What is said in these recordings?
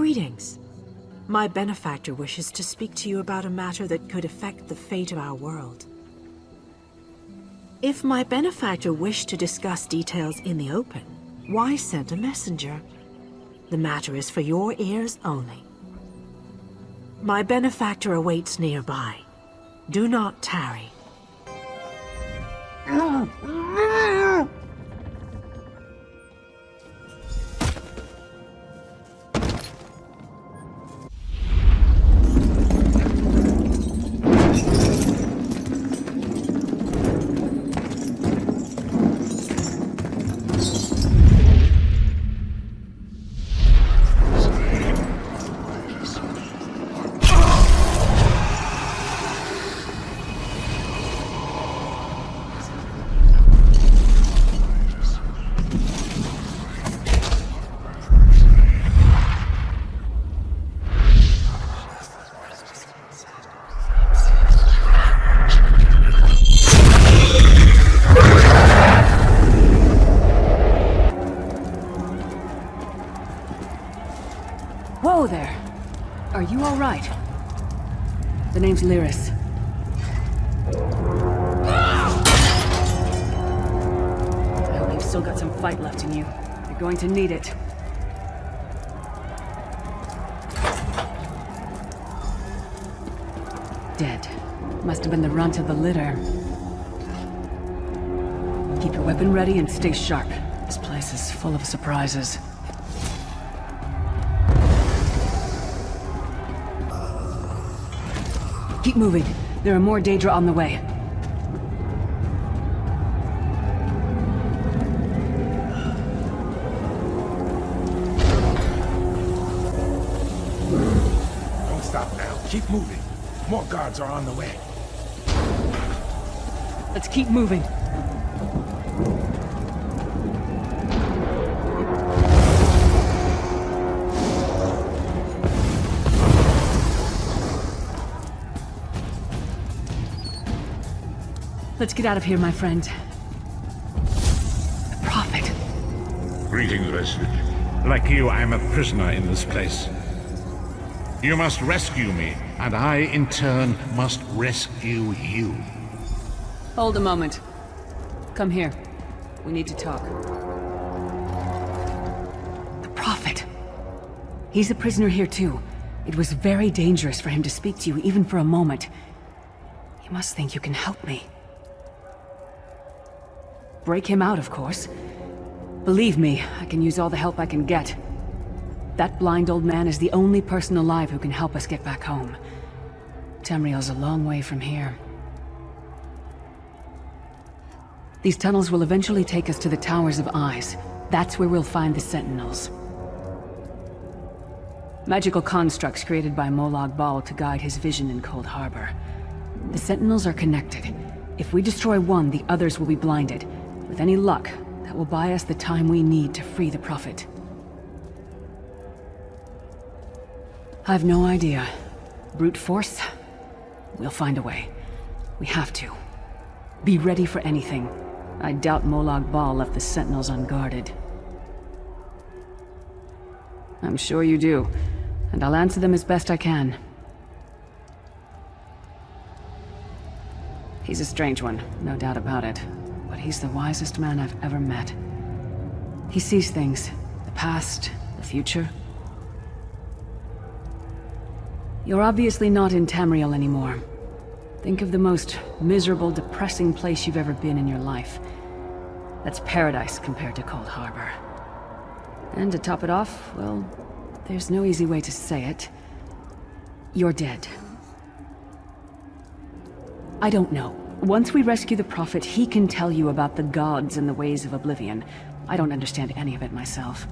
Greetings. My benefactor wishes to speak to you about a matter that could affect the fate of our world. If my benefactor wished to discuss details in the open, why send a messenger? The matter is for your ears only. My benefactor awaits nearby. Do not tarry. Whoa there! Are you alright? The name's Lyris. I hope you've still got some fight left in you. You're going to need it. Dead. Must have been the runt of the litter. Keep your weapon ready and stay sharp. This place is full of surprises. Keep moving. There are more Daedra on the way. Don't stop now. Keep moving. More guards are on the way. Let's keep moving. Let's get out of here, my friend. The Prophet. Greetings, Vestige. Like you, I am a prisoner in this place. You must rescue me, and I, in turn, must rescue you. Hold a moment. Come here. We need to talk. The Prophet. He's a prisoner here, too. It was very dangerous for him to speak to you, even for a moment. You must think you can help me. Break him out, of course. Believe me, I can use all the help I can get. That blind old man is the only person alive who can help us get back home. Tamriel's a long way from here. These tunnels will eventually take us to the Towers of Eyes. That's where we'll find the Sentinels. Magical constructs created by Molag Bal to guide his vision in Cold Harbor. The Sentinels are connected. If we destroy one, the others will be blinded. With any luck, that will buy us the time we need to free the Prophet. I've no idea. Brute force? We'll find a way. We have to. Be ready for anything. I doubt Molag Bal left the Sentinels unguarded. I'm sure you do, and I'll answer them as best I can. He's a strange one, no doubt about it. But he's the wisest man I've ever met. He sees things. The past, the future. You're obviously not in Tamriel anymore. Think of the most miserable, depressing place you've ever been in your life. That's paradise compared to Cold Harbor. And to top it off, well, there's no easy way to say it. You're dead. I don't know. Once we rescue the Prophet, he can tell you about the gods and the ways of Oblivion. I don't understand any of it myself.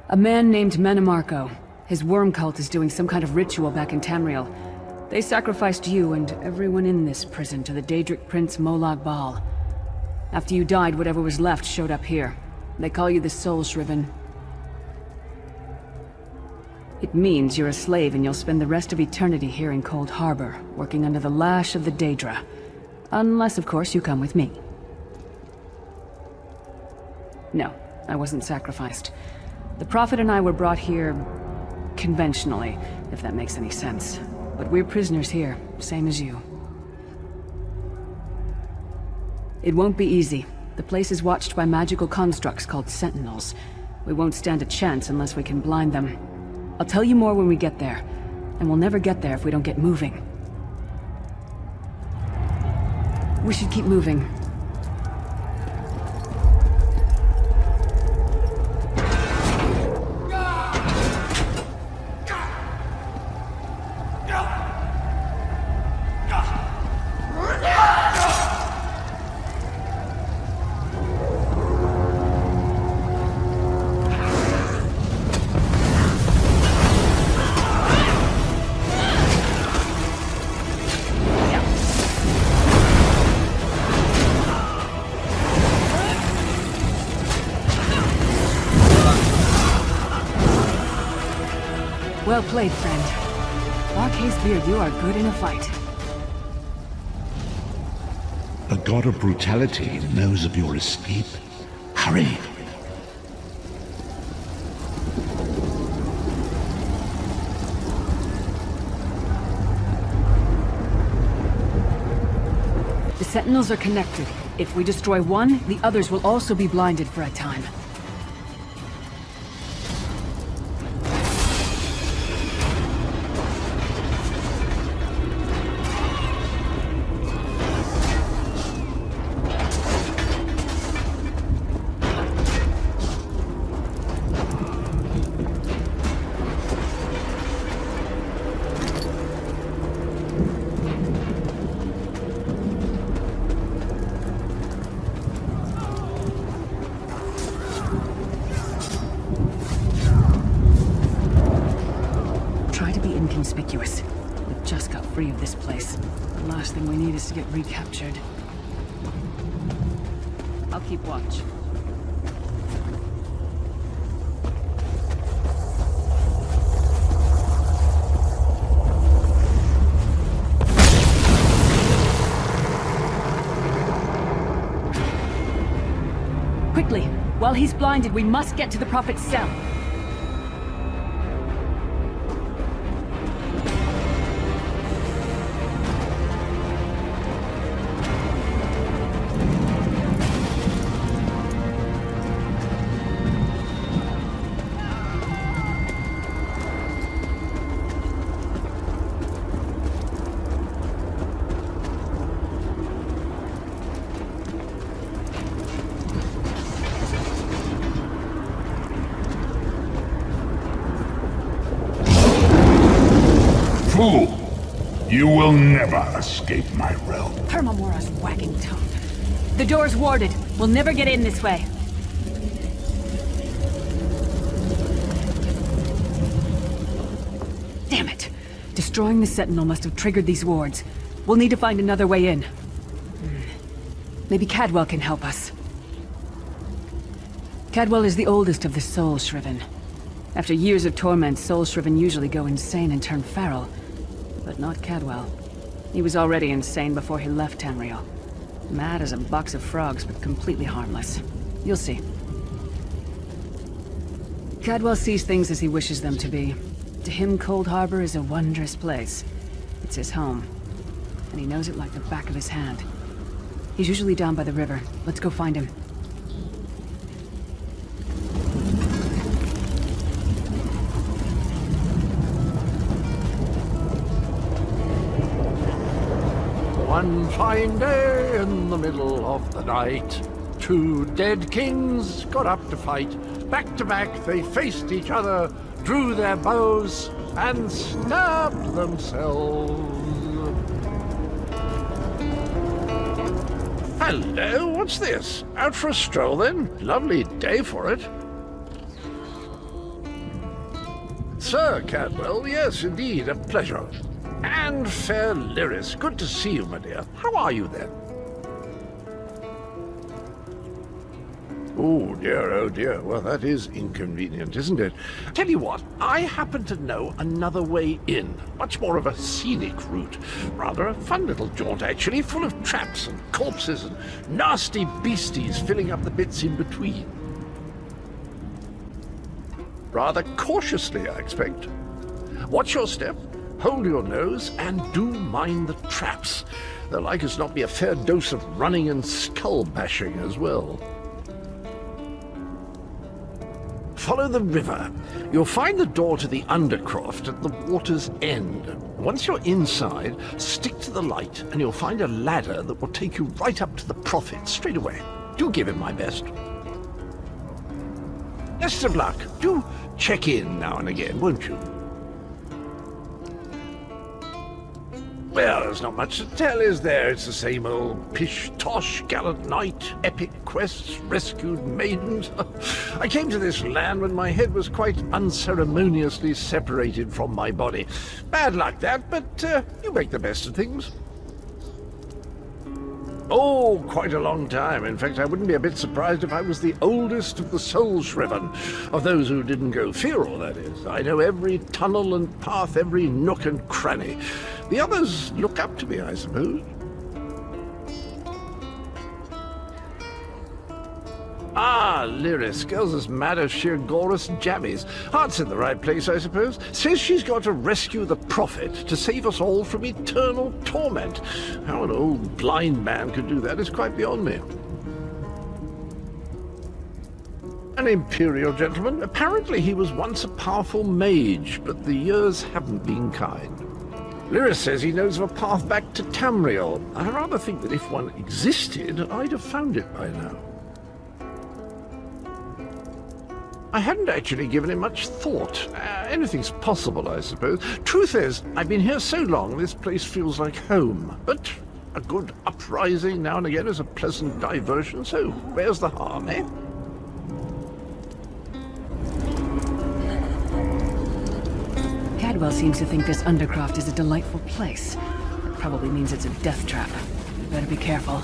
A man named Mannimarco. His worm cult is doing some kind of ritual back in Tamriel. They sacrificed you and everyone in this prison to the Daedric Prince Molag Bal. After you died, whatever was left showed up here. They call you the Soul Shriven. It means you're a slave and you'll spend the rest of eternity here in Cold Harbor, working under the lash of the Daedra. Unless, of course, you come with me. No, I wasn't sacrificed. The Prophet and I were brought here conventionally, if that makes any sense. But we're prisoners here, same as you. It won't be easy. The place is watched by magical constructs called Sentinels. We won't stand a chance unless we can blind them. I'll tell you more when we get there. And we'll never get there if we don't get moving. We should keep moving. Well played, friend. Arkay's beard, you are good in a fight. The god of brutality knows of your escape. Hurry! The Sentinels are connected. If we destroy one, the others will also be blinded for a time. Inconspicuous. We just got free of this place. The last thing we need is to get recaptured. I'll keep watch. Quickly! While he's blinded, we must get to the Prophet's cell. Fool! You will never escape my realm. Permamora's wagging tongue. The door's warded. We'll never get in this way. Damn it! Destroying the Sentinel must have triggered these wards. We'll need to find another way in. Maybe Cadwell can help us. Cadwell is the oldest of the Soul Shriven. After years of torment, Soul Shriven usually go insane and turn feral. But not Cadwell. He was already insane before he left Tamriel. Mad as a box of frogs, but completely harmless. You'll see. Cadwell sees things as he wishes them to be. To him, Cold Harbor is a wondrous place. It's his home. And he knows it like the back of his hand. He's usually down by the river. Let's go find him. One fine day in the middle of the night, two dead kings got up to fight. Back to back they faced each other, drew their bows, and stabbed themselves. Hello, what's this? Out for a stroll then? Lovely day for it. Sir Cadwell, yes indeed, a pleasure. And fair Lyris, good to see you, my dear. How are you then? Oh dear, well that is inconvenient, isn't it? Tell you what, I happen to know another way in. Much more of a scenic route. Rather a fun little jaunt actually, full of traps and corpses and nasty beasties filling up the bits in between. Rather cautiously, I expect. Watch your step, hold your nose, and do mind the traps. There'll like as not be a fair dose of running and skull bashing as well. Follow the river. You'll find the door to the Undercroft at the water's end. Once you're inside, stick to the light and you'll find a ladder that will take you right up to the Prophet straight away. Do give him my best. Best of luck. Do check in now and again, won't you? Well, there's not much to tell, is there? It's the same old pish-tosh, gallant knight, epic quests, rescued maidens. I came to this land when my head was quite unceremoniously separated from my body. Bad luck that, but you make the best of things. Oh, quite a long time. In fact, I wouldn't be a bit surprised if I was the oldest of the Soul-Shriven. Of those who didn't go feral, that is. I know every tunnel and path, every nook and cranny. The others look up to me, I suppose. Ah, Lyris, girl's as mad as sheer Gorus Jammies. Heart's in the right place, I suppose. Says she's got to rescue the Prophet to save us all from eternal torment. How an old blind man could do that is quite beyond me. An Imperial gentleman. Apparently he was once a powerful mage, but the years haven't been kind. Lyris says he knows of a path back to Tamriel. I rather think that if one existed, I'd have found it by now. I hadn't actually given it much thought. Anything's possible, I suppose. Truth is, I've been here so long, this place feels like home. But a good uprising now and again is a pleasant diversion, so where's the harm, eh? Cadwell seems to think this Undercroft is a delightful place. That probably means it's a death trap. You better be careful.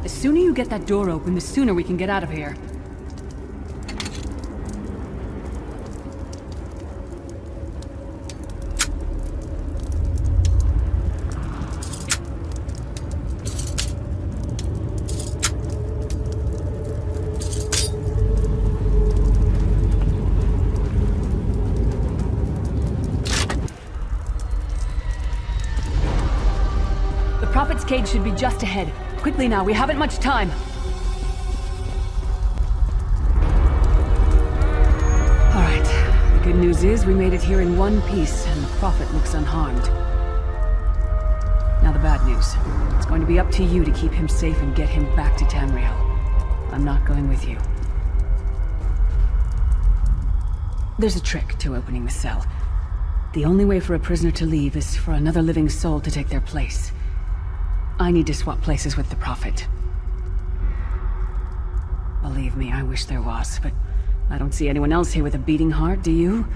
The sooner you get that door open, the sooner we can get out of here. The Prophet's cage should be just ahead. Quickly now, we haven't much time. All right. The good news is we made it here in one piece, and the Prophet looks unharmed. Now the bad news. It's going to be up to you to keep him safe and get him back to Tamriel. I'm not going with you. There's a trick to opening the cell. The only way for a prisoner to leave is for another living soul to take their place. I need to swap places with the Prophet. Believe me, I wish there was, but I don't see anyone else here with a beating heart, do you?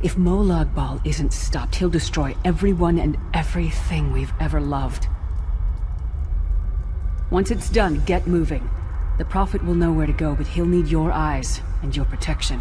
If Molag Bal isn't stopped, he'll destroy everyone and everything we've ever loved. Once it's done, get moving. The Prophet will know where to go, but he'll need your eyes and your protection.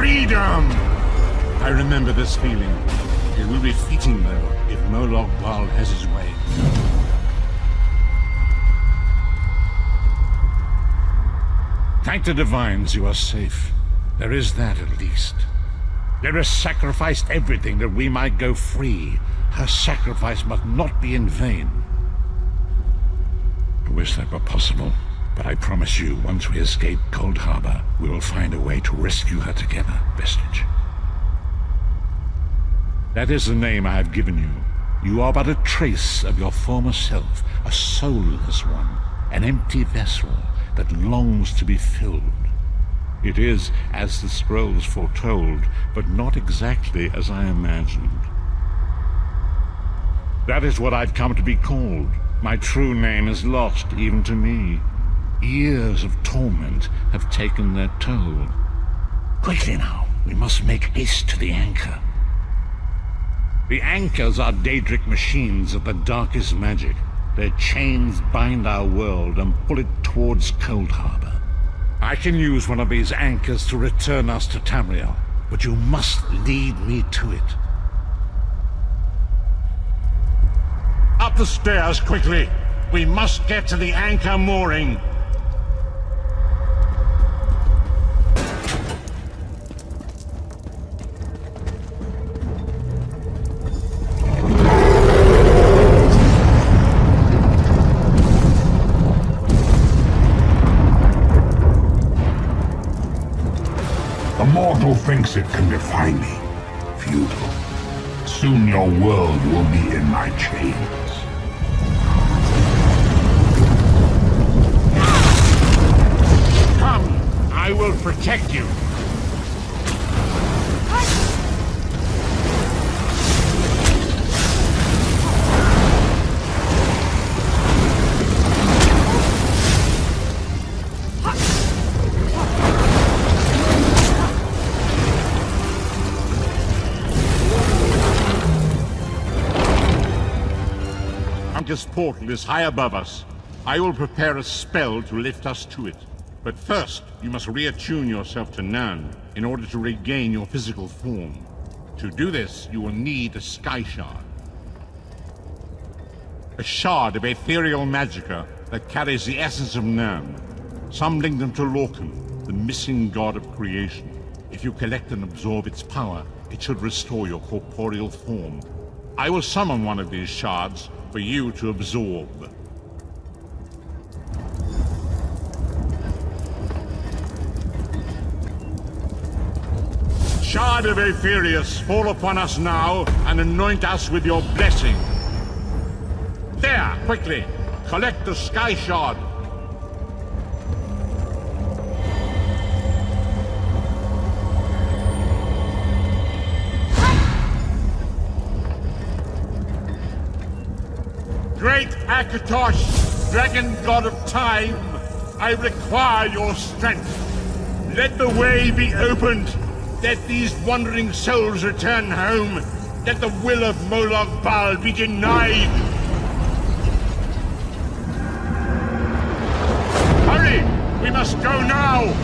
freedom! I remember this feeling. It will be fleeting, though, if Molag Bal has his way. Thank the Divines you are safe. There is that, at least. Lyra sacrificed everything that we might go free. Her sacrifice must not be in vain. I wish that were possible, but I promise you, once we escape Cold Harbor, we will find a way to rescue her together, Vestige. That is the name I have given you. You are but a trace of your former self, a soulless one, an empty vessel that longs to be filled. It is as the scrolls foretold, but not exactly as I imagined. That is what I've come to be called. My true name is lost even to me. Years of torment have taken their toll. Quickly now, we must make haste to the anchor. The anchors are Daedric machines of the darkest magic. Their chains bind our world and pull it towards Cold Harbor. I can use one of these anchors to return us to Tamriel, but you must lead me to it. Up the stairs, quickly! We must get to the anchor mooring! The mortal thinks it can defy me. Futile. Soon your world will be in my chains. Come! I will protect you! This portal is high above us. I will prepare a spell to lift us to it. But first, you must reattune yourself to Nirn in order to regain your physical form. To do this, you will need a Sky Shard. A shard of ethereal magicka that carries the essence of Nirn. Some link them to Lorkhan, the missing god of creation. If you collect and absorb its power, it should restore your corporeal form. I will summon one of these shards for you to absorb. Shard of Aetherius, fall upon us now and anoint us with your blessing. There, quickly! Collect the Sky Shard! Great Akatosh, dragon god of time, I require your strength. Let the way be opened. Let these wandering souls return home. Let the will of Molag Bal be denied. Hurry! We must go now!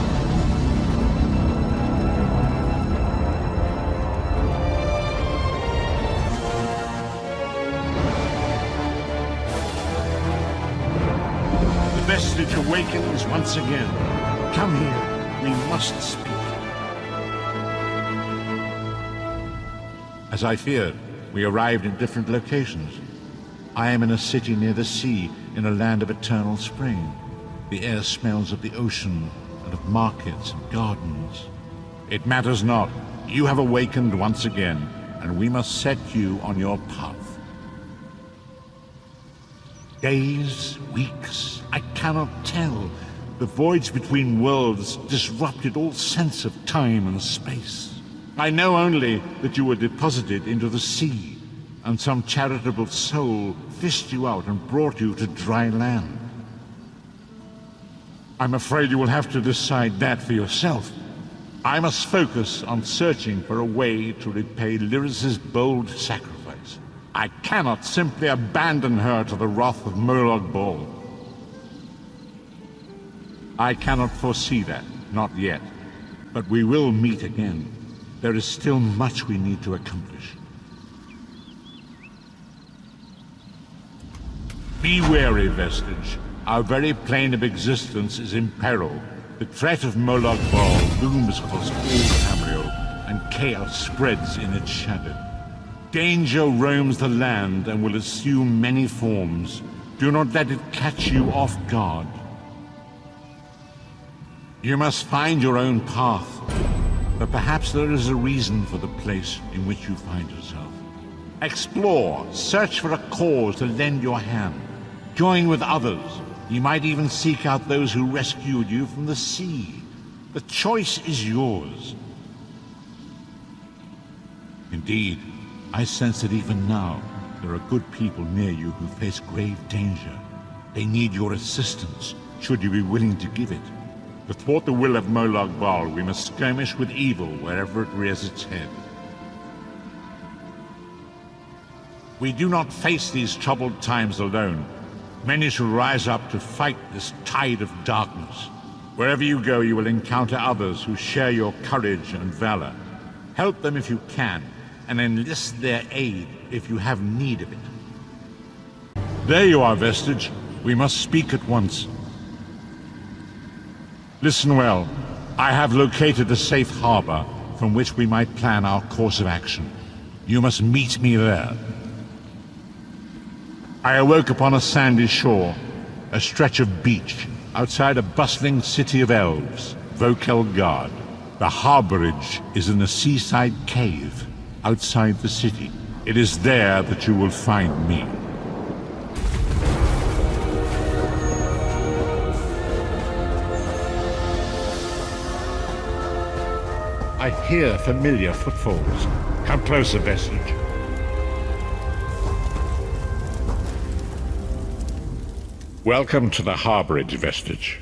Vestige awakens once again. Come here. We must speak. As I feared, we arrived in different locations. I am in a city near the sea, in a land of eternal spring. The air smells of the ocean, and of markets and gardens. It matters not. You have awakened once again, and we must set you on your path. Days, weeks, I cannot tell. The voids between worlds disrupted all sense of time and space. I know only that you were deposited into the sea, and some charitable soul fished you out and brought you to dry land. I'm afraid you will have to decide that for yourself. I must focus on searching for a way to repay Lyris's bold sacrifice. I cannot simply abandon her to the wrath of Molag Bal. I cannot foresee that, not yet. But we will meet again. there is still much we need to accomplish. Be wary, Vestige. Our very plane of existence is in peril. The threat of Molag Bal looms across all Tamriel, and chaos spreads in its shadow. Danger roams the land and will assume many forms. Do not let it catch you off guard. You must find your own path, but perhaps there is a reason for the place in which you find yourself. Explore, search for a cause to lend your hand. Join with others. You might even seek out those who rescued you from the sea. The choice is yours. Indeed, I sense that even now, there are good people near you who face grave danger. They need your assistance, should you be willing to give it. To thwart the will of Molag Bal, we must skirmish with evil wherever it rears its head. We do not face these troubled times alone. Many shall rise up to fight this tide of darkness. Wherever you go, you will encounter others who share your courage and valor. Help them if you can, and enlist their aid if you have need of it. There you are, Vestige. We must speak at once. Listen well. I have located a safe harbor from which we might plan our course of action. You must meet me there. I awoke upon a sandy shore, a stretch of beach, outside a bustling city of elves, Vokelgard. The harborage is in a seaside cave, outside the city. It is there that you will find me. I hear familiar footfalls. Come closer, Vestige. Welcome to the harborage, Vestige.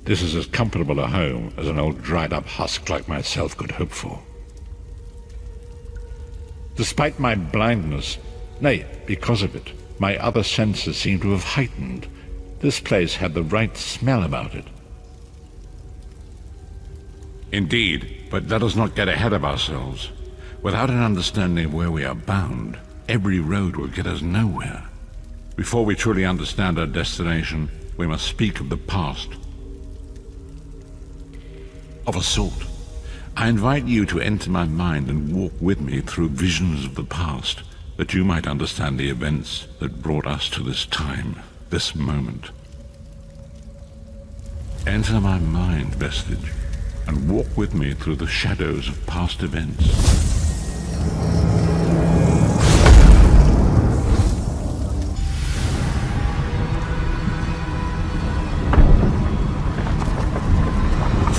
This is as comfortable a home as an old dried-up husk like myself could hope for. Despite my blindness, nay, because of it, my other senses seem to have heightened. This place had the right smell about it. Indeed, but let us not get ahead of ourselves. Without an understanding of where we are bound, every road will get us nowhere. Before we truly understand our destination, we must speak of the past. Of a sort. I invite you to enter my mind and walk with me through visions of the past, that you might understand the events that brought us to this time, this moment. Enter my mind, Vestige, and walk with me through the shadows of past events.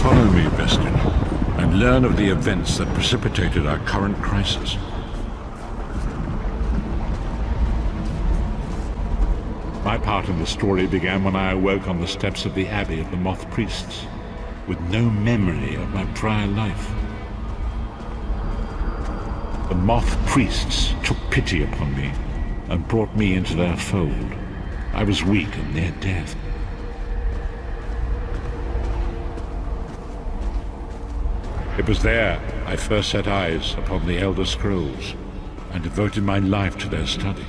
Follow me, Vestige, and learn of the events that precipitated our current crisis. My part in the story began when I awoke on the steps of the Abbey of the Moth Priests, with no memory of my prior life. The Moth Priests took pity upon me and brought me into their fold. I was weak and near death. It was there I first set eyes upon the Elder Scrolls and devoted my life to their study.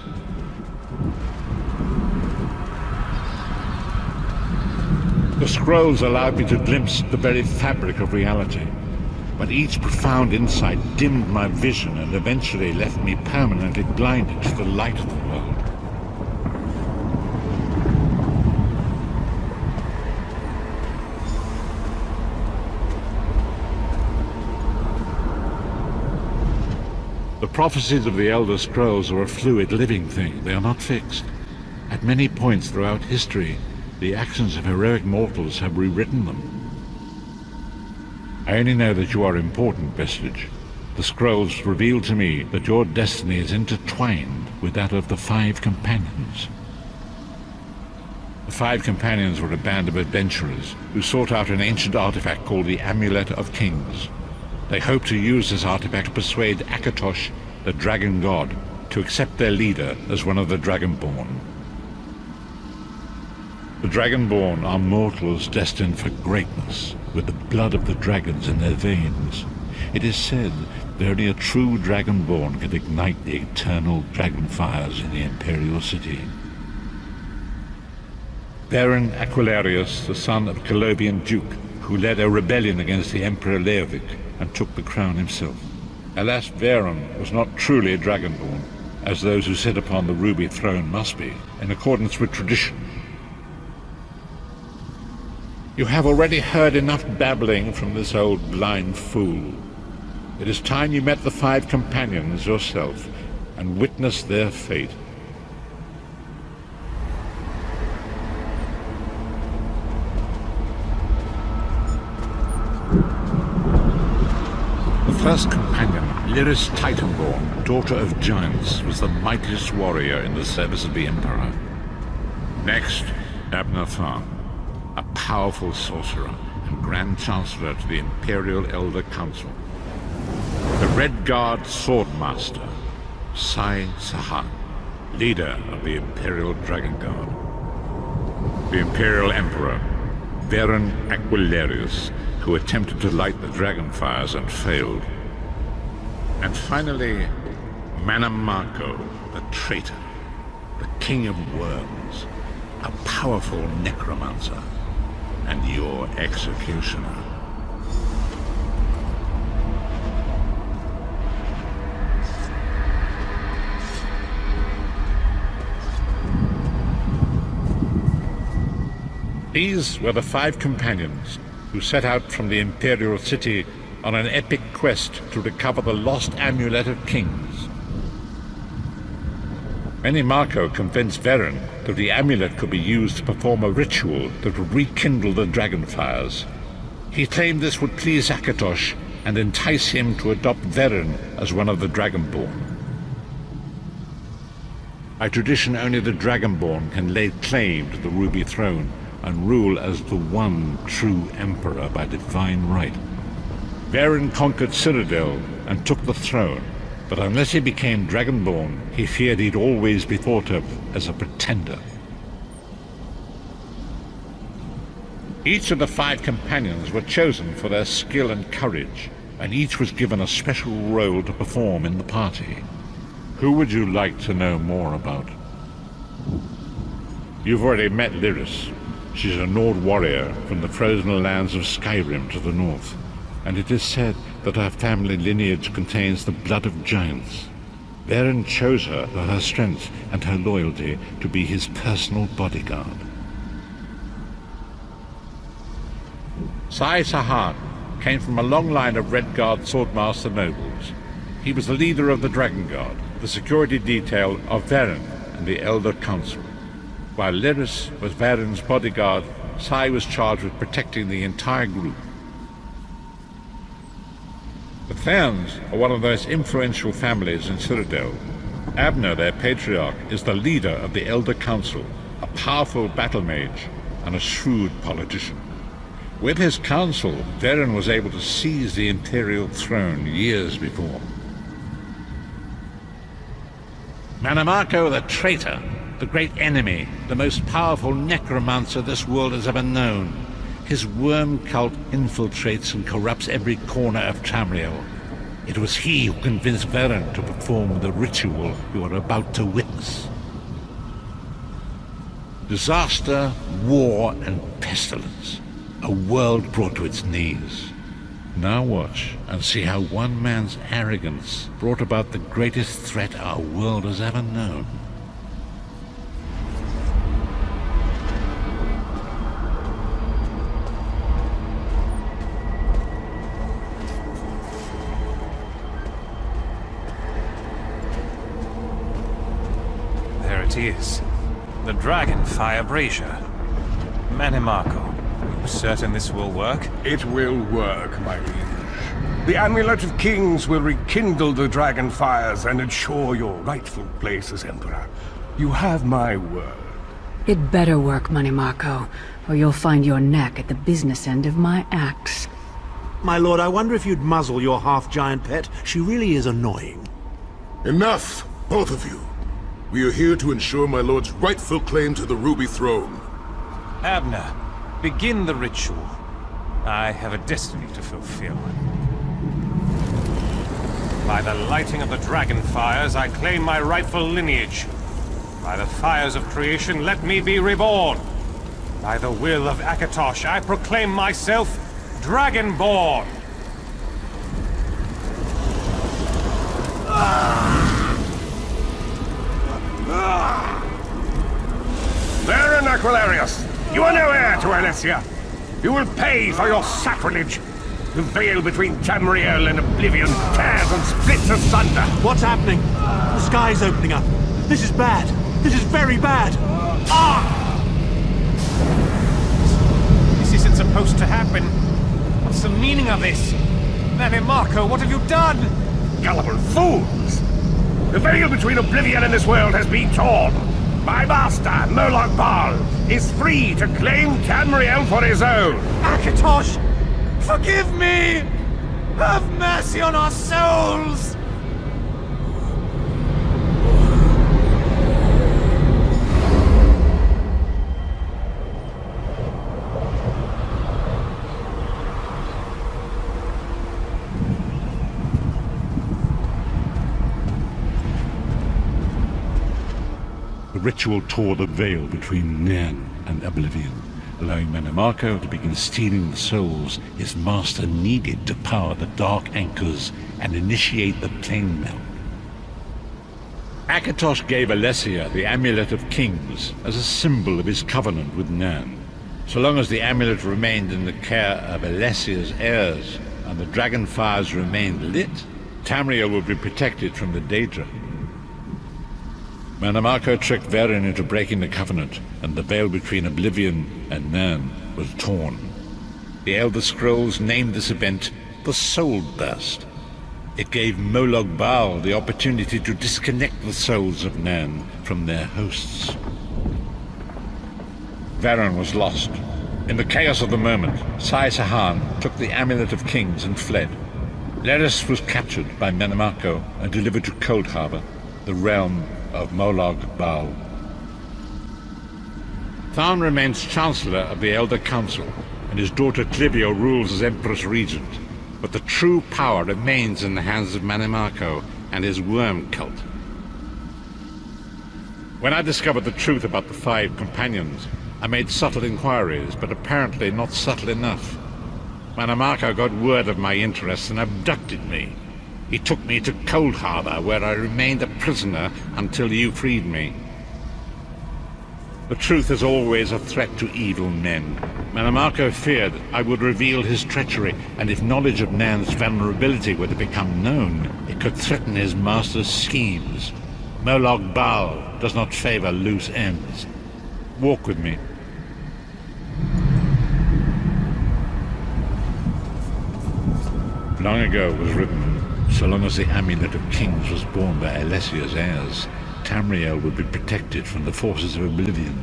The scrolls allowed me to glimpse the very fabric of reality, but each profound insight dimmed my vision and eventually left me permanently blinded to the light of the world. The prophecies of the Elder Scrolls are a fluid, living thing. They are not fixed. At many points throughout history, the actions of heroic mortals have rewritten them. I only know that you are important, Vestige. The scrolls reveal to me that your destiny is intertwined with that of the Five Companions. The Five Companions were a band of adventurers who sought out an ancient artifact called the Amulet of Kings. They hoped to use this artifact to persuade Akatosh, the dragon god, to accept their leader as one of the Dragonborn. The Dragonborn are mortals destined for greatness, with the blood of the dragons in their veins. It is said that only a true Dragonborn can ignite the eternal dragon fires in the Imperial City. Baron Aquilarius, the son of Colobian Duke, who led a rebellion against the Emperor Leovic and took the crown himself. Alas, Varen was not truly a Dragonborn, as those who sit upon the Ruby Throne must be, in accordance with tradition. You have already heard enough babbling from this old blind fool. It is time you met the 5 companions yourself and witnessed their fate. The first companion, Lyris Titanborn, daughter of giants, was the mightiest warrior in the service of the Emperor. Next, Abner Tharn, a powerful sorcerer and Grand Chancellor to the Imperial Elder Council. The Red Guard Swordmaster, Sai Sahan, leader of the Imperial Dragon Guard. The Imperial Emperor, Baron Aquilarius, who attempted to light the dragon fires and failed. And finally, Mannimarco, the traitor, the King of Worms, a powerful necromancer, and your executioner. These were the 5 companions who set out from the Imperial City on an epic quest to recover the lost Amulet of Kings. Mannimarco convinced Varen that the amulet could be used to perform a ritual that would rekindle the dragon fires. He claimed this would please Akatosh and entice him to adopt Varen as one of the Dragonborn. By tradition, only the Dragonborn can lay claim to the Ruby Throne and rule as the one true Emperor by divine right. Varen conquered Cyrodiil and took the throne, but unless he became Dragonborn, he feared he'd always be thought of as a pretender. Each of the 5 companions were chosen for their skill and courage, and each was given a special role to perform in the party. Who would you like to know more about? You've already met Lyris. She's a Nord warrior from the frozen lands of Skyrim to the north, and it is said that her family lineage contains the blood of giants. Varen chose her for her strength and her loyalty to be his personal bodyguard. Sai Sahan came from a long line of Red Guard Swordmaster nobles. He was the leader of the Dragon Guard, the security detail of Varen and the Elder Council. While Lyris was Varen's bodyguard, Sai was charged with protecting the entire group. The Therns are one of the most influential families in Cyrodiil. Abner, their patriarch, is the leader of the Elder Council, a powerful battle mage and a shrewd politician. With his council, Varen was able to seize the Imperial throne years before. Mannimarco the traitor, the great enemy, the most powerful necromancer this world has ever known. His worm cult infiltrates and corrupts every corner of Tamriel. It was he who convinced Varen to perform the ritual you are about to witness. Disaster, war, and pestilence. A world brought to its knees. Now watch and see how one man's arrogance brought about the greatest threat our world has ever known. There it is. The Dragonfire Brazier. Mannimarco, are you certain this will work? It will work, my liege. The Amulet of Kings will rekindle the dragon fires and ensure your rightful place as Emperor. You have my word. It better work, Mannimarco, or you'll find your neck at the business end of my axe. My lord, I wonder if you'd muzzle your half-giant pet. She really is annoying. Enough, both of you. We are here to ensure my lord's rightful claim to the Ruby Throne. Abner, begin the ritual. I have a destiny to fulfill. By the lighting of the dragon fires, I claim my rightful lineage. By the fires of creation, let me be reborn. By the will of Akatosh, I proclaim myself Dragonborn. Baron Aquilarius, you are no heir to Alessia. You will pay for your sacrilege. The veil between Tamriel and Oblivion tears and splits asunder. What's happening? The sky's opening up. This is bad. This is very bad. This isn't supposed to happen. What's the meaning of this? Manimarco, what have you done? Gullible fools! The veil between Oblivion and this world has been torn. My master, Molag Bal, is free to claim Tamriel for his own. Akatosh, forgive me! Have mercy on our souls! The ritual tore the veil between Nairn and Oblivion, allowing Manimarco to begin stealing the souls his master needed to power the Dark Anchors and initiate the Plane Melt. Akatosh gave Alessia the Amulet of Kings as a symbol of his covenant with Nairn. So long as the amulet remained in the care of Alessia's heirs and the dragon fires remained lit, Tamriel would be protected from the Daedra. Manimarco tricked Verin into breaking the covenant, and the veil between Oblivion and Nairn was torn. The Elder Scrolls named this event the Soul Burst. It gave Molag Bal the opportunity to disconnect the souls of Nairn from their hosts. Verin was lost. In the chaos of the moment, Sai Sahan took the Amulet of Kings and fled. Leris was captured by Manimarco and delivered to Coldharbour, the realm of Molag Bal. Tharn remains Chancellor of the Elder Council, and his daughter Clivio rules as Empress Regent, but the true power remains in the hands of Manimarco and his worm cult. When I discovered the truth about the 5 companions, I made subtle inquiries, but apparently not subtle enough. Manimarco got word of my interests and abducted me. He took me to Coldharbour, where I remained a prisoner until you freed me. The truth is always a threat to evil men. Manimarco feared I would reveal his treachery, and if knowledge of Nairn's vulnerability were to become known, it could threaten his master's schemes. Molag Bal does not favor loose ends. Walk with me. Long ago it was written, so long as the Amulet of Kings was borne by Alessia's heirs, Tamriel would be protected from the forces of Oblivion.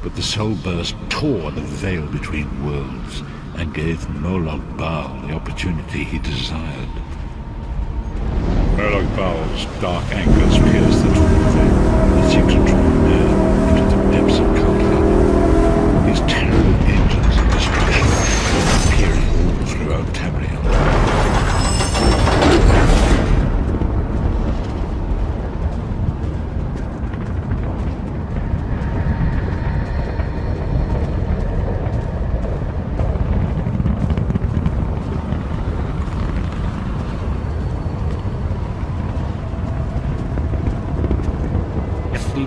But the Soul Burst tore the veil between worlds and gave Molag Bal the opportunity he desired. Molag Bal's dark anchors pierced the torn veil and seemed to draw Nairn into the depths of Coldharbour. These terrible engines of destruction were appearing all throughout Tamriel.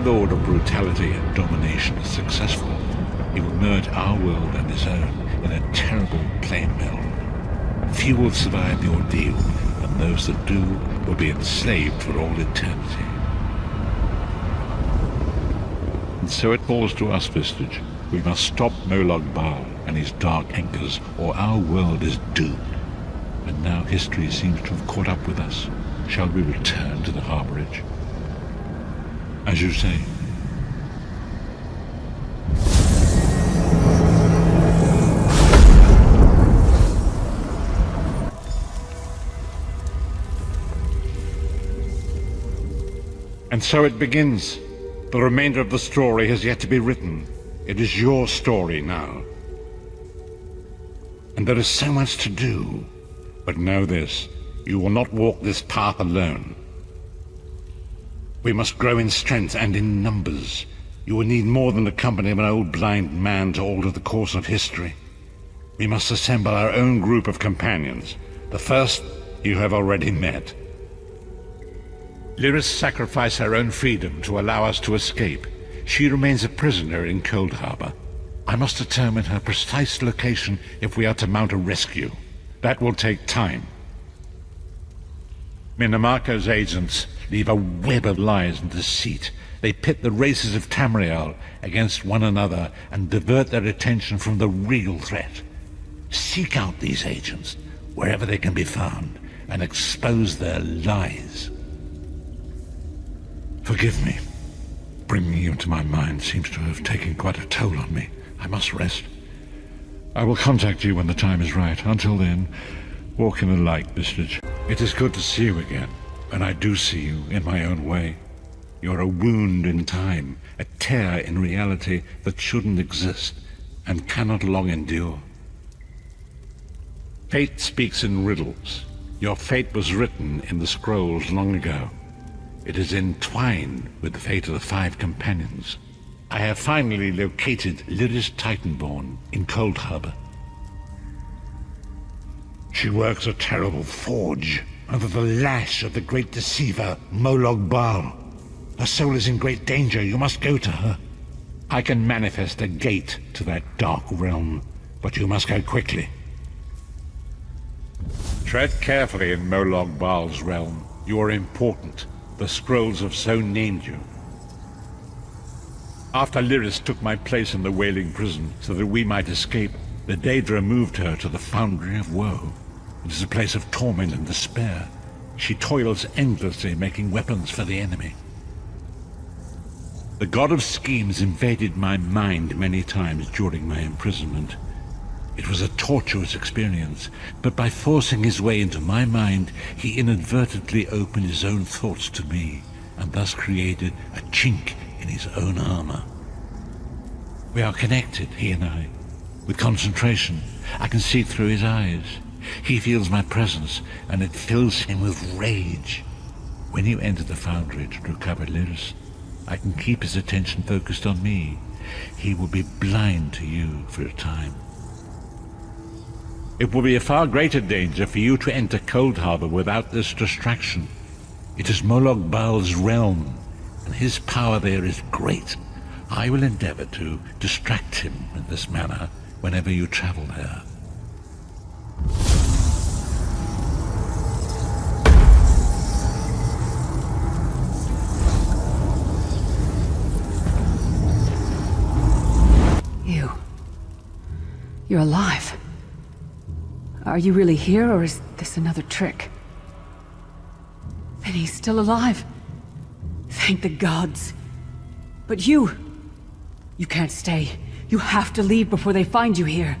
Lord of brutality and domination is successful, he will merge our world and his own in a terrible plane meld. Few will survive the ordeal, and those that do will be enslaved for all eternity. And so it falls to us, Vistage. We must stop Molag Bal and his dark anchors, or our world is doomed. And now history seems to have caught up with us. Shall we return to the harborage? As you say. And so it begins. The remainder of the story has yet to be written. It is your story now. And there is so much to do. But know this, You will not walk this path alone. We must grow in strength and in numbers. You will need more than the company of an old blind man to alter the course of history. We must assemble our own group of companions. The first you have already met. Lyris sacrificed her own freedom to allow us to escape. She remains a prisoner in Cold Harbor. I must determine her precise location if we are to mount a rescue. That will take time. Minamarco's agents leave a web of lies and deceit. They pit the races of Tamriel against one another and divert their attention from the real threat. Seek out these agents wherever they can be found and expose their lies. Forgive me. Bringing you into my mind seems to have taken quite a toll on me. I must rest. I will contact you when the time is right. Until then, walk in the light, Vistage. It is good to see you again, and I do see you in my own way. You're a wound in time, a tear in reality that shouldn't exist and cannot long endure. Fate speaks in riddles. Your fate was written in the scrolls long ago. It is entwined with the fate of the 5 companions. I have finally located Lyris Titanborn in Cold Harbor. She works a terrible forge under the lash of the great deceiver Molag Bal. Her soul is in great danger. You must go to her. I can manifest a gate to that dark realm, but you must go quickly. Tread carefully in Molag Bal's realm. You are important. The scrolls have so named you. After Lyris took my place in the Wailing Prison so that we might escape, the Daedra moved her to the Foundry of Woe. It is a place of torment and despair. She toils endlessly making weapons for the enemy. The God of Schemes invaded my mind many times during my imprisonment. It was a tortuous experience, but by forcing his way into my mind, he inadvertently opened his own thoughts to me, and thus created a chink in his own armor. We are connected, he and I. With concentration, I can see through his eyes. He feels my presence, and it fills him with rage. When you enter the Foundry to recover Lyris, I can keep his attention focused on me. He will be blind to you for a time. It will be a far greater danger for you to enter Cold Harbor without this distraction. It is Molag Bal's realm, and his power there is great. I will endeavor to distract him in this manner whenever you travel there. You're alive. Are you really here, or is this another trick? Then he's still alive. Thank the gods. But you can't stay. You have to leave before they find you here.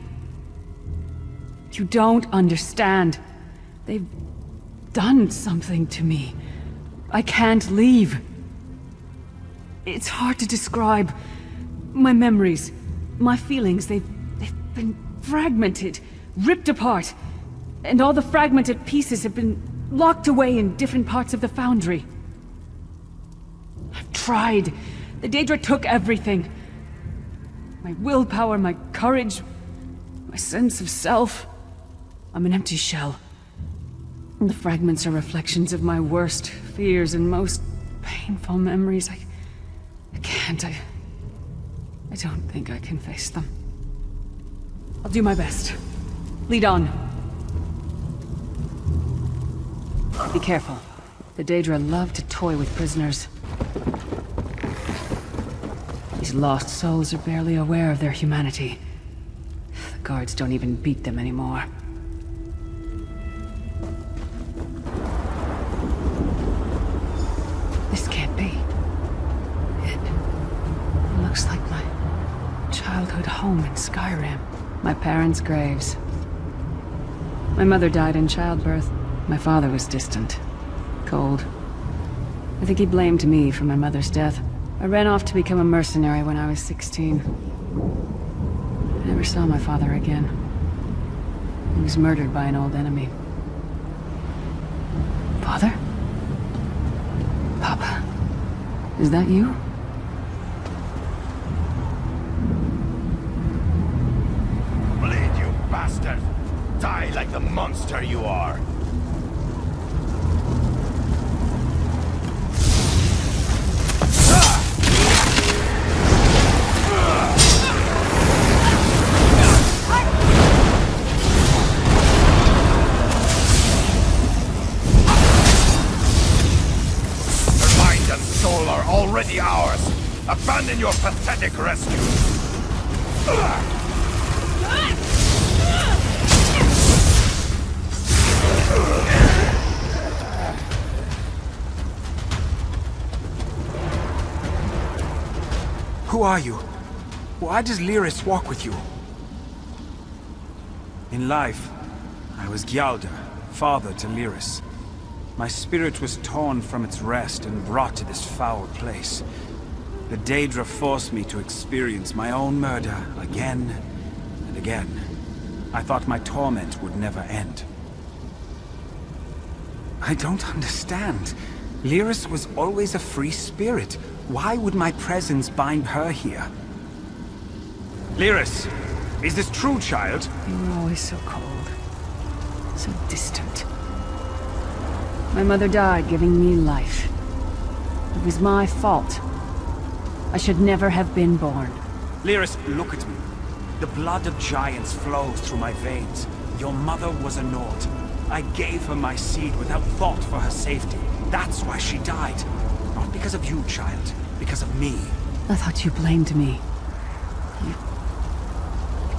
You don't understand. They've done something to me. I can't leave. It's hard to describe. My memories, my feelings, they've been fragmented, ripped apart, and all the fragmented pieces have been locked away in different parts of the Foundry. I've tried. The Daedra took everything. My willpower, my courage, my sense of self. I'm an empty shell. And the fragments are reflections of my worst fears and most painful memories. I can't. I don't think I can face them. I'll do my best. Lead on. Be careful. The Daedra love to toy with prisoners. These lost souls are barely aware of their humanity. The guards don't even beat them anymore. This can't be. It looks like my childhood home in Skyrim. My parents' graves. My mother died in childbirth. My father was distant. Cold. I think he blamed me for my mother's death. I ran off to become a mercenary when I was 16. I never saw my father again. He was murdered by an old enemy. Father? Papa? Is that you? Bleed, you bastard! Die like the monster you are! Already ours! Abandon your pathetic rescue! Who are you? Why does Lyris walk with you? In life, I was Gyalda, father to Lyris. My spirit was torn from its rest and brought to this foul place. The Daedra forced me to experience my own murder again and again. I thought my torment would never end. I don't understand. Lyris was always a free spirit. Why would my presence bind her here? Lyris, is this true, child? You were always so cold. So distant. My mother died giving me life. It was my fault. I should never have been born. Lyris, look at me. The blood of giants flows through my veins. Your mother was a Nord. I gave her my seed without thought for her safety. That's why she died. Not because of you, child. Because of me. I thought you blamed me. You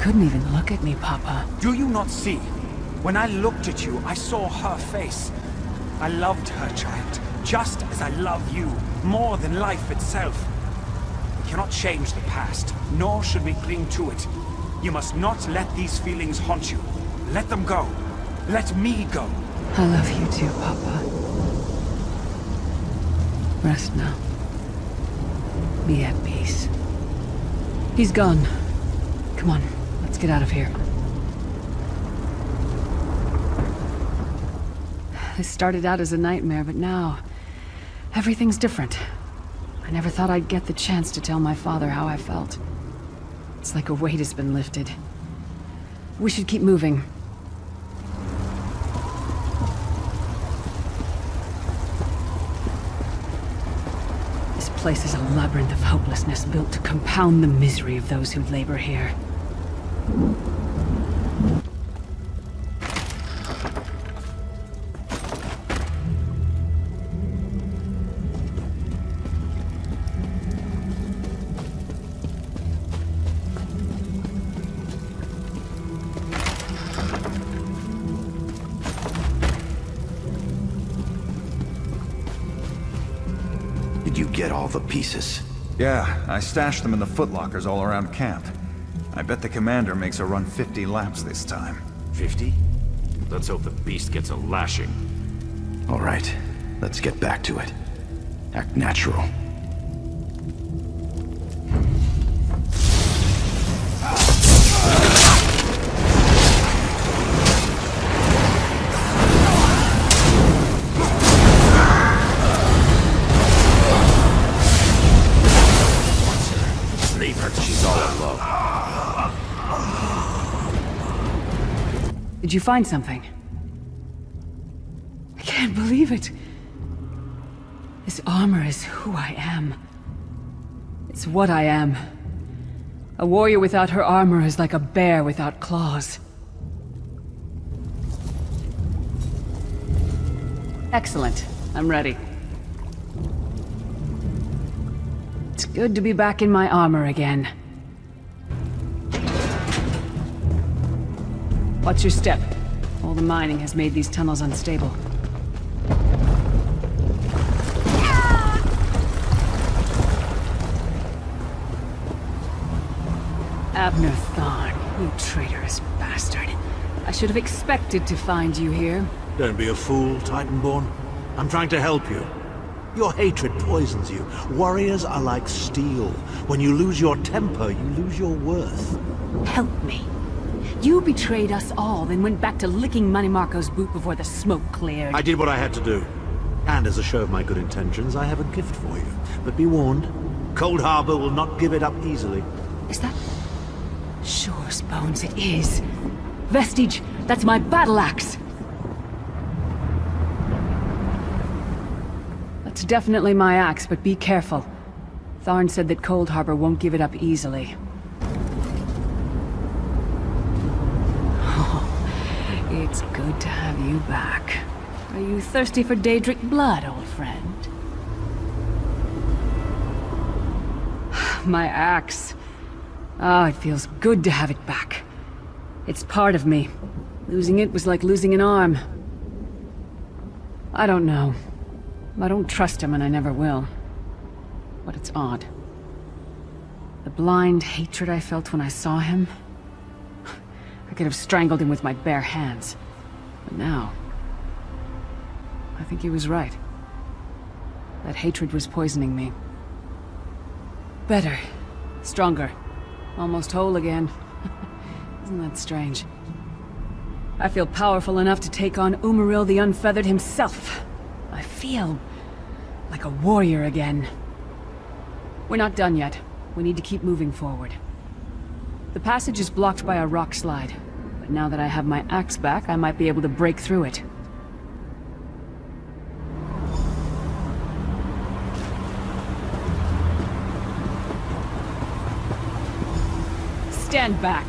couldn't even look at me, Papa. Do you not see? When I looked at you, I saw her face. I loved her, child, just as I love you, more than life itself. We cannot change the past, nor should we cling to it. You must not let these feelings haunt you. Let them go. Let me go. I love you too, Papa. Rest now. Be at peace. He's gone. Come on, let's get out of here. This started out as a nightmare, but now, everything's different. I never thought I'd get the chance to tell my father how I felt. It's like a weight has been lifted. We should keep moving. This place is a labyrinth of hopelessness built to compound the misery of those who labor here. Did you get all the pieces? Yeah, I stashed them in the footlockers all around camp. I bet the commander makes her run 50 laps this time. 50? Let's hope the beast gets a lashing. All right, let's get back to it. Act natural. Did you find something? I can't believe it. This armor is who I am. It's what I am. A warrior without her armor is like a bear without claws. Excellent. I'm ready. It's good to be back in my armor again. Watch your step. All the mining has made these tunnels unstable. Abner Thorn, you traitorous bastard. I should have expected to find you here. Don't be a fool, Titanborn. I'm trying to help you. Your hatred poisons you. Warriors are like steel. When you lose your temper, you lose your worth. Help me. You betrayed us all, then went back to licking Manny Marco's boot before the smoke cleared. I did what I had to do. And as a show of my good intentions, I have a gift for you. But be warned, Cold Harbor will not give it up easily. Is that... Sure as bones it is. Vestige, that's my battle axe! That's definitely my axe, but be careful. Tharn said that Cold Harbor won't give it up easily. Oh, it's good to have you back. Are you thirsty for Daedric blood, old friend? My axe. Ah, it feels good to have it back. It's part of me. Losing it was like losing an arm. I don't know. I don't trust him and I never will. But it's odd. The blind hatred I felt when I saw him... I could have strangled him with my bare hands. But now... I think he was right. That hatred was poisoning me. Better. Stronger. Almost whole again. Isn't that strange? I feel powerful enough to take on Umaril the Unfeathered himself. I feel... like a warrior again. We're not done yet. We need to keep moving forward. The passage is blocked by a rock slide, but now that I have my axe back, I might be able to break through it. Stand back!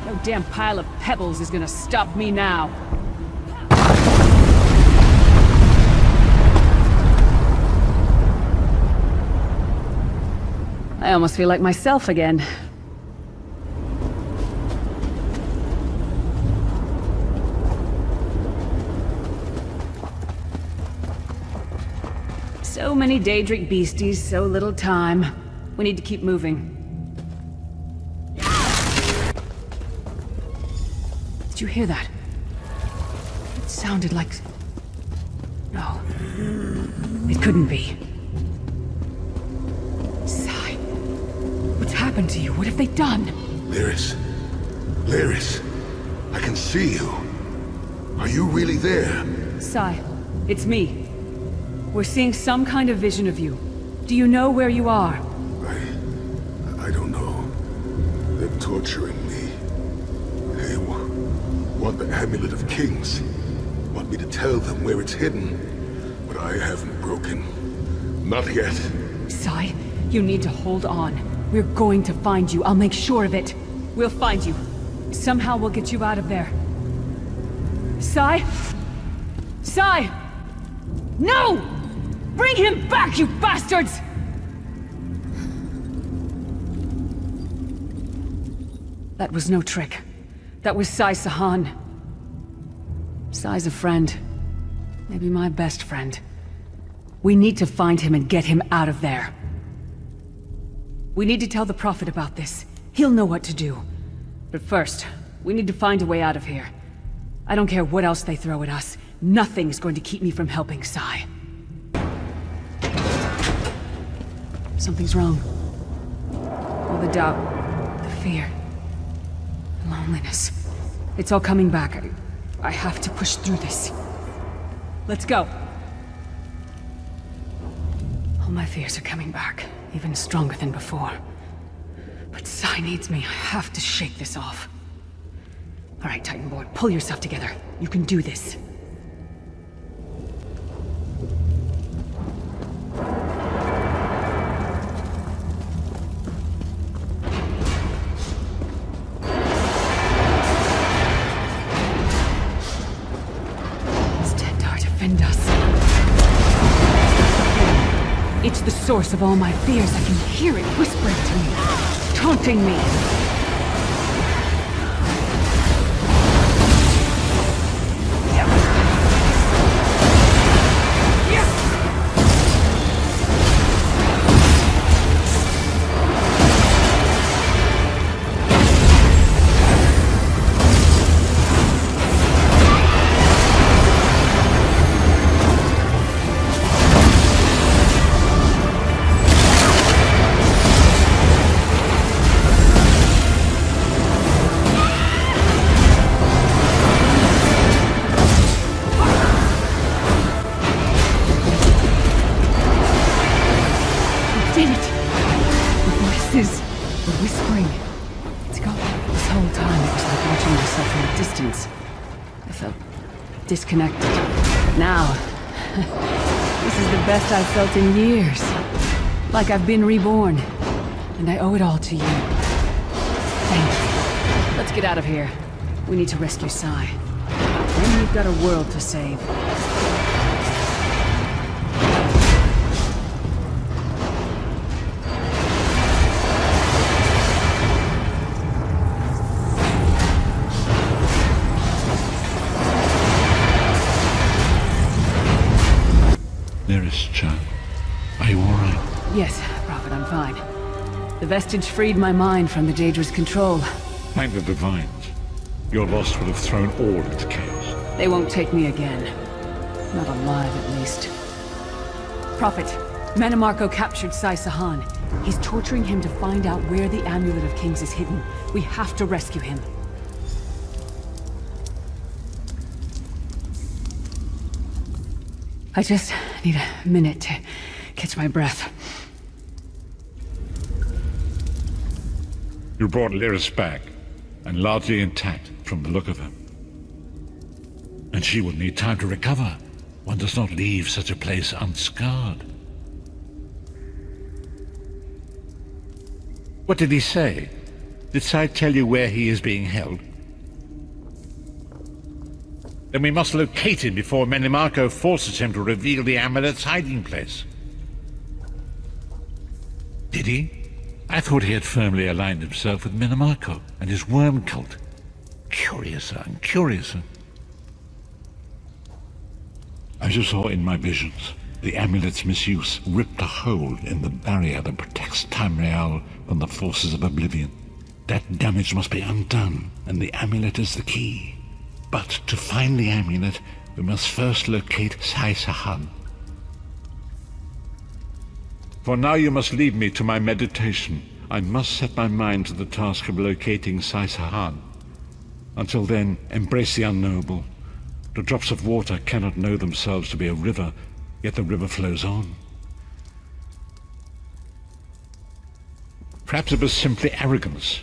No damn pile of pebbles is gonna stop me now! I almost feel like myself again. So many Daedric beasties, so little time. We need to keep moving. Did you hear that? It sounded like... No. It couldn't be. What's happened to you? What have they done? Lyris. Lyris. I can see you. Are you really there? Sai, it's me. We're seeing some kind of vision of you. Do you know where you are? I don't know. They're torturing me. They want the Amulet of Kings. Want me to tell them where it's hidden. But I haven't broken. Not yet. Sai, you need to hold on. We're going to find you. I'll make sure of it. We'll find you. Somehow we'll get you out of there. Sai? Sai! No! Bring him back, you bastards! That was no trick. That was Sai Sahan. Sai's a friend. Maybe my best friend. We need to find him and get him out of there. We need to tell the Prophet about this. He'll know what to do. But first, we need to find a way out of here. I don't care what else they throw at us. Nothing's going to keep me from helping Sai. Something's wrong. All the doubt, the fear, the loneliness. It's all coming back. I have to push through this. Let's go. All my fears are coming back. Even stronger than before. But Sai needs me. I have to shake this off. All right, Titanborn, pull yourself together. You can do this. Stendarr, defend us. It's the source of all my fears. I can hear it whispering to me, taunting me. disconnected. Now, this is the best I've felt in years. Like I've been reborn. And I owe it all to you. Thank you. Let's get out of here. We need to rescue Sai. And we've got a world to save. Lyris-chan, are you alright? Yes, Prophet, I'm fine. The vestige freed my mind from the Daedra's control. Thank the Divines. Your loss would have thrown all into chaos. They won't take me again. Not alive, at least. Prophet, Mannimarco captured Sai Sahan. He's torturing him to find out where the Amulet of Kings is hidden. We have to rescue him. I just need a minute to catch my breath. You brought Lyris back, and largely intact from the look of her. And she will need time to recover. One does not leave such a place unscarred. What did he say? Did Sai tell you where he is being held? Then we must locate him before Mannimarco forces him to reveal the amulet's hiding place. Did he? I thought he had firmly aligned himself with Mannimarco and his worm cult. Curiouser and curiouser. As you saw in my visions, the amulet's misuse ripped a hole in the barrier that protects Tamriel from the forces of oblivion. That damage must be undone, and the amulet is the key. But to find the amulet, we must first locate Sai Sahan. For now you must leave me to my meditation. I must set my mind to the task of locating Sai Sahan. Until then, embrace the unknowable. The drops of water cannot know themselves to be a river, yet the river flows on. Perhaps it was simply arrogance.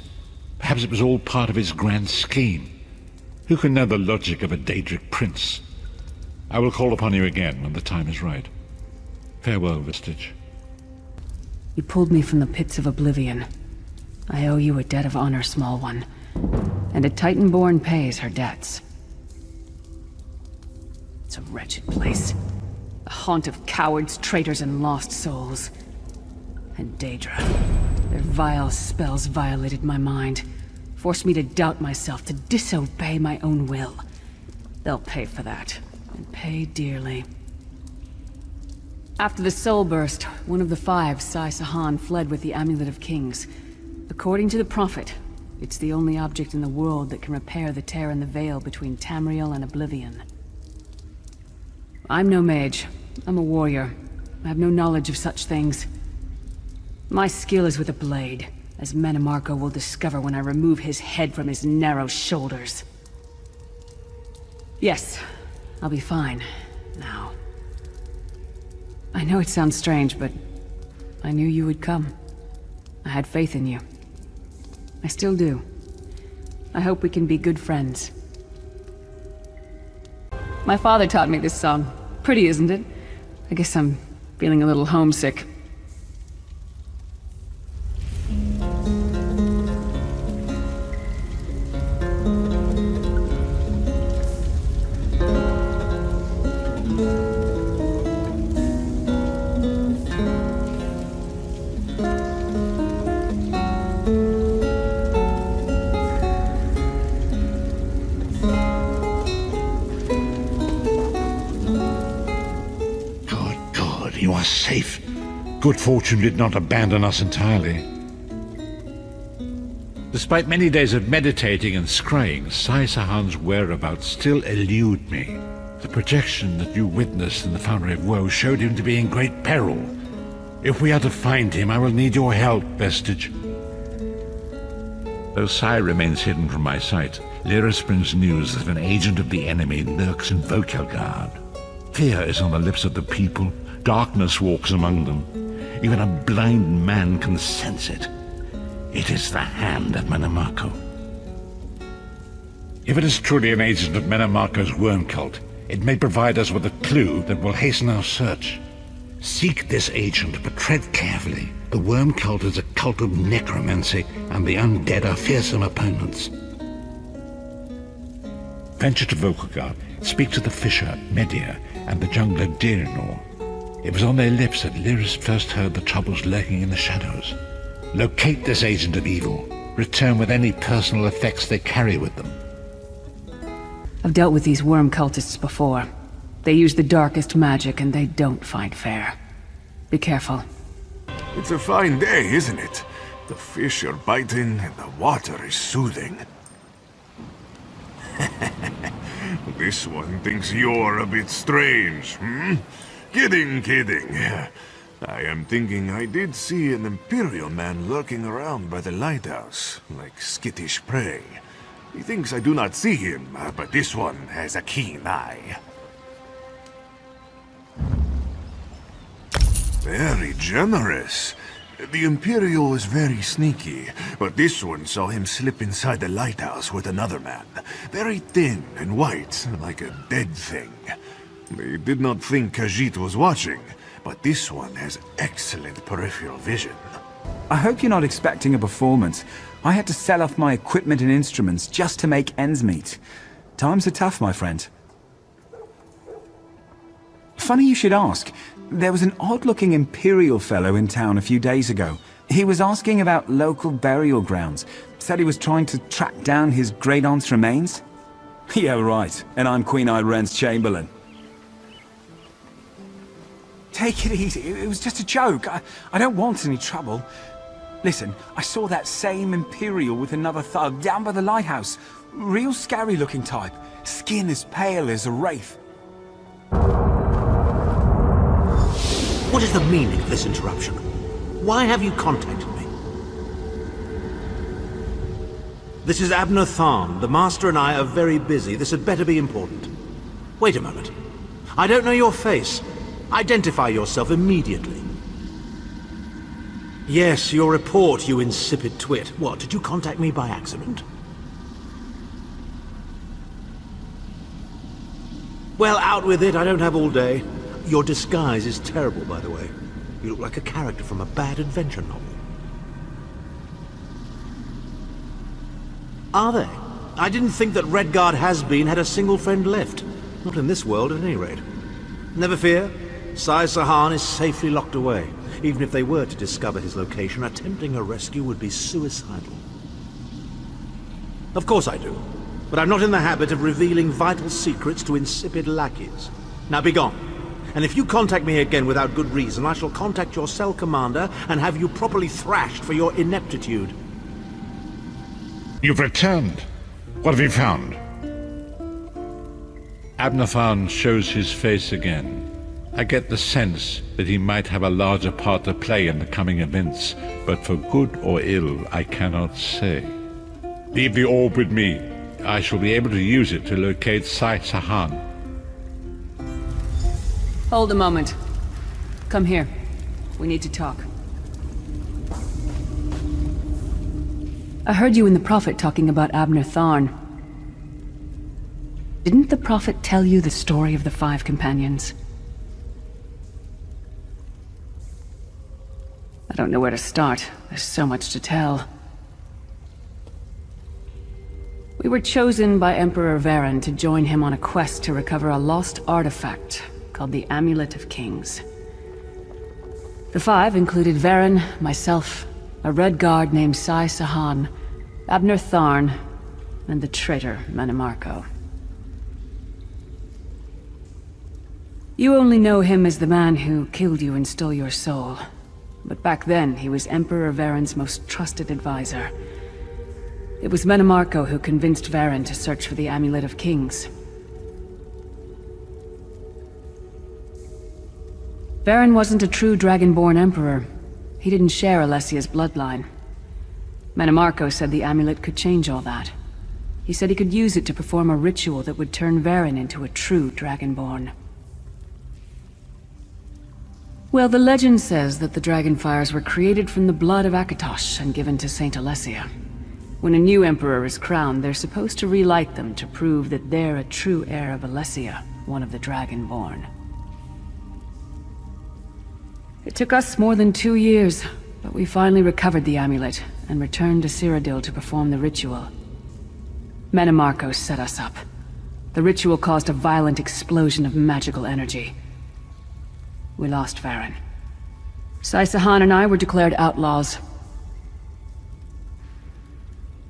Perhaps it was all part of his grand scheme. Who can know the logic of a Daedric prince? I will call upon you again when the time is right. Farewell, Vestige. You pulled me from the pits of oblivion. I owe you a debt of honor, small one. And a Titanborn pays her debts. It's a wretched place. A haunt of cowards, traitors, and lost souls. And Daedra. Their vile spells violated my mind. Forced me to doubt myself, to disobey my own will. They'll pay for that, and pay dearly. After the Soul Burst, one of the five, Sai Sahan, fled with the Amulet of Kings. According to the Prophet, it's the only object in the world that can repair the tear in the veil between Tamriel and Oblivion. I'm no mage. I'm a warrior. I have no knowledge of such things. My skill is with a blade, as Mannimarco will discover when I remove his head from his narrow shoulders. Yes, I'll be fine, now. I know it sounds strange, but I knew you would come. I had faith in you. I still do. I hope we can be good friends. My father taught me this song. Pretty, isn't it? I guess I'm feeling a little homesick. You are safe. Good fortune did not abandon us entirely. Despite many days of meditating and scrying, Sai Sahan's whereabouts still elude me. The projection that you witnessed in the Foundry of Woe showed him to be in great peril. If we are to find him, I will need your help, Vestige. Though Sai remains hidden from my sight, Lyris brings news that an agent of the enemy lurks in Vokelgard. Fear is on the lips of the people. Darkness walks among them. Even a blind man can sense it. It is the hand of Mannimarco. If it is truly an agent of Mannimarco's worm cult, It may provide us with a clue that will hasten our search. Seek this agent, but tread carefully. The worm cult is a cult of necromancy, and the undead are fearsome opponents. Venture to Volkagard, speak to the fisher, Media, and the jungler, Dirinor. It was on their lips that Lyris first heard the troubles lurking in the shadows. Locate this agent of evil. Return with any personal effects they carry with them. I've dealt with these worm cultists before. They use the darkest magic and they don't fight fair. Be careful. It's a fine day, isn't it? The fish are biting and the water is soothing. This one thinks you're a bit strange, hmm? Kidding. I am thinking I did see an Imperial man lurking around by the lighthouse, like skittish prey. He thinks I do not see him, but this one has a keen eye. Very generous. The Imperial is very sneaky, but this one saw him slip inside the lighthouse with another man. Very thin and white, like a dead thing. They did not think Khajiit was watching, but this one has excellent peripheral vision. I hope you're not expecting a performance. I had to sell off my equipment and instruments just to make ends meet. Times are tough, my friend. Funny you should ask. There was an odd-looking Imperial fellow in town a few days ago. He was asking about local burial grounds. Said he was trying to track down his great-aunt's remains. Yeah, right. And I'm Queen Ayrenne's Chamberlain. Take it easy. It was just a joke. I don't want any trouble. Listen, I saw that same Imperial with another thug down by the lighthouse. Real scary-looking type. Skin as pale as a wraith. What is the meaning of this interruption? Why have you contacted me? This is Abner Tharn. The Master and I are very busy. This had better be important. Wait a moment. I don't know your face. Identify yourself immediately. Yes, your report, you insipid twit. What, did you contact me by accident? Well, out with it. I don't have all day. Your disguise is terrible, by the way. You look like a character from a bad adventure novel. Are they? I didn't think that Redguard Has-Been had a single friend left. Not in this world, at any rate. Never fear. Sai Sahan is safely locked away. Even if they were to discover his location, attempting a rescue would be suicidal. Of course I do. But I'm not in the habit of revealing vital secrets to insipid lackeys. Now be gone. And if you contact me again without good reason, I shall contact your cell commander and have you properly thrashed for your ineptitude. You've returned. What have you found? Abner Tharn shows his face again. I get the sense that he might have a larger part to play in the coming events, but for good or ill, I cannot say. Leave the orb with me. I shall be able to use it to locate Sai Sahan. Hold a moment. Come here. We need to talk. I heard you and the Prophet talking about Abner Tharn. Didn't the Prophet tell you the story of the 5 companions? I don't know where to start. There's so much to tell. We were chosen by Emperor Varen to join him on a quest to recover a lost artifact called the Amulet of Kings. The 5 included Varen, myself, a Red Guard named Sai Sahan, Abner Tharn, and the traitor Mannimarco. You only know him as the man who killed you and stole your soul. But back then, he was Emperor Varen's most trusted advisor. It was Mannimarco who convinced Varen to search for the Amulet of Kings. Varen wasn't a true Dragonborn Emperor. He didn't share Alessia's bloodline. Mannimarco said the amulet could change all that. He said he could use it to perform a ritual that would turn Varen into a true Dragonborn. Well, the legend says that the Dragonfires were created from the blood of Akatosh and given to Saint Alessia. When a new emperor is crowned, they're supposed to relight them to prove that they're a true heir of Alessia. one of the Dragonborn. It took us more than 2 years, but we finally recovered the amulet and returned to Cyrodiil to perform the ritual. Menimarco set us up. The ritual caused a violent explosion of magical energy. We lost Farron. Saisahan and I were declared outlaws.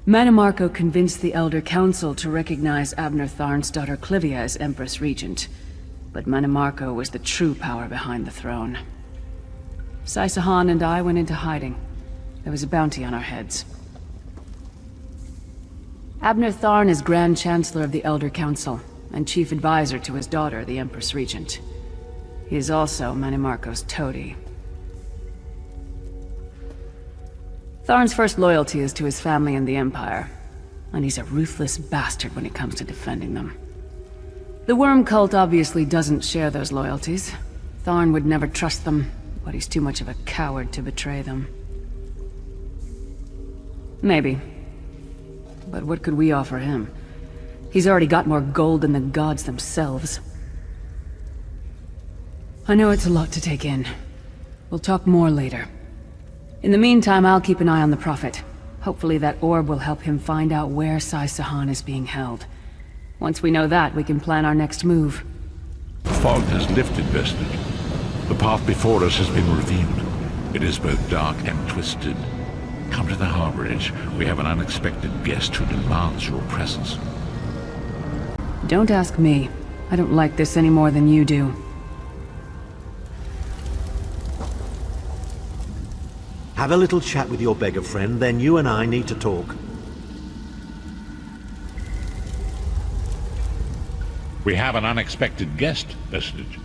Menimarco convinced the Elder Council to recognize Abner Tharn's daughter Clivia as Empress Regent, but Menimarco was the true power behind the throne. Saisahan and I went into hiding. There was a bounty on our heads. Abner Tharn is Grand Chancellor of the Elder Council, and Chief Advisor to his daughter, the Empress Regent. He is also Menimarco's toady. Tharn's first loyalty is to his family and the Empire, and he's a ruthless bastard when it comes to defending them. The Worm Cult obviously doesn't share those loyalties. Tharn would never trust them, but he's too much of a coward to betray them. Maybe. But what could we offer him? He's already got more gold than the gods themselves. I know it's a lot to take in. We'll talk more later. In the meantime, I'll keep an eye on the Prophet. Hopefully that orb will help him find out where Saisahan is being held. Once we know that, we can plan our next move. The fog has lifted, Vestige. The path before us has been revealed. It is both dark and twisted. Come to the Harbor Edge. We have an unexpected guest who demands your presence. Don't ask me. I don't like this any more than you do. Have a little chat with your beggar friend, then you and I need to talk. We have an unexpected guest, Vestige.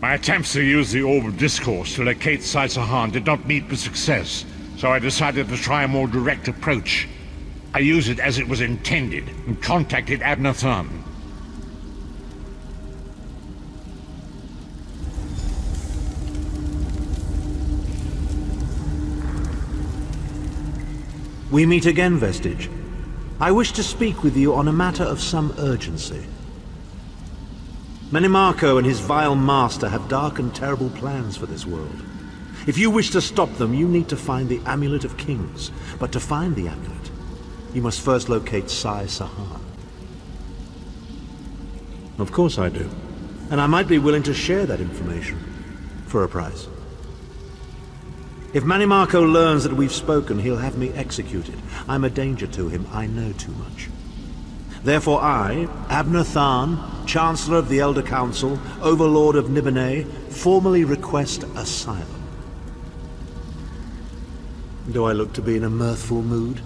My attempts to use the Orb of Discourse to locate Saisahan did not meet with success, so I decided to try a more direct approach. I used it as it was intended, and contacted Abner Tharn. We meet again, Vestige. I wish to speak with you on a matter of some urgency. Menimarco and his vile master have dark and terrible plans for this world. If you wish to stop them, you need to find the Amulet of Kings. But to find the amulet, you must first locate Saisahan. Of course I do. And I might be willing to share that information. For a price. If Menimarco learns that we've spoken, he'll have me executed. I'm a danger to him. I know too much. Therefore I, Abner Tharn, Chancellor of the Elder Council, Overlord of Nibene, formally request asylum. Do I look to be in a mirthful mood?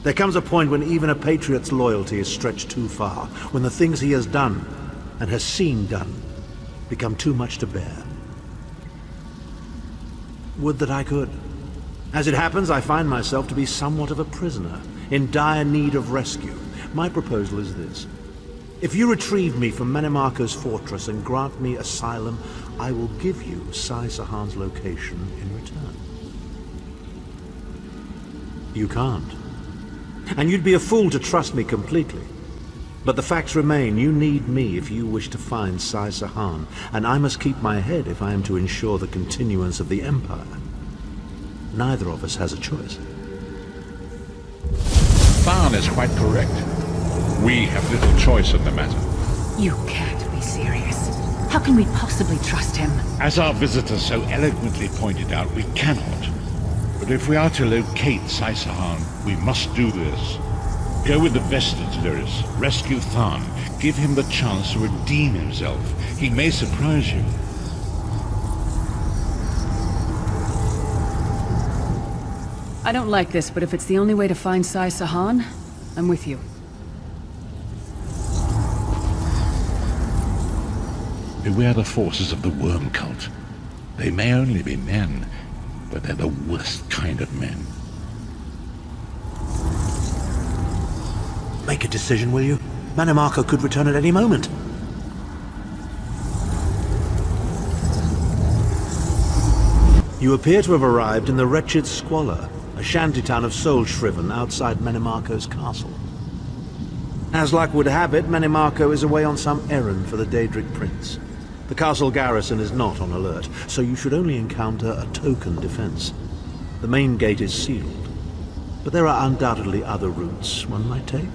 There comes a point when even a patriot's loyalty is stretched too far, when the things he has done, and has seen done, become too much to bear. Would that I could. As it happens, I find myself to be somewhat of a prisoner, in dire need of rescue. My proposal is this. If you retrieve me from Menimarco's fortress and grant me asylum, I will give you Saisahan's location in return. You can't. And you'd be a fool to trust me completely. But the facts remain, you need me if you wish to find Saisahan, and I must keep my head if I am to ensure the continuance of the Empire. Neither of us has a choice. Tharn is quite correct. We have little choice in the matter. You can't be serious. How can we possibly trust him? As our visitor so eloquently pointed out, we cannot. But if we are to locate Saisahan, we must do this. Go with the Vestige, Lyris. Rescue Tharn. Give him the chance to redeem himself. He may surprise you. I don't like this, but if it's the only way to find Saisahan, I'm with you. Beware the forces of the Worm Cult. They may only be men, but they're the worst kind of men. Make a decision, will you? Menimarco could return at any moment. You appear to have arrived in the wretched Squalor, a shantytown of Soulshriven outside Menimarco's castle. As luck would have it, Manimarco is away on some errand for the Daedric Prince. The castle garrison is not on alert, so you should only encounter a token defense. The main gate is sealed, but there are undoubtedly other routes one might take.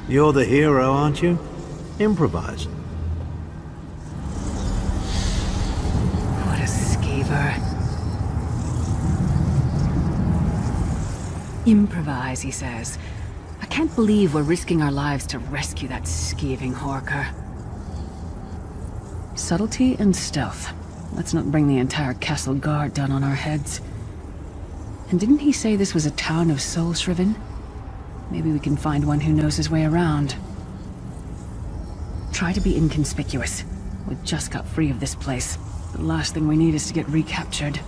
You're the hero, aren't you? Improvise. What a skeever. Improvise, he says. I can't believe we're risking our lives to rescue that skeeving Horker. Subtlety and stealth. Let's not bring the entire castle guard down on our heads. And didn't he say this was a town of soul-shriven? Maybe we can find one who knows his way around. Try to be inconspicuous. We just got free of this place. The last thing we need is to get recaptured.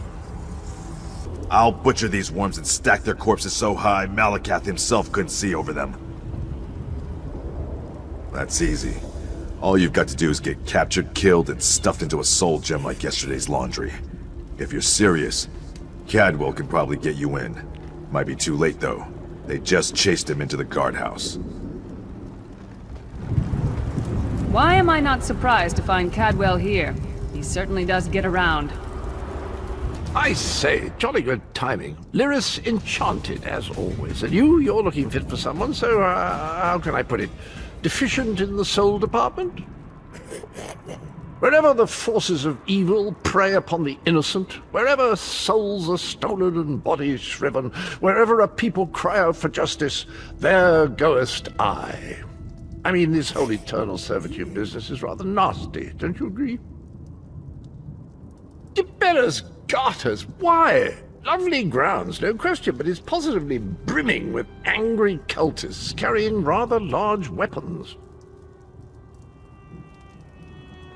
I'll butcher these worms and stack their corpses so high Malakath himself couldn't see over them. That's easy. All you've got to do is get captured, killed, and stuffed into a soul gem like yesterday's laundry. If you're serious, Cadwell can probably get you in. Might be too late, though. They just chased him into the guardhouse. Why am I not surprised to find Cadwell here? He certainly does get around. I say, jolly good timing. Lyris enchanted, as always. And you're looking fit for someone, so, how can I put it? Deficient in the soul department? Wherever the forces of evil prey upon the innocent, wherever souls are stolen and bodies shriven, wherever a people cry out for justice, there goest I. I mean, this whole eternal servitude business is rather nasty, don't you agree? Tiberius Garters, why? Lovely grounds, no question, but it's positively brimming with angry cultists carrying rather large weapons.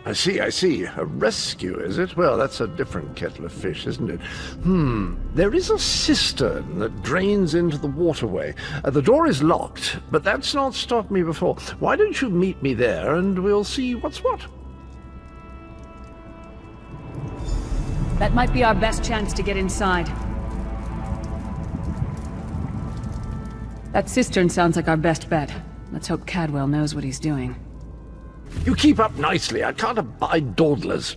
I see. A rescue, is it? Well, that's a different kettle of fish, isn't it? There is a cistern that drains into the waterway. The door is locked, but that's not stopped me before. Why don't you meet me there, and we'll see what's what? That might be our best chance to get inside. That cistern sounds like our best bet. Let's hope Cadwell knows what he's doing. You keep up nicely. I can't abide dawdlers.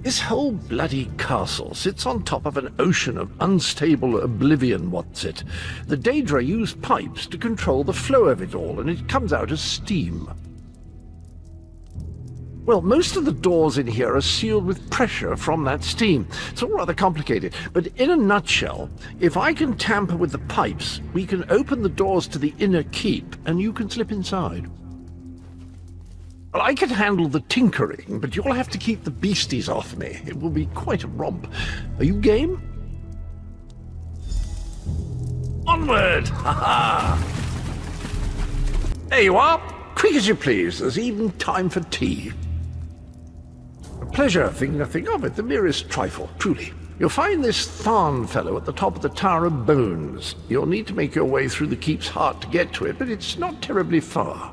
This whole bloody castle sits on top of an ocean of unstable oblivion, what's it? The Daedra use pipes to control the flow of it all, and it comes out as steam. Well, most of the doors in here are sealed with pressure from that steam. It's all rather complicated, but in a nutshell, if I can tamper with the pipes, we can open the doors to the inner keep, and you can slip inside. Well, I can handle the tinkering, but you'll have to keep the beasties off me. It will be quite a romp. Are you game? Onward! Ha-ha! There you are. Quick as you please. There's even time for tea. A pleasure, think nothing of it. The merest trifle, truly. You'll find this Tharn fellow at the top of the Tower of Bones. You'll need to make your way through the keep's heart to get to it, but it's not terribly far.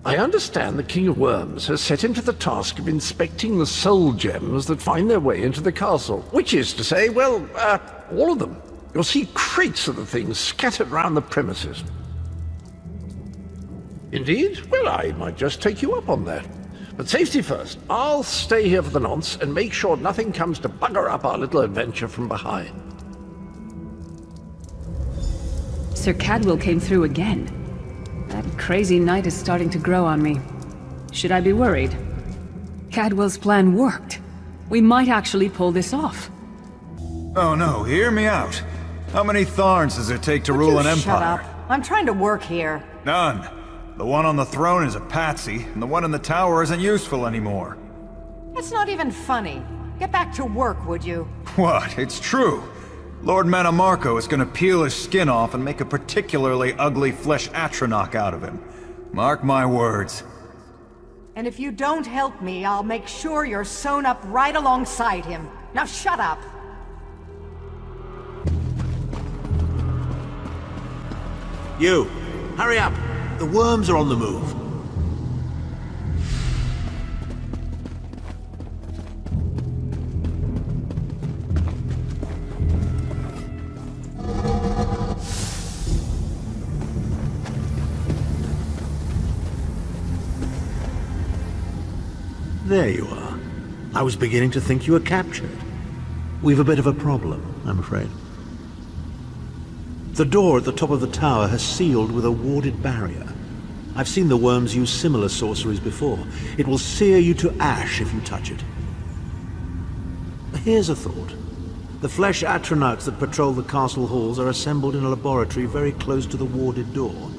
I understand the King of Worms has set him to the task of inspecting the soul gems that find their way into the castle. Which is to say, well, all of them. You'll see crates of the things scattered round the premises. Indeed? Well, I might just take you up on that. But safety first. I'll stay here for the nonce and make sure nothing comes to bugger up our little adventure from behind. Sir Cadwell came through again. That crazy night is starting to grow on me. Should I be worried? Cadwell's plan worked. We might actually pull this off. Oh no, hear me out. How many Tharns does it take to rule an empire? Shut up. I'm trying to work here. None. The one on the throne is a patsy, and the one in the tower isn't useful anymore. It's not even funny. Get back to work, would you? What? It's true. Lord Manimarco is gonna peel his skin off and make a particularly ugly flesh Atronach out of him. Mark my words. And if you don't help me, I'll make sure you're sewn up right alongside him. Now shut up! You! Hurry up! The worms are on the move. There you are. I was beginning to think you were captured. We've a bit of a problem, I'm afraid. The door at the top of the tower has sealed with a warded barrier. I've seen the worms use similar sorceries before. It will sear you to ash if you touch it. Here's a thought. The flesh atronachs that patrol the castle halls are assembled in a laboratory very close to the warded door.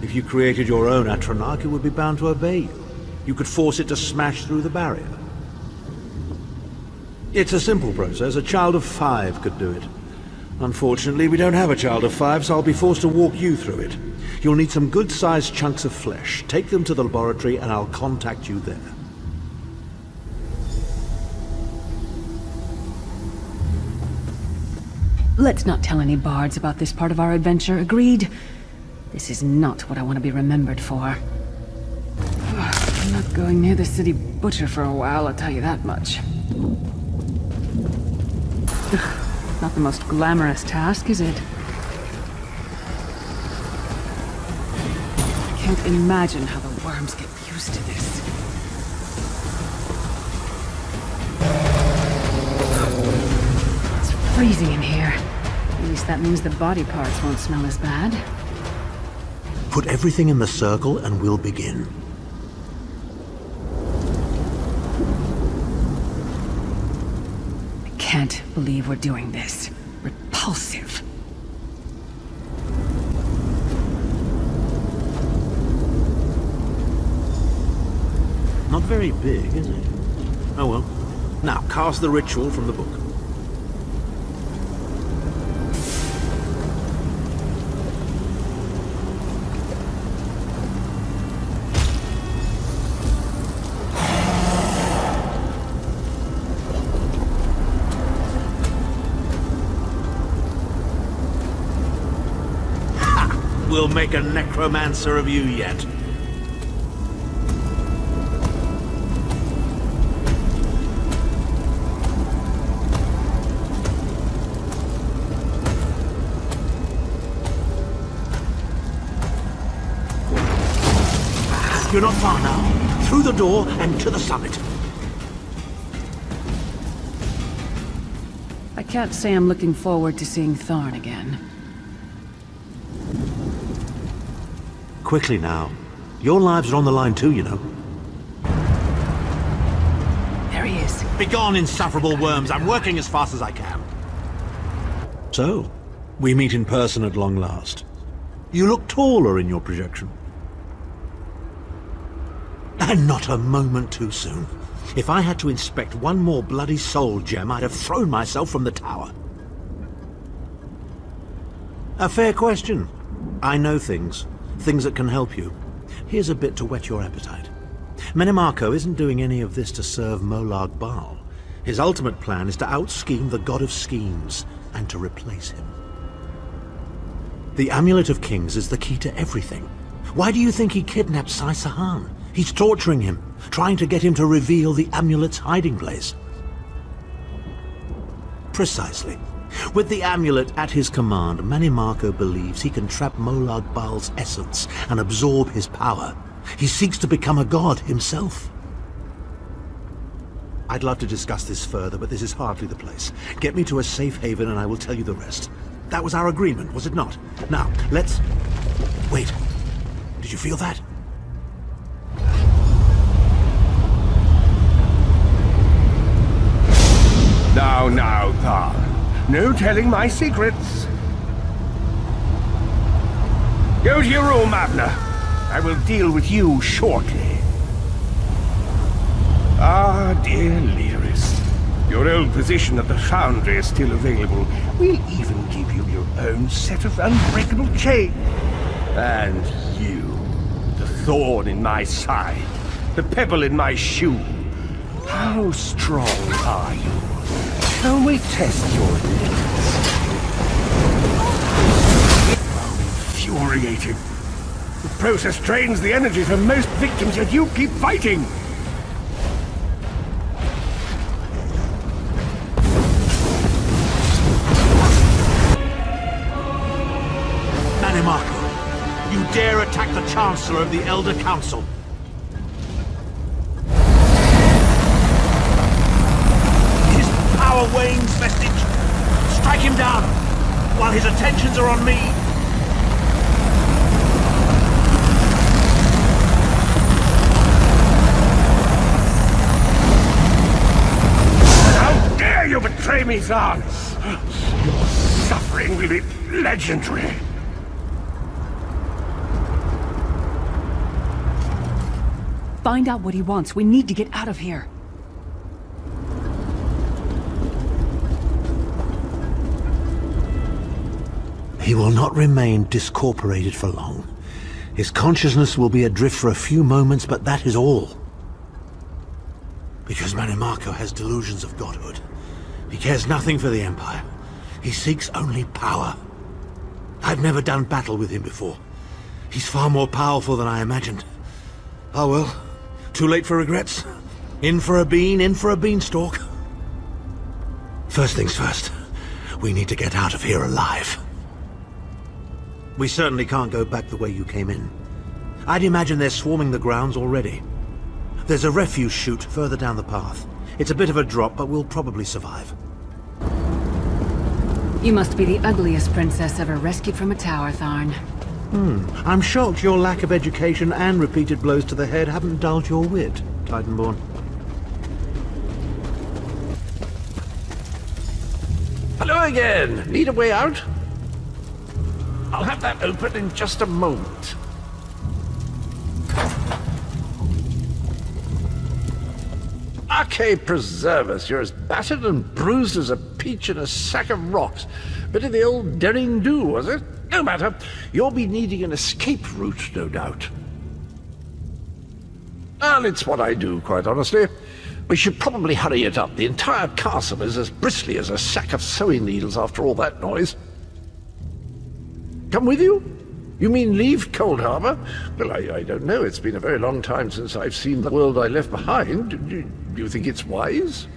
If you created your own atronach, it would be bound to obey you. You could force it to smash through the barrier. It's a simple process. A child of 5 could do it. Unfortunately, we don't have a child of 5, so I'll be forced to walk you through it. You'll need some good-sized chunks of flesh. Take them to the laboratory and I'll contact you there. Let's not tell any bards about this part of our adventure, agreed? This is not what I want to be remembered for. I'm not going near the city butcher for a while, I'll tell you that much. Not the most glamorous task, is it? I can't imagine how the worms get used to this. It's freezing in here. At least that means the body parts won't smell as bad. Put everything in the circle and we'll begin. I can't believe we're doing this. Repulsive. Not very big, is it? Oh well. Now, cast the ritual from the book. We'll make a necromancer of you yet. You're not far now. Through the door and to the summit. I can't say I'm looking forward to seeing Tharn again. Quickly now. Your lives are on the line too, you know. There he is. Begone, insufferable worms. I'm working as fast as I can. So, we meet in person at long last. You look taller in your projection. And not a moment too soon. If I had to inspect one more bloody soul gem, I'd have thrown myself from the tower. A fair question. I know things. Things that can help you. Here's a bit to whet your appetite. Menimarco isn't doing any of this to serve Molag Bal. His ultimate plan is to out-scheme the God of Schemes, and to replace him. The Amulet of Kings is the key to everything. Why do you think he kidnapped Sai Sahan? He's torturing him, trying to get him to reveal the amulet's hiding place. Precisely. With the amulet at his command, Menimarco believes he can trap Molag Bal's essence and absorb his power. He seeks to become a god himself. I'd love to discuss this further, but this is hardly the place. Get me to a safe haven and I will tell you the rest. That was our agreement, was it not? Now, let's... Wait. Did you feel that? Now, Tharn. No telling my secrets. Go to your room, Abner. I will deal with you shortly. Ah, dear Lyris. Your old position at the Foundry is still available. We'll even give you your own set of unbreakable chains. And you, the thorn in my side, the pebble in my shoe. How strong are you? Shall we test your limits? Infuriating. The process drains the energy from most victims, yet you keep fighting! Menimarco, you dare attack the Chancellor of the Elder Council? power wanes, Vestige. Strike him down, while his attentions are on me. How dare you betray me, Zahn! Your suffering will be legendary. Find out what he wants. We need to get out of here. He will not remain discorporated for long. His consciousness will be adrift for a few moments, but that is all. Because Manimarco has delusions of godhood. He cares nothing for the Empire. He seeks only power. I've never done battle with him before. He's far more powerful than I imagined. Oh well, too late for regrets. In for a bean, in for a beanstalk. First things first, we need to get out of here alive. We certainly can't go back the way you came in. I'd imagine they're swarming the grounds already. There's a refuse chute further down the path. It's a bit of a drop, but we'll probably survive. You must be the ugliest princess ever rescued from a tower, Tharn. I'm shocked your lack of education and repeated blows to the head haven't dulled your wit, Titanborn. Hello again. Need a way out? I'll have that open in just a moment. Arcade preserve us, you're as battered and bruised as a peach in a sack of rocks. Bit of the old derring-do, was it? No matter. You'll be needing an escape route, no doubt. Well, it's what I do, quite honestly. We should probably hurry it up. The entire castle is as bristly as a sack of sewing needles after all that noise. Come with you? You mean leave Cold Harbor? Well, I don't know. It's been a very long time since I've seen the world I left behind. Do you think it's wise?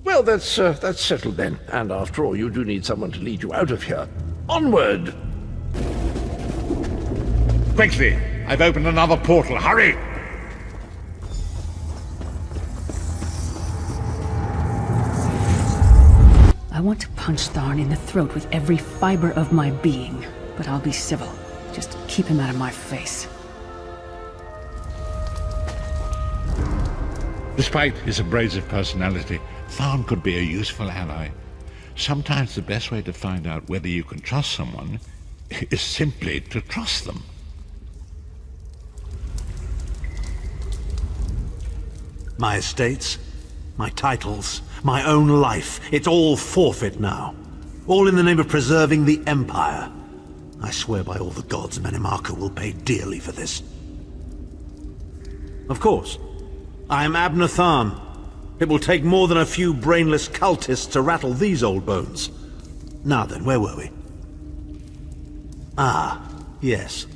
Well, that's settled then. And after all, you do need someone to lead you out of here. Onward! Quickly! I've opened another portal. Hurry! I want to punch Tharn in the throat with every fiber of my being, but I'll be civil. Just keep him out of my face. Despite his abrasive personality, Tharn could be a useful ally. Sometimes the best way to find out whether you can trust someone is simply to trust them. My estates, my titles, my own life, it's all forfeit now. All in the name of preserving the Empire. I swear by all the gods, Manimarco will pay dearly for this. Of course, I am Abner Tharn. It will take more than a few brainless cultists to rattle these old bones. Now then, where were we? Ah, yes.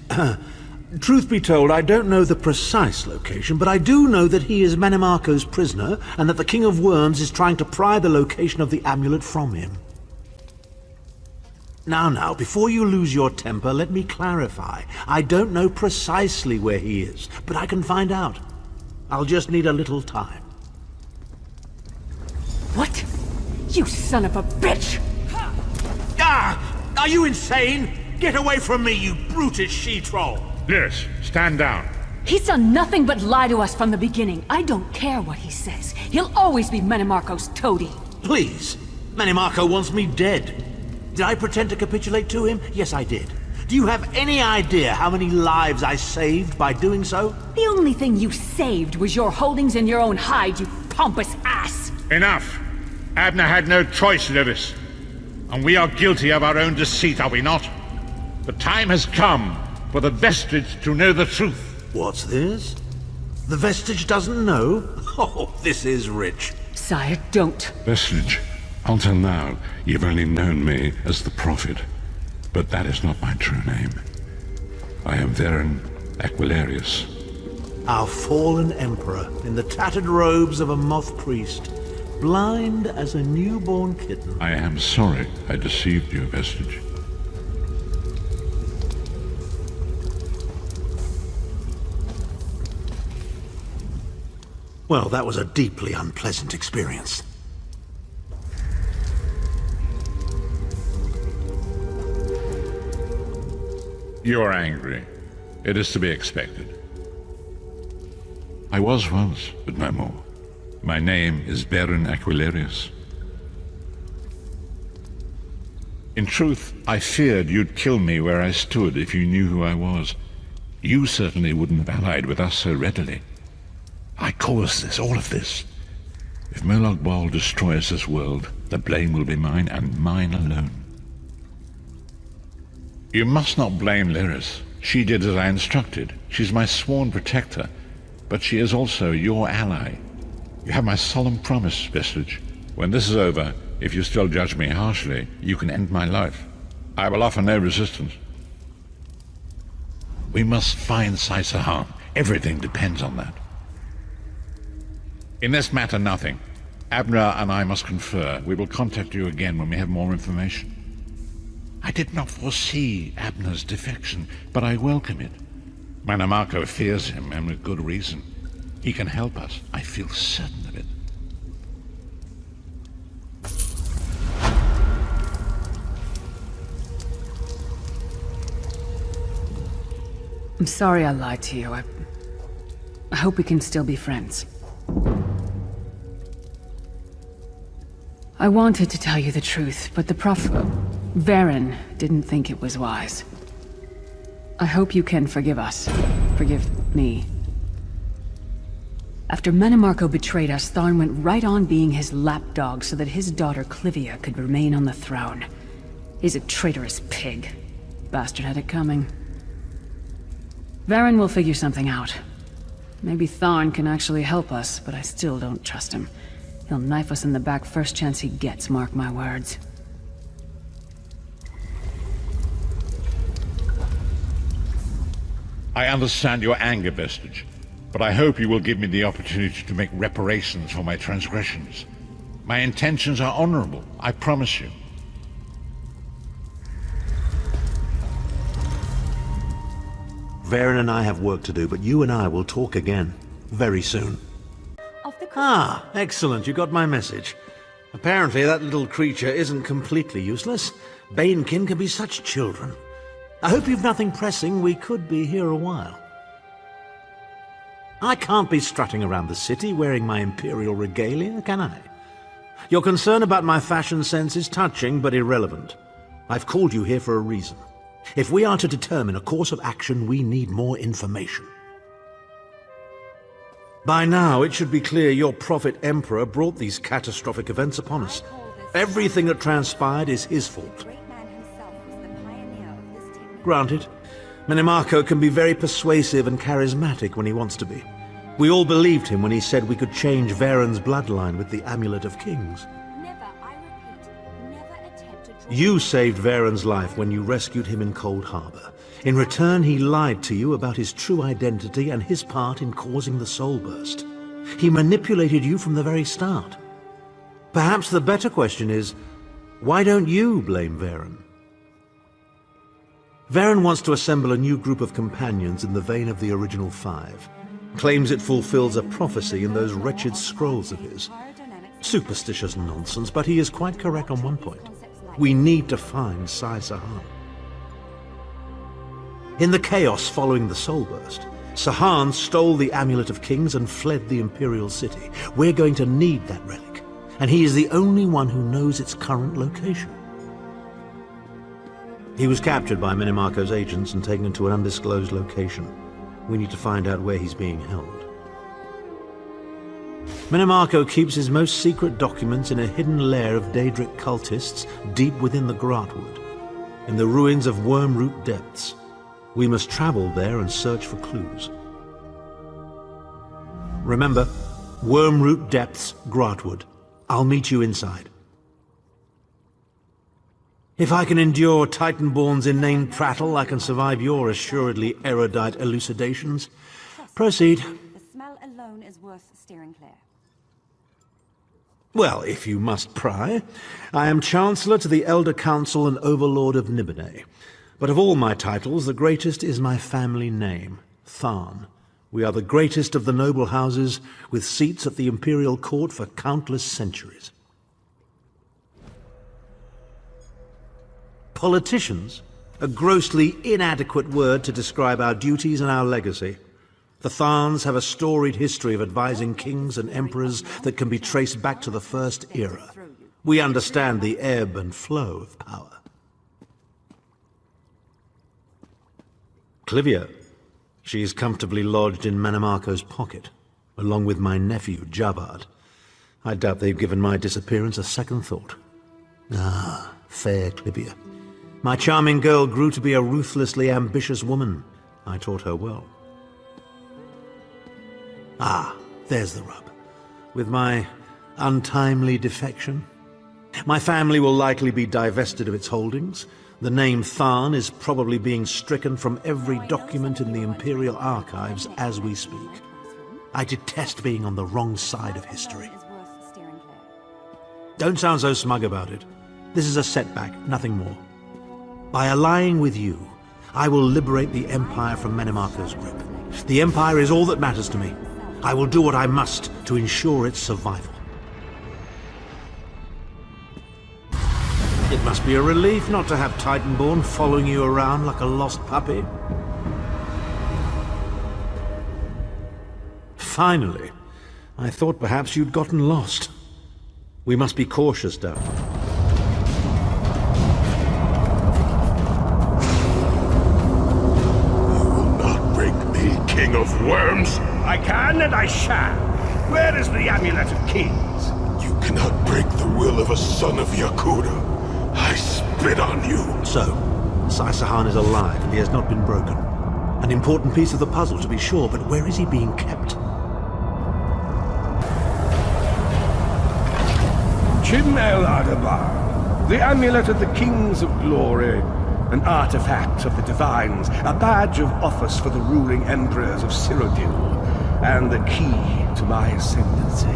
Truth be told, I don't know the precise location, but I do know that he is Manimarco's prisoner, and that the King of Worms is trying to pry the location of the amulet from him. Now, before you lose your temper, let me clarify. I don't know precisely where he is, but I can find out. I'll just need a little time. What? You son of a bitch! Ah! Are you insane? Get away from me, you brutish she-troll! Lyris, stand down. He's done nothing but lie to us from the beginning. I don't care what he says. He'll always be Manimarco's toady. Please. Manimarco wants me dead. Did I pretend to capitulate to him? Yes, I did. Do you have any idea how many lives I saved by doing so? The only thing you saved was your holdings in your own hide, you pompous ass! Enough! Abner had no choice, Lyris. And we are guilty of our own deceit, are we not? The time has come for the Vestige to know the truth. What's this? The Vestige doesn't know? Oh, this is rich. Sire, don't. Vestige, until now, you've only known me as the Prophet. But that is not my true name. I am Varen Aquilarius. Our fallen emperor, in the tattered robes of a moth priest, blind as a newborn kitten. I am sorry I deceived you, Vestige. Well, that was a deeply unpleasant experience. You're angry. It is to be expected. I was once, but no more. My name is Baron Aquilarius. In truth, I feared you'd kill me where I stood if you knew who I was. You certainly wouldn't have allied with us so readily. I caused this, all of this. If Molag Bal destroys this world, the blame will be mine, and mine alone. You must not blame Lyris. She did as I instructed. She's my sworn protector, but she is also your ally. You have my solemn promise, Vestige. When this is over, if you still judge me harshly, you can end my life. I will offer no resistance. We must find Sai Sahan. Everything depends on that. In this matter, nothing. Abner and I must confer. We will contact you again when we have more information. I did not foresee Abner's defection, but I welcome it. Mannimarco fears him, and with good reason. He can help us. I feel certain of it. I'm sorry I lied to you. I hope we can still be friends. I wanted to tell you the truth, but the Varen didn't think it was wise. I hope you can forgive us. Forgive me. After Mannimarco betrayed us, Tharn went right on being his lapdog so that his daughter Clivia could remain on the throne. He's a traitorous pig. Bastard had it coming. Varen will figure something out. Maybe Tharn can actually help us, but I still don't trust him. He'll knife us in the back first chance he gets, mark my words. I understand your anger, Vestige, but I hope you will give me the opportunity to make reparations for my transgressions. My intentions are honorable, I promise you. Varen and I have work to do, but you and I will talk again, very soon. Ah, excellent, you got my message. Apparently that little creature isn't completely useless. Banekin can be such children. I hope you've nothing pressing. We could be here a while. I can't be strutting around the city wearing my imperial regalia, can I? Your concern about my fashion sense is touching but irrelevant. I've called you here for a reason. If we are to determine a course of action, we need more information. By now, it should be clear your prophet Emperor brought these catastrophic events upon us. Everything that transpired is his fault. Granted, Mannimarco can be very persuasive and charismatic when he wants to be. We all believed him when he said we could change Varen's bloodline with the Amulet of Kings. You saved Varen's life when you rescued him in Cold Harbor. In return, he lied to you about his true identity and his part in causing the Soul Burst. He manipulated you from the very start. Perhaps the better question is, why don't you blame Varen? Varen wants to assemble a new group of companions in the vein of the original five. Claims it fulfills a prophecy in those wretched scrolls of his. Superstitious nonsense, but he is quite correct on one point. We need to find Sai Sahan. In the chaos following the Soul Burst, Sahan stole the Amulet of Kings and fled the Imperial City. We're going to need that relic, and he is the only one who knows its current location. He was captured by Mannimarco's agents and taken to an undisclosed location. We need to find out where he's being held. Mannimarco keeps his most secret documents in a hidden lair of Daedric cultists deep within the Grahtwood, in the ruins of Wormroot Depths. We must travel there and search for clues. Remember, Wormroot Depths, Grahtwood. I'll meet you inside. If I can endure Titanborn's inane prattle, I can survive your assuredly erudite elucidations. Proceed. The smell alone is worth steering clear. Well, if you must pry, I am Chancellor to the Elder Council and Overlord of Nibene. But of all my titles, the greatest is my family name, Tharn, We are the greatest of the noble houses, with seats at the imperial court for countless centuries. Politicians? A grossly inadequate word to describe our duties and our legacy. The Tharns have a storied history of advising kings and emperors that can be traced back to the First Era. We understand the ebb and flow of power. Clivia. She is comfortably lodged in Mannimarco's pocket, along with my nephew, Jabard. I doubt they've given my disappearance a second thought. Ah, fair Clivia. My charming girl grew to be a ruthlessly ambitious woman. I taught her well. Ah, there's the rub. With my untimely defection, my family will likely be divested of its holdings. The name Tharn is probably being stricken from every document in the Imperial Archives as we speak. I detest being on the wrong side of history. Don't sound so smug about it. This is a setback, nothing more. By allying with you, I will liberate the Empire from Mannimarco's grip. The Empire is all that matters to me. I will do what I must to ensure its survival. It must be a relief not to have Titanborn following you around like a lost puppy. Finally, I thought perhaps you'd gotten lost. We must be cautious, Darth. King of Worms? I can and I shall. Where is the Amulet of Kings? You cannot break the will of a son of Yakuda. I spit on you. So, Sai Sahan is alive and he has not been broken. An important piece of the puzzle, to be sure, but where is he being kept? Chim El Adabar, the Amulet of the Kings of Glory. An artifact of the Divines, a badge of office for the ruling emperors of Cyrodiil, and the key to my ascendancy.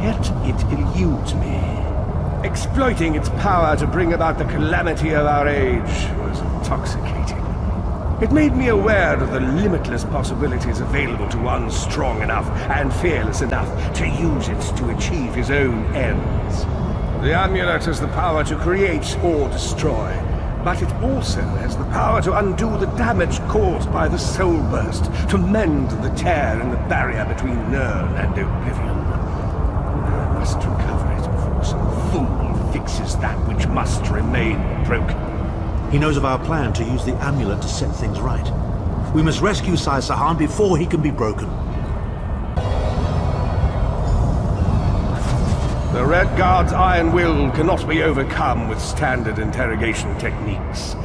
Yet it eludes me. Exploiting its power to bring about the calamity of our age was intoxicating. It made me aware of the limitless possibilities available to one strong enough and fearless enough to use it to achieve his own ends. The amulet has the power to create or destroy, but it also has the power to undo the damage caused by the Soul Burst, to mend the tear in the barrier between Nirn and Oblivion. I must recover it before some fool fixes that which must remain broken. He knows of our plan to use the amulet to set things right. We must rescue Sai Sahan before he can be broken. The Red Guard's iron will cannot be overcome with standard interrogation techniques.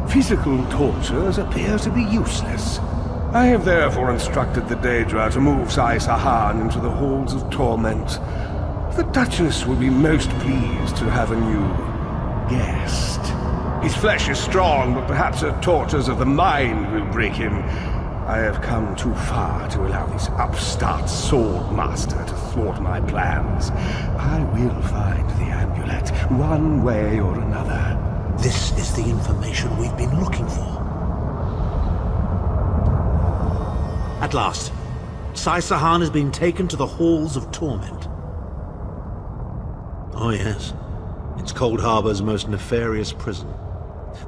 Physical tortures appear to be useless. I have therefore instructed the Daedra to move Sai Sahan into the Halls of Torment. The Duchess will be most pleased to have a new guest. His flesh is strong, but perhaps her tortures of the mind will break him. I have come too far to allow this upstart sword master to thwart my plans. I will find the amulet, one way or another. This is the information we've been looking for. At last, Sai Sahan has been taken to the Halls of Torment. Oh yes, it's Cold Harbor's most nefarious prison.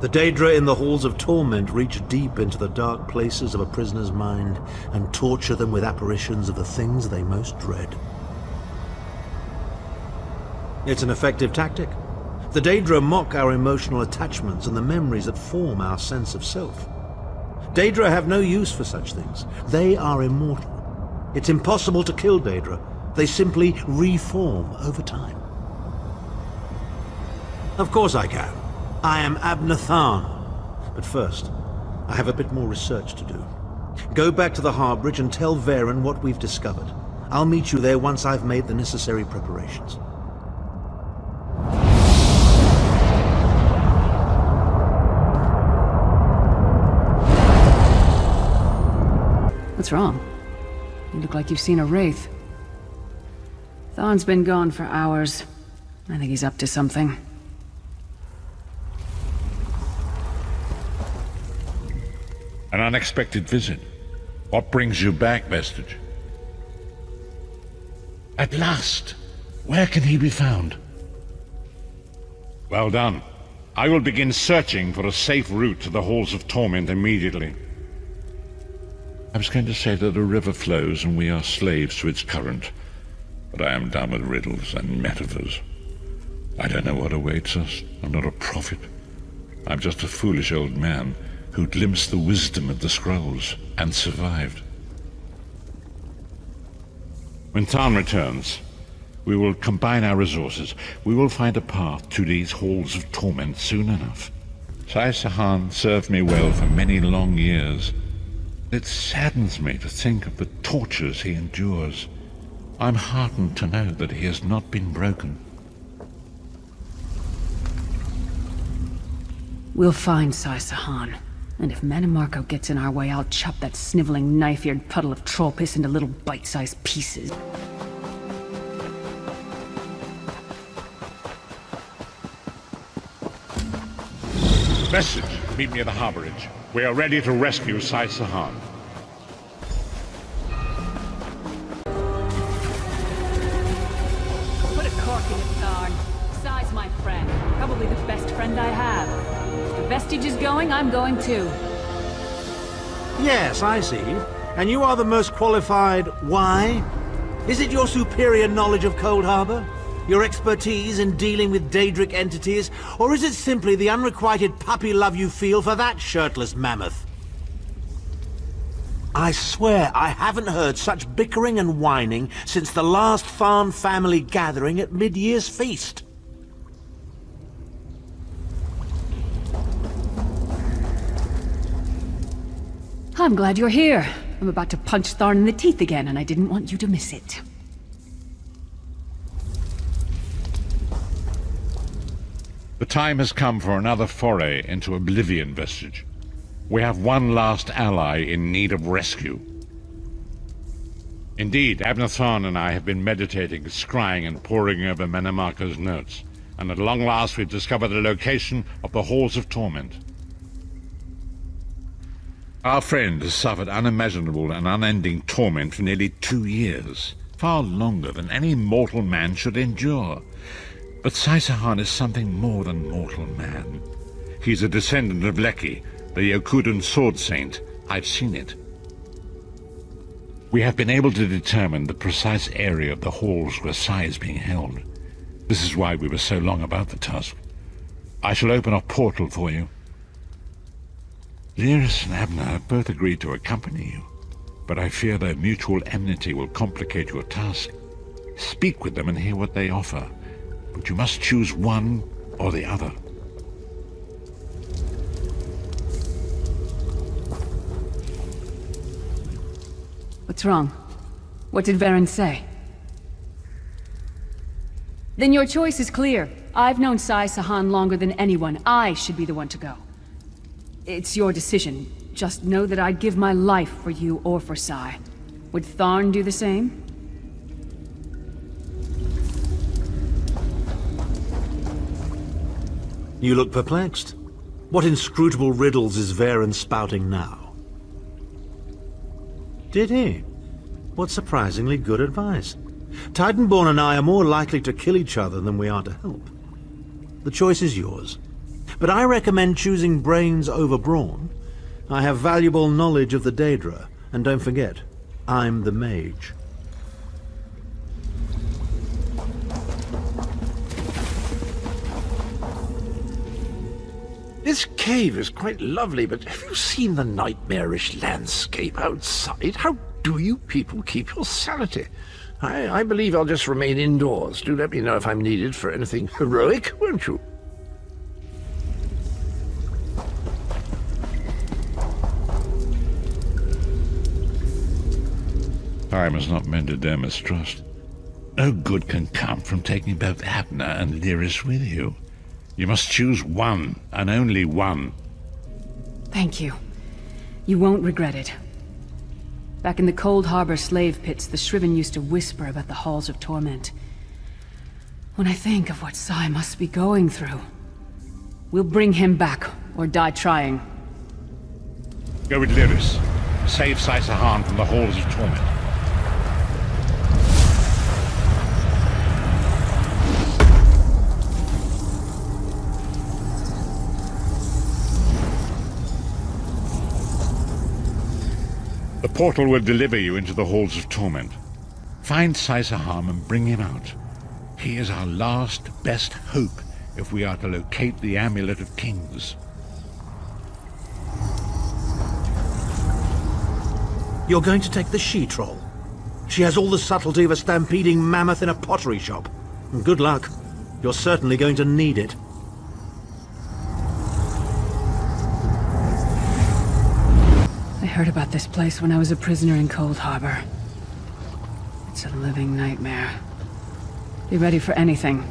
The Daedra in the Halls of Torment reach deep into the dark places of a prisoner's mind and torture them with apparitions of the things they most dread. It's an effective tactic. The Daedra mock our emotional attachments and the memories that form our sense of self. Daedra have no use for such things. They are immortal. It's impossible to kill Daedra. They simply reform over time. Of course I can. I am Abnur Tharn. But first, I have a bit more research to do. Go back to the Harbridge and tell Varen what we've discovered. I'll meet you there once I've made the necessary preparations. What's wrong? You look like you've seen a wraith. Tharn's been gone for hours. I think he's up to something. An unexpected visit. What brings you back, Vestige? At last! Where can he be found? Well done. I will begin searching for a safe route to the Halls of Torment immediately. I was going to say that a river flows and we are slaves to its current, but I am done with riddles and metaphors. I don't know what awaits us. I'm not a prophet. I'm just a foolish old man who glimpsed the wisdom of the scrolls and survived. When Tharn returns, we will combine our resources. We will find a path to these Halls of Torment soon enough. Sai Sahan served me well for many long years. It saddens me to think of the tortures he endures. I'm heartened to know that he has not been broken. We'll find Sai Sahan. And if Mannimarco gets in our way, I'll chop that sniveling, knife-eared puddle of troll piss into little bite-sized pieces. Message, meet me at the harborage. We are ready to rescue Sai Sahan. Put a cork in it, Tharn. Sai's my friend. Probably the best friend I have. If the Vestige is going, I'm going too. Yes, I see. And you are the most qualified. Why? Is it your superior knowledge of Cold Harbor? Your expertise in dealing with Daedric entities? Or is it simply the unrequited puppy love you feel for that shirtless mammoth? I swear I haven't heard such bickering and whining since the last Tharn family gathering at Mid-Year's Feast. I'm glad you're here. I'm about to punch Tharn in the teeth again, and I didn't want you to miss it. The time has come for another foray into Oblivion, Vestige. We have one last ally in need of rescue. Indeed, Abnur Tharn and I have been meditating, scrying, and poring over Mannimarco's notes, and at long last we've discovered the location of the Halls of Torment. Our friend has suffered unimaginable and unending torment for nearly 2 years, far longer than any mortal man should endure. But Sai Sahan is something more than mortal man. He's a descendant of Leki, the Yokudan sword saint. I've seen it. We have been able to determine the precise area of the halls where Sai is being held. This is why we were so long about the task. I shall open a portal for you. Lyris and Abnur have both agreed to accompany you, but I fear their mutual enmity will complicate your task. Speak with them and hear what they offer, but you must choose one or the other. What's wrong? What did Varen say? Then your choice is clear. I've known Sai Sahan longer than anyone. I should be the one to go. It's your decision. Just know that I'd give my life for you or for Sai. Would Tharn do the same? You look perplexed. What inscrutable riddles is Varen spouting now? Did he? What surprisingly good advice. Titanborn and I are more likely to kill each other than we are to help. The choice is yours. But I recommend choosing brains over brawn. I have valuable knowledge of the Daedra, and don't forget, I'm the mage. This cave is quite lovely, but have you seen the nightmarish landscape outside? How do you people keep your sanity? I believe I'll just remain indoors. Do let me know if I'm needed for anything heroic, won't you? Time has not mended their mistrust. No good can come from taking both Abnur and Lyris with you. You must choose one, and only one. Thank you. You won't regret it. Back in the Cold Harbor slave pits, the Shriven used to whisper about the Halls of Torment. When I think of what Sai must be going through, we'll bring him back, or die trying. Go with Lyris. Save Sai-Sahan from the Halls of Torment. The portal will deliver you into the Halls of Torment. Find Sai-Sahan and bring him out. He is our last, best hope if we are to locate the Amulet of Kings. You're going to take the she-troll? She has all the subtlety of a stampeding mammoth in a pottery shop. Good luck. You're certainly going to need it. I heard about this place when I was a prisoner in Cold Harbor. It's a living nightmare. Be ready for anything.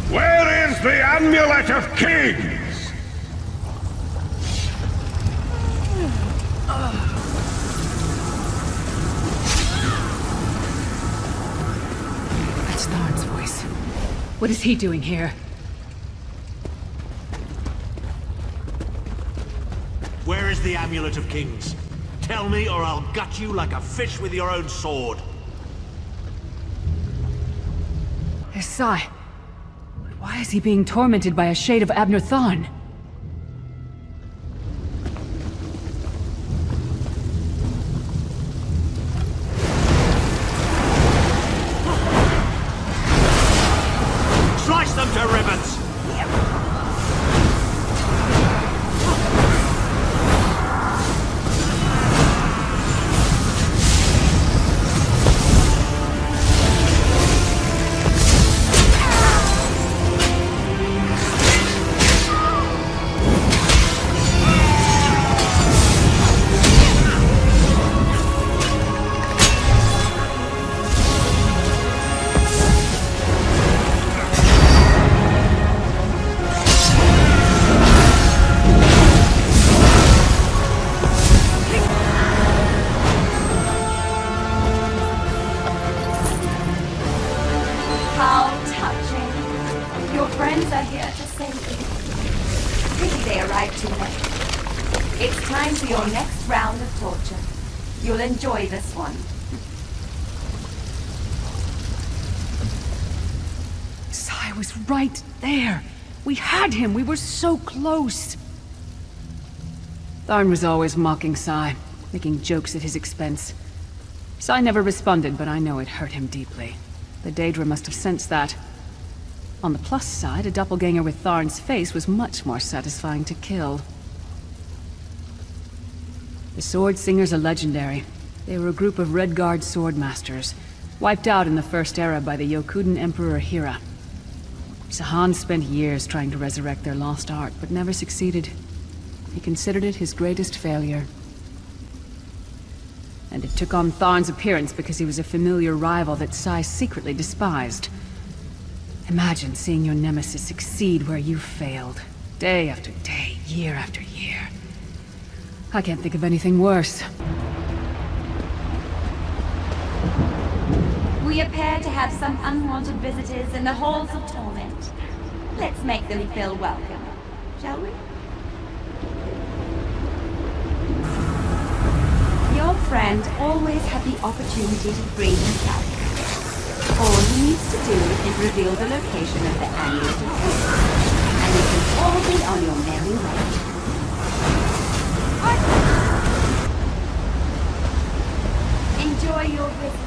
Where is the Amulet of Kings? That's Tharn's voice. What is he doing here? Where is the Amulet of Kings? Tell me or I'll gut you like a fish with your own sword. There's Sai. But why is he being tormented by a shade of Abner Tharn? Slice them to ribbons! Enjoy this one. Sai was right there. We had him. We were so close. Tharn was always mocking Sai, making jokes at his expense. Sai never responded, but I know it hurt him deeply. The Daedra must have sensed that. On the plus side, a doppelganger with Tharn's face was much more satisfying to kill. The Sword Singers are legendary. They were a group of Redguard swordmasters, wiped out in the First Era by the Yokudan Emperor Hira. Sahan spent years trying to resurrect their lost art, but never succeeded. He considered it his greatest failure. And it took on Tharn's appearance because he was a familiar rival that Sai secretly despised. Imagine seeing your nemesis succeed where you failed. Day after day, year after year. I can't think of anything worse. We appear to have some unwanted visitors in the Halls of Torment. Let's make them feel welcome, shall we? Your friend always had the opportunity to free himself. All he needs to do is reveal the location of the Amulet of Kings, and you can all be on your merry way. Enjoy your visit.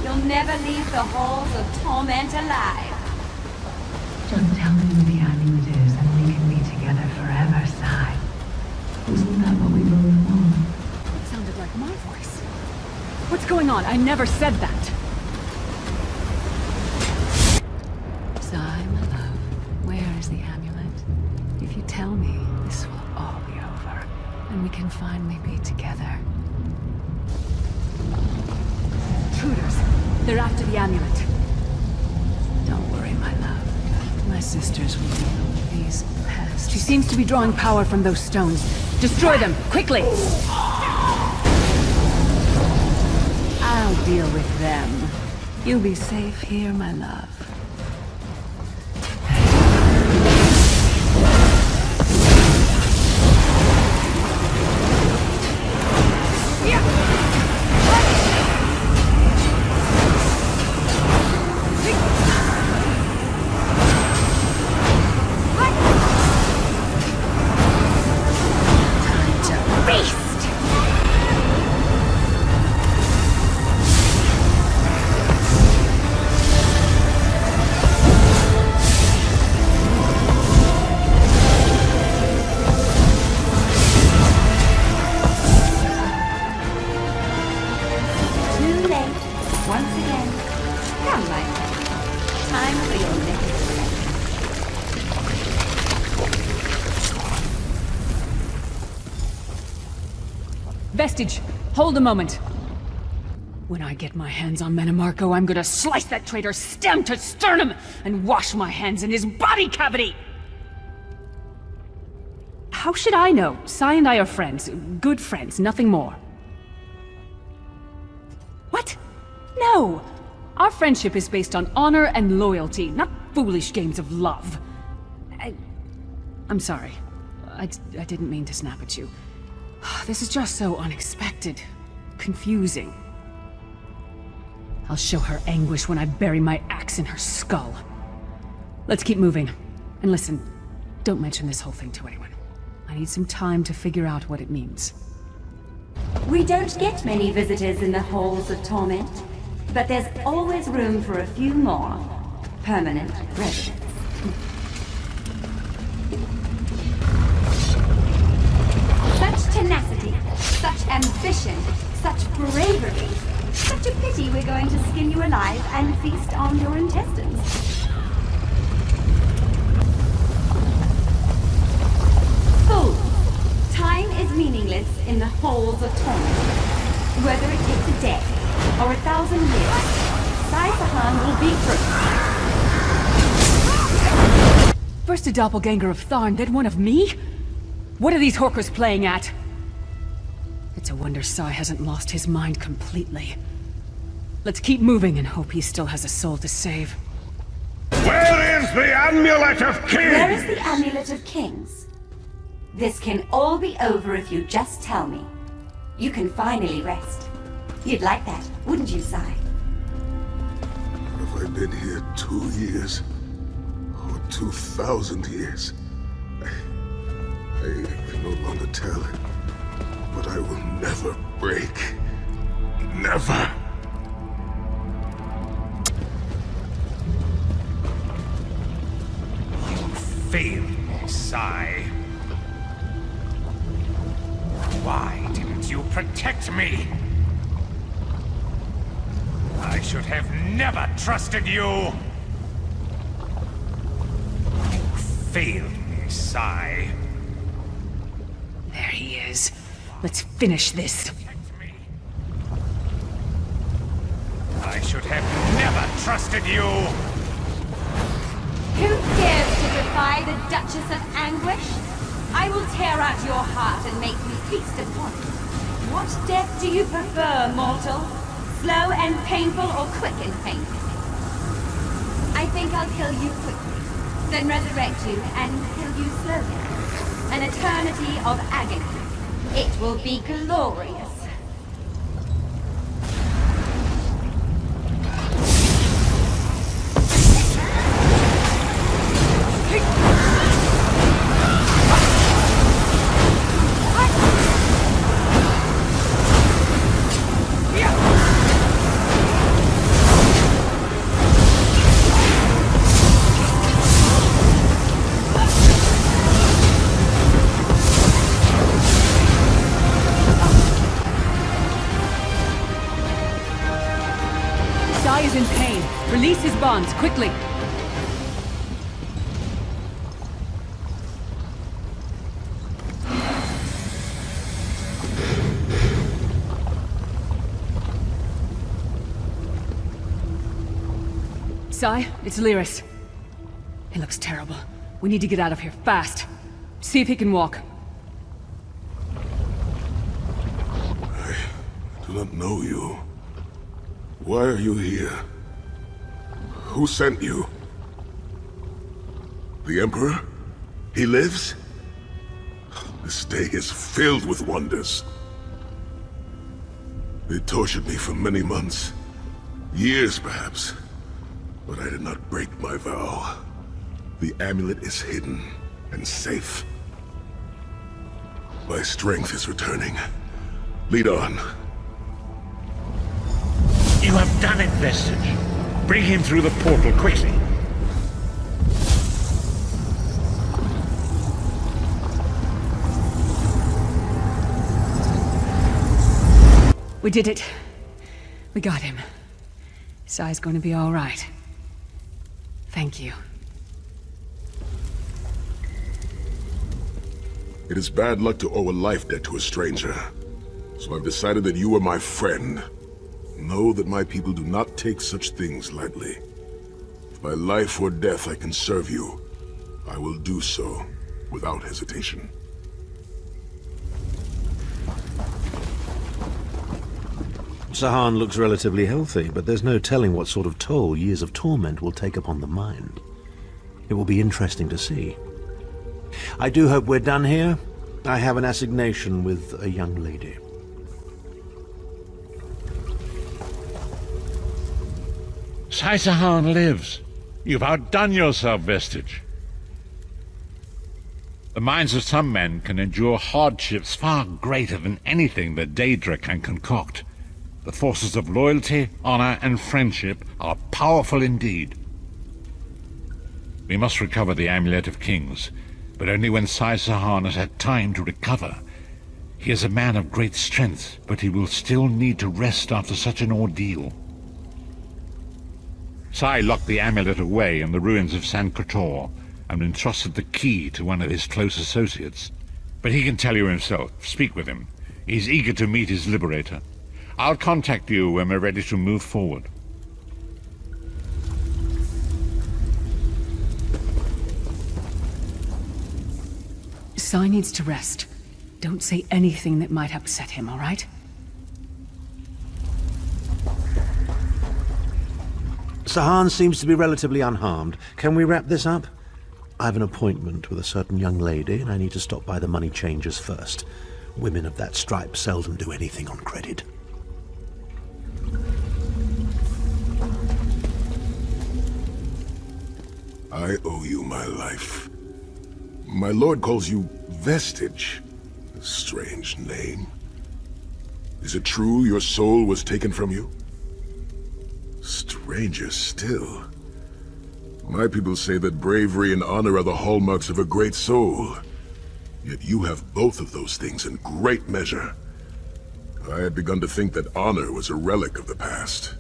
You'll never leave the Halls of Torment alive. Just tell me where the amulet is and we can be together forever, Sai. Isn't that what we both want? It sounded like my voice. What's going on? I never said that. Sai, my love, where is the amulet? If you tell me, this will all be over, and we can finally be together. Intruders. They're after the amulet. Don't worry, my love. My sisters will deal with these pests. She seems to be drawing power from those stones. Destroy them, quickly! I'll deal with them. You'll be safe here, my love. Vestige, hold a moment. When I get my hands on Manamarco, I'm gonna slice that traitor stem to sternum and wash my hands in his body cavity! How should I know? Sai and I are friends. Good friends, nothing more. What? No! Our friendship is based on honor and loyalty, not foolish games of love. I'm sorry. I didn't mean to snap at you. This is just so unexpected. Confusing. I'll show her anguish when I bury my axe in her skull. Let's keep moving. And listen, don't mention this whole thing to anyone. I need some time to figure out what it means. We don't get many visitors in the Halls of Torment, but there's always room for a few more permanent residents. Such tenacity, such ambition, such bravery. Such a pity we're going to skin you alive and feast on your intestines. Fools! Time is meaningless in the Halls of Torment. Whether it takes a day or 1,000 years, Sai Sahan will be free. First a doppelganger of Tharn, then one of me? What are these Horkers playing at? It's a wonder Sai hasn't lost his mind completely. Let's keep moving and hope he still has a soul to save. Where is the Amulet of Kings? Where is the Amulet of Kings? This can all be over if you just tell me. You can finally rest. You'd like that, wouldn't you, Sai? Have I been here 2 years? Or 2,000 years? I can no longer tell. But I will never break. Never! You failed me, Sai. Why didn't you protect me? I should have never trusted you! You failed me, Sai. There he is. Let's finish this. I should have never trusted you! Who dares to defy the Duchess of Anguish? I will tear out your heart and make me feast upon it. What death do you prefer, mortal? Slow and painful or quick and painful? I think I'll kill you quickly, then resurrect you and kill you slowly. An eternity of agony. It will be glorious. Sai is in pain. Release his bonds, quickly! Sai, it's Lyris. He looks terrible. We need to get out of here, fast. See if he can walk. I do not know you. Why are you here? Who sent you? The Emperor? He lives? This day is filled with wonders. They tortured me for many months. Years, perhaps. But I did not break my vow. The amulet is hidden and safe. My strength is returning. Lead on. You have done it, Vestige. Bring him through the portal quickly. We did it. We got him. Sai's going to be all right. Thank you. It is bad luck to owe a life debt to a stranger. So I've decided that you are my friend. Know that my people do not take such things lightly. If by life or death I can serve you, I will do so without hesitation. Sahan looks relatively healthy, but there's no telling what sort of toll years of torment will take upon the mind. It will be interesting to see. I do hope we're done here. I have an assignation with a young lady. Sahan lives. You've outdone yourself, Vestige. The minds of some men can endure hardships far greater than anything that Daedra can concoct. The forces of loyalty, honor, and friendship are powerful indeed. We must recover the Amulet of Kings, but only when Sahan has had time to recover. He is a man of great strength, but he will still need to rest after such an ordeal. Sai locked the amulet away in the ruins of San Kotor and entrusted the key to one of his close associates. But he can tell you himself. Speak with him. He's eager to meet his liberator. I'll contact you when we're ready to move forward. Sai needs to rest. Don't say anything that might upset him, all right? Sahan seems to be relatively unharmed. Can we wrap this up? I have an appointment with a certain young lady, and I need to stop by the money changers first. Women of that stripe seldom do anything on credit. I owe you my life. My lord calls you Vestige. A strange name. Is it true your soul was taken from you? Stranger still. My people say that bravery and honor are the hallmarks of a great soul. Yet you have both of those things in great measure. I had begun to think that honor was a relic of the past.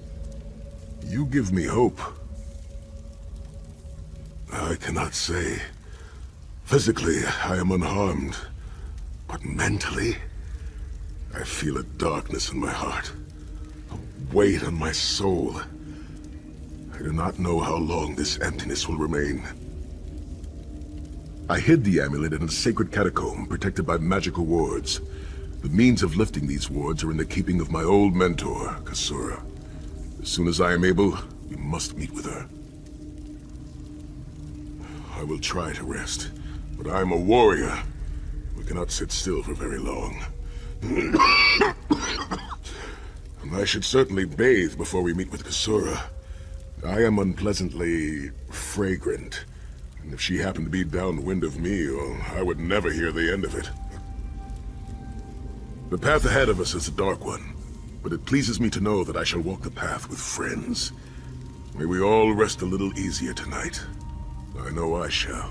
You give me hope. I cannot say. Physically, I am unharmed. But mentally, I feel a darkness in my heart. A weight on my soul. I do not know how long this emptiness will remain. I hid the amulet in a sacred catacomb protected by magical wards. The means of lifting these wards are in the keeping of my old mentor, Kasura. As soon as I am able, we must meet with her. I will try to rest, but I am a warrior. We cannot sit still for very long. I should certainly bathe before we meet with Kasura. I am unpleasantly fragrant, and if she happened to be downwind of me, well, I would never hear the end of it. The path ahead of us is a dark one, but it pleases me to know that I shall walk the path with friends. May we all rest a little easier tonight. I know I shall.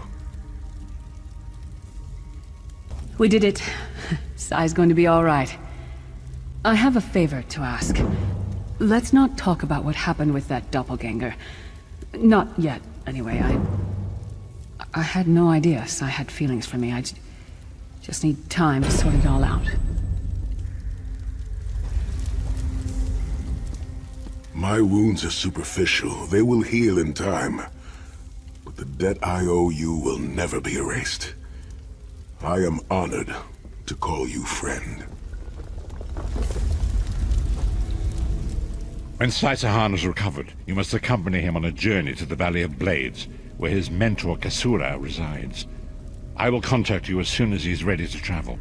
We did it. Sai's going to be all right. I have a favor to ask. Let's not talk about what happened with that doppelganger. Not yet, anyway. I had no idea Sai had feelings for me. I just need time to sort it all out. My wounds are superficial. They will heal in time. But the debt I owe you will never be erased. I am honored to call you friend. When Sahan has recovered, you must accompany him on a journey to the Valley of Blades, where his mentor Kasura resides. I will contact you as soon as he's ready to travel.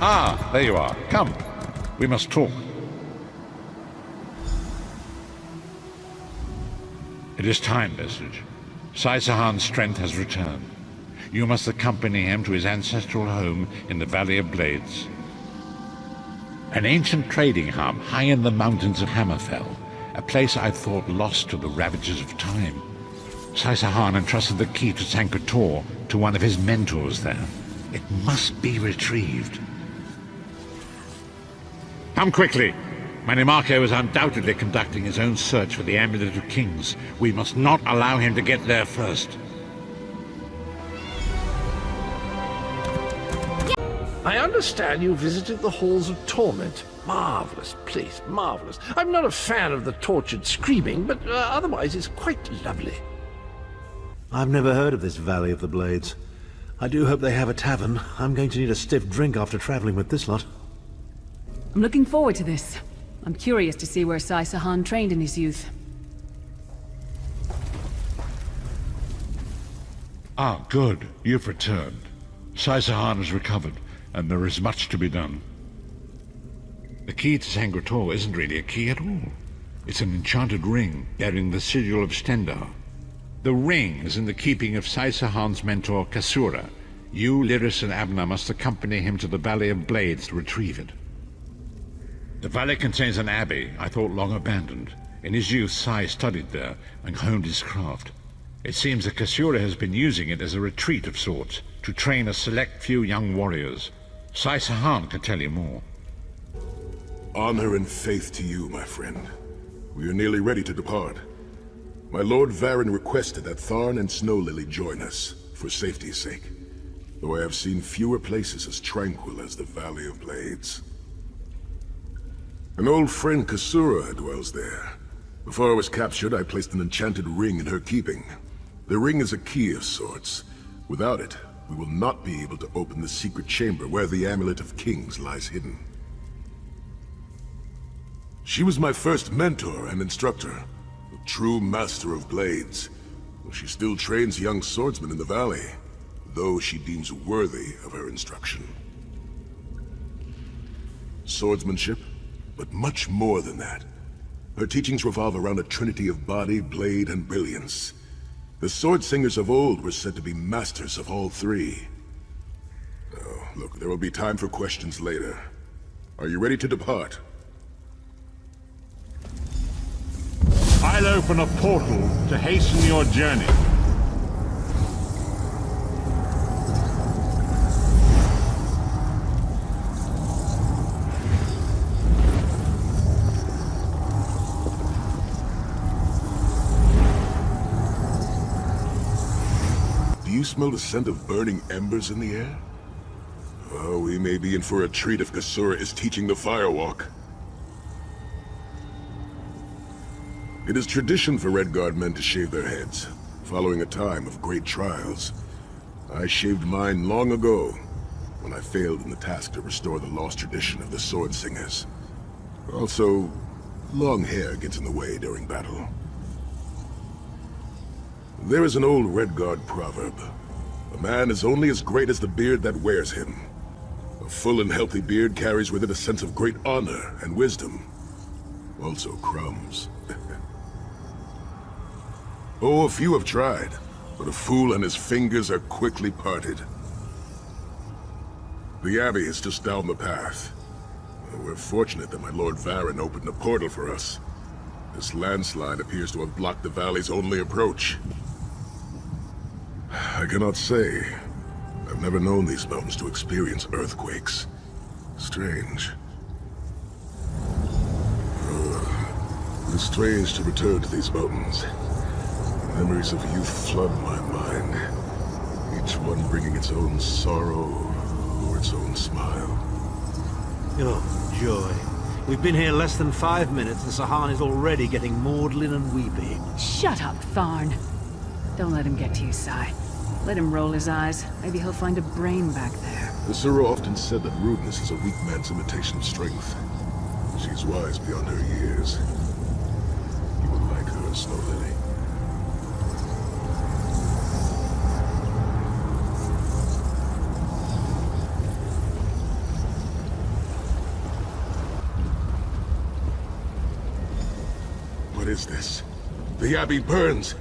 Ah, there you are. Come. We must talk. It is time, Vestige. Sahan's strength has returned. You must accompany him to his ancestral home in the Valley of Blades. An ancient trading hub high in the mountains of Hammerfell, a place I thought lost to the ravages of time. Sahan entrusted the key to San Kotor to one of his mentors there. It must be retrieved. Come quickly! Manimarco is undoubtedly conducting his own search for the Amulet of Kings. We must not allow him to get there first. I understand you visited the Halls of Torment. Marvelous place, marvelous. I'm not a fan of the tortured screaming, but otherwise it's quite lovely. I've never heard of this Valley of the Blades. I do hope they have a tavern. I'm going to need a stiff drink after traveling with this lot. I'm looking forward to this. I'm curious to see where Sai Sahan trained in his youth. Ah, good. You've returned. Sai Sahan has recovered, and there is much to be done. The key to Sangretor isn't really a key at all. It's an enchanted ring bearing the sigil of Stendarr. The ring is in the keeping of Sai Sahan's mentor, Kasura. You, Lyris, and Abner must accompany him to the Valley of Blades to retrieve it. The valley contains an abbey I thought long abandoned. In his youth, Sai studied there and honed his craft. It seems that Kasura has been using it as a retreat of sorts, to train a select few young warriors. Sai Sahan can tell you more. Honor and faith to you, my friend. We are nearly ready to depart. My Lord Varen requested that Tharn and Snowlily join us, for safety's sake. Though I have seen fewer places as tranquil as the Valley of Blades. An old friend, Kasura, dwells there. Before I was captured, I placed an enchanted ring in her keeping. The ring is a key of sorts. Without it, we will not be able to open the secret chamber where the Amulet of Kings lies hidden. She was my first mentor and instructor, a true master of blades. She still trains young swordsmen in the valley, though she deems worthy of her instruction. Swordsmanship, but much more than that. Her teachings revolve around a trinity of body, blade, and brilliance. The sword singers of old were said to be masters of all three. Oh, look, there will be time for questions later. Are you ready to depart? I'll open a portal to hasten your journey. Do you smell the scent of burning embers in the air? Oh, we may be in for a treat if Kasura is teaching the Firewalk. It is tradition for Redguard men to shave their heads, following a time of great trials. I shaved mine long ago, when I failed in the task to restore the lost tradition of the Sword Singers. Also, long hair gets in the way during battle. There is an old Redguard proverb. A man is only as great as the beard that wears him. A full and healthy beard carries with it a sense of great honor and wisdom. Also crumbs. Oh, a few have tried, but a fool and his fingers are quickly parted. The Abbey is just down the path. We're fortunate that my Lord Varen opened a portal for us. This landslide appears to have blocked the valley's only approach. I cannot say. I've never known these mountains to experience earthquakes. Strange. It is strange to return to these mountains. Memories of youth flood my mind, each one bringing its own sorrow or its own smile. Oh, joy. We've been here less than 5 minutes and Sahan is already getting maudlin and weepy. Shut up, Tharn. Don't let him get to you, Sai. Let him roll his eyes. Maybe he'll find a brain back there. Kasura often said that rudeness is a weak man's imitation of strength. She's wise beyond her years. You would like her, Snowlily. What is this? The Abbey burns!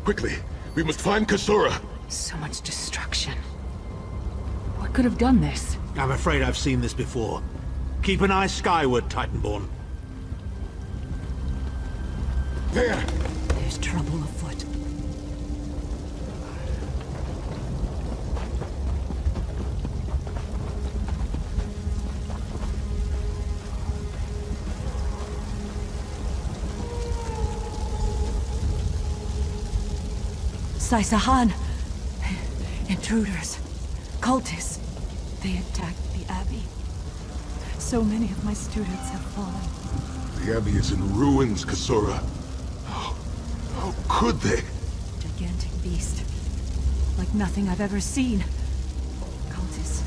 Quickly, we must find Kasura! So much destruction. What could have done this? I'm afraid I've seen this before. Keep an eye skyward, Titanborn. There! There's trouble afoot. Sai Sahan! Intruders. Cultists. They attacked the Abbey. So many of my students have fallen. The Abbey is in ruins, Kasura. How could they? Gigantic beast. Like nothing I've ever seen. Cultists.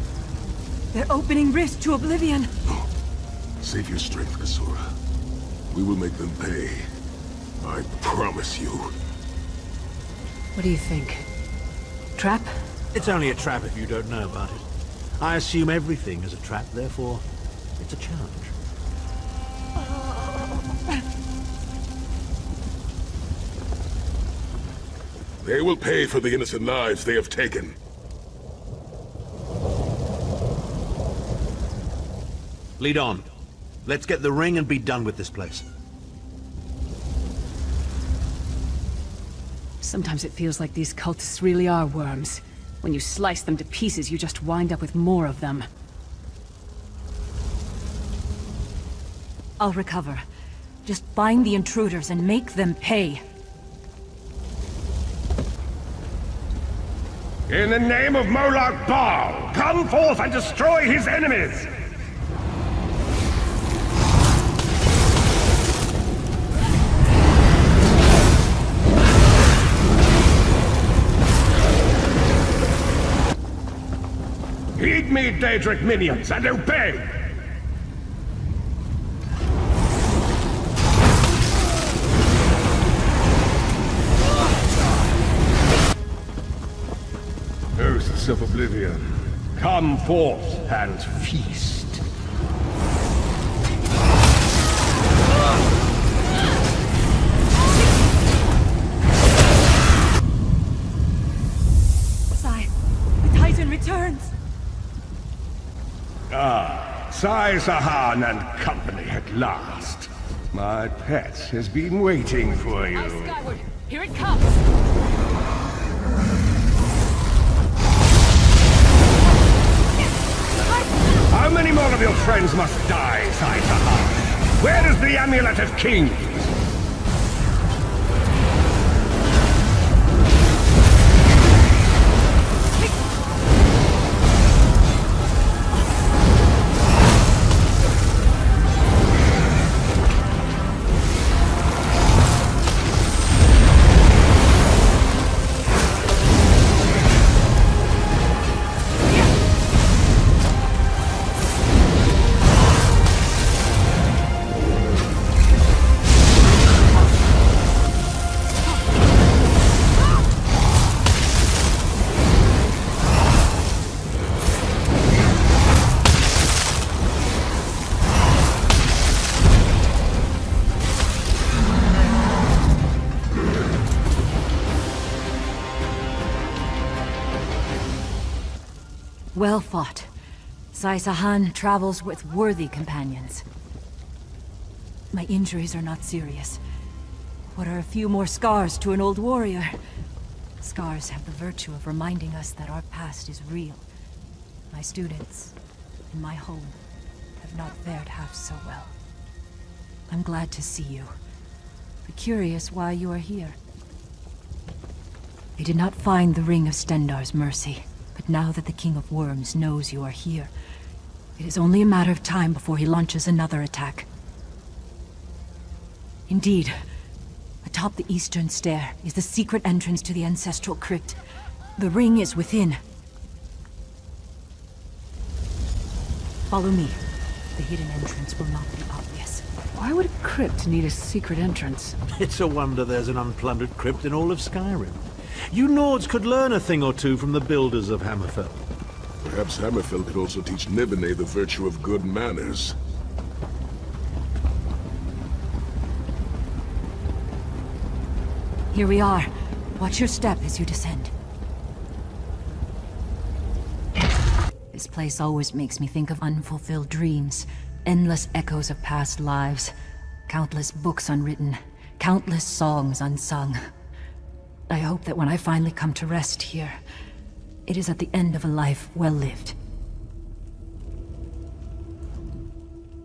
They're opening rift to oblivion. No. Save your strength, Kasura. We will make them pay. I promise you. What do you think? Trap? It's only a trap if you don't know about it. I assume everything is a trap, therefore, it's a challenge. They will pay for the innocent lives they have taken. Lead on. Let's get the ring and be done with this place. Sometimes it feels like these cultists really are worms. When you slice them to pieces, you just wind up with more of them. I'll recover. Just find the intruders and make them pay. In the name of Molag Bal, come forth and destroy his enemies! Heed me, Daedric minions, and obey! Hosts of Oblivion, come forth and feast. Sai, the Titan returns! Ah, Sai Sahan and company at last. My pet has been waiting for you. Skyward! Here it comes! How many more of your friends must die, Sai Sahan? Where is the Amulet of Kings? Well fought. Sai Sahan travels with worthy companions. My injuries are not serious. What are a few more scars to an old warrior? Scars have the virtue of reminding us that our past is real. My students, in my home, have not fared half so well. I'm glad to see you, but curious why you are here. I did not find the Ring of Stendarr's mercy. But now that the King of Worms knows you are here, it is only a matter of time before he launches another attack. Indeed, atop the eastern stair is the secret entrance to the ancestral crypt. The ring is within. Follow me. The hidden entrance will not be obvious. Why would a crypt need a secret entrance? It's a wonder there's an unplundered crypt in all of Skyrim. You Nords could learn a thing or two from the builders of Hammerfell. Perhaps Hammerfell could also teach Nibene the virtue of good manners. Here we are. Watch your step as you descend. This place always makes me think of unfulfilled dreams, endless echoes of past lives, countless books unwritten, countless songs unsung. I hope that when I finally come to rest here, it is at the end of a life well lived.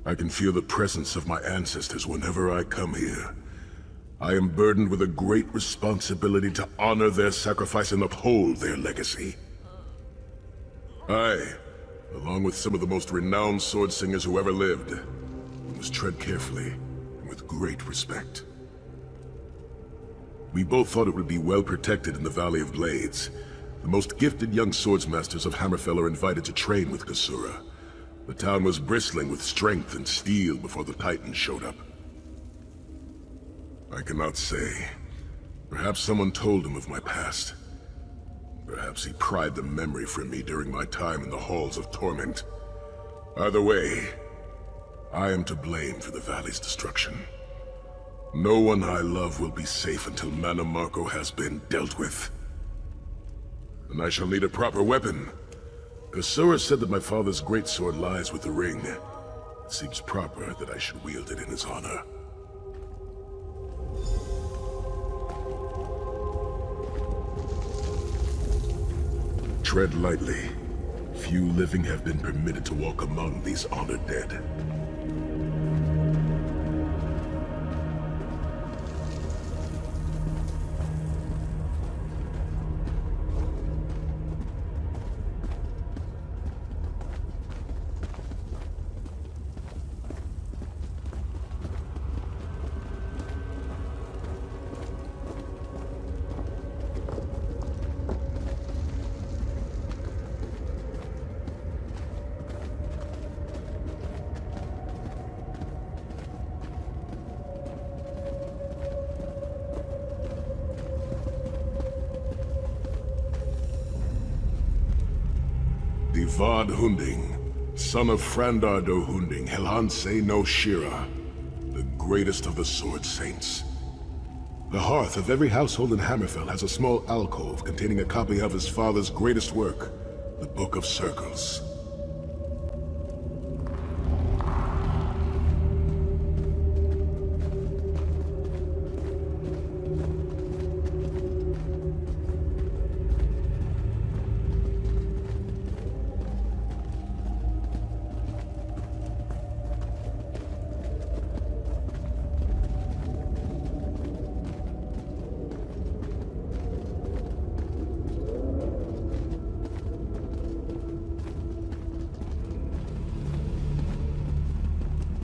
I can feel the presence of my ancestors whenever I come here. I am burdened with a great responsibility to honor their sacrifice and uphold their legacy. I along with some of the most renowned sword singers who ever lived. We must tread carefully and with great respect. We both thought it would be well protected in the Valley of Blades. The most gifted young swordsmasters of Hammerfell are invited to train with Kasura. The town was bristling with strength and steel before the Titans showed up. I cannot say. Perhaps someone told him of my past. Perhaps he pried the memory from me during my time in the Halls of Torment. Either way, I am to blame for the Valley's destruction. No one I love will be safe until Mana Marco has been dealt with. And I shall need a proper weapon. Kasura said that my father's greatsword lies with the ring. It seems proper that I should wield it in his honor. Tread lightly. Few living have been permitted to walk among these honored dead. Divad Hunding, son of Frandardo Hunding, Helhanse no Shira, the greatest of the Sword Saints. The hearth of every household in Hammerfell has a small alcove containing a copy of his father's greatest work, the Book of Circles.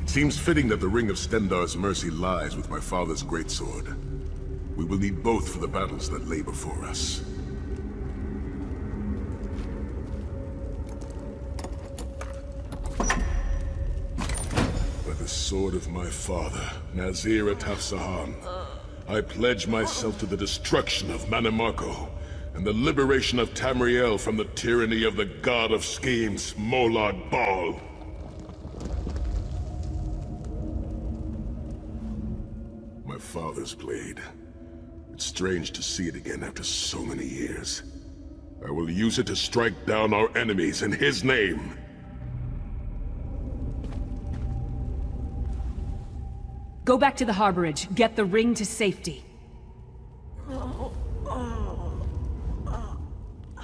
It seems fitting that the Ring of Stendarr's mercy lies with my father's greatsword. We will need both for the battles that lay before us. By the sword of my father, Nazir Ataf-Sahan, I pledge myself to the destruction of Mana Marco and the liberation of Tamriel from the tyranny of the god of schemes, Molag Bal. My father's blade. It's strange to see it again after so many years. I will use it to strike down our enemies in his name. Go back to the harborage. Get the ring to safety.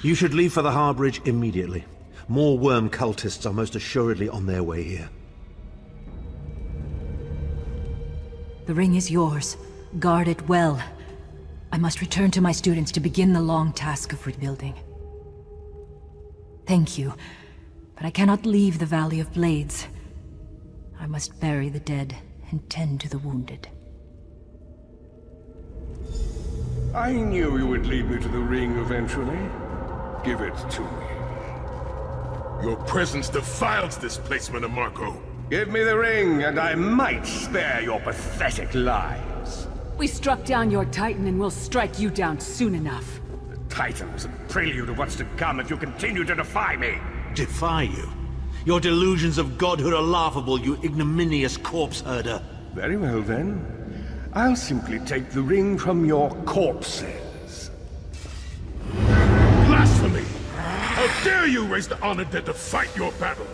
You should leave for the harborage immediately. More worm cultists are most assuredly on their way here. The ring is yours. Guard it well. I must return to my students to begin the long task of rebuilding. Thank you, but I cannot leave the Valley of Blades. I must bury the dead and tend to the wounded. I knew you would lead me to the ring eventually. Give it to me. Your presence defiles this place, Mana Marco. Give me the ring, and I might spare your pathetic lives. We struck down your Titan, and we'll strike you down soon enough. The Titan was a prelude of what's to come if you continue to defy me. Defy you? Your delusions of godhood are laughable, you ignominious corpse herder. Very well, then. I'll simply take the ring from your corpses. Blasphemy! How dare you raise the honored dead to fight your battle?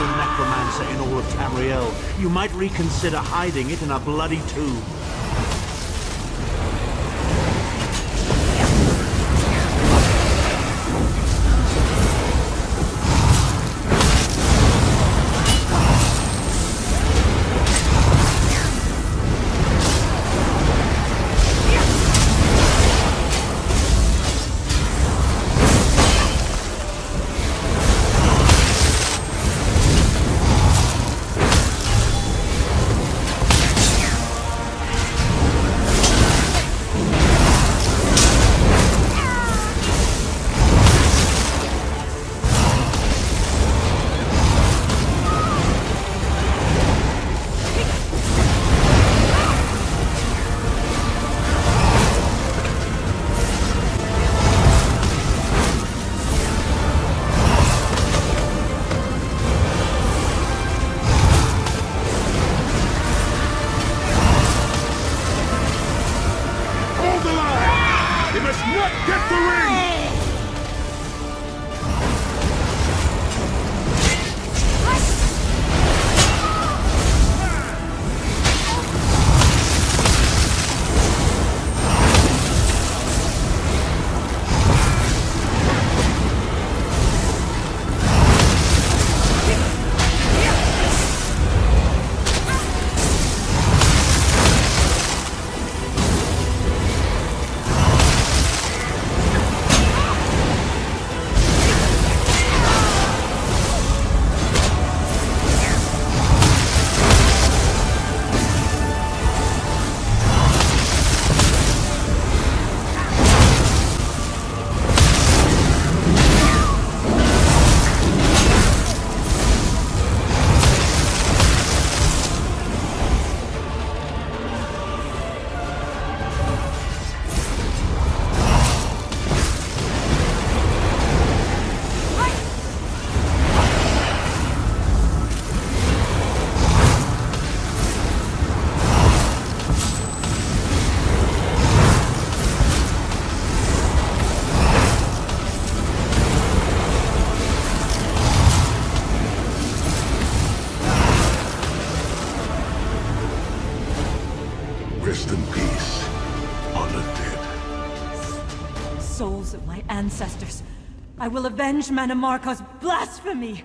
powerful necromancer in all of Tamriel. You might reconsider hiding it in a bloody tomb. Souls of my ancestors, I will avenge Manamarco's blasphemy!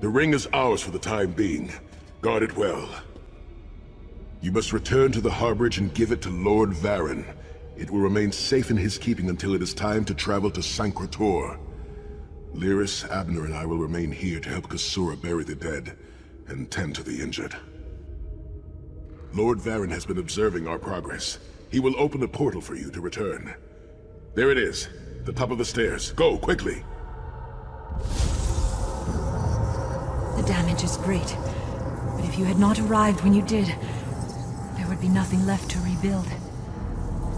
The ring is ours for the time being. Guard it well. You must return to the Harborage and give it to Lord Varen. It will remain safe in his keeping until it is time to travel to Sancre-Tor. Lyris, Abner, and I will remain here to help Kasura bury the dead and tend to the injured. Lord Varen has been observing our progress. He will open a portal for you to return. There it is, the top of the stairs. Go, quickly! The damage is great, but if you had not arrived when you did, there would be nothing left to rebuild.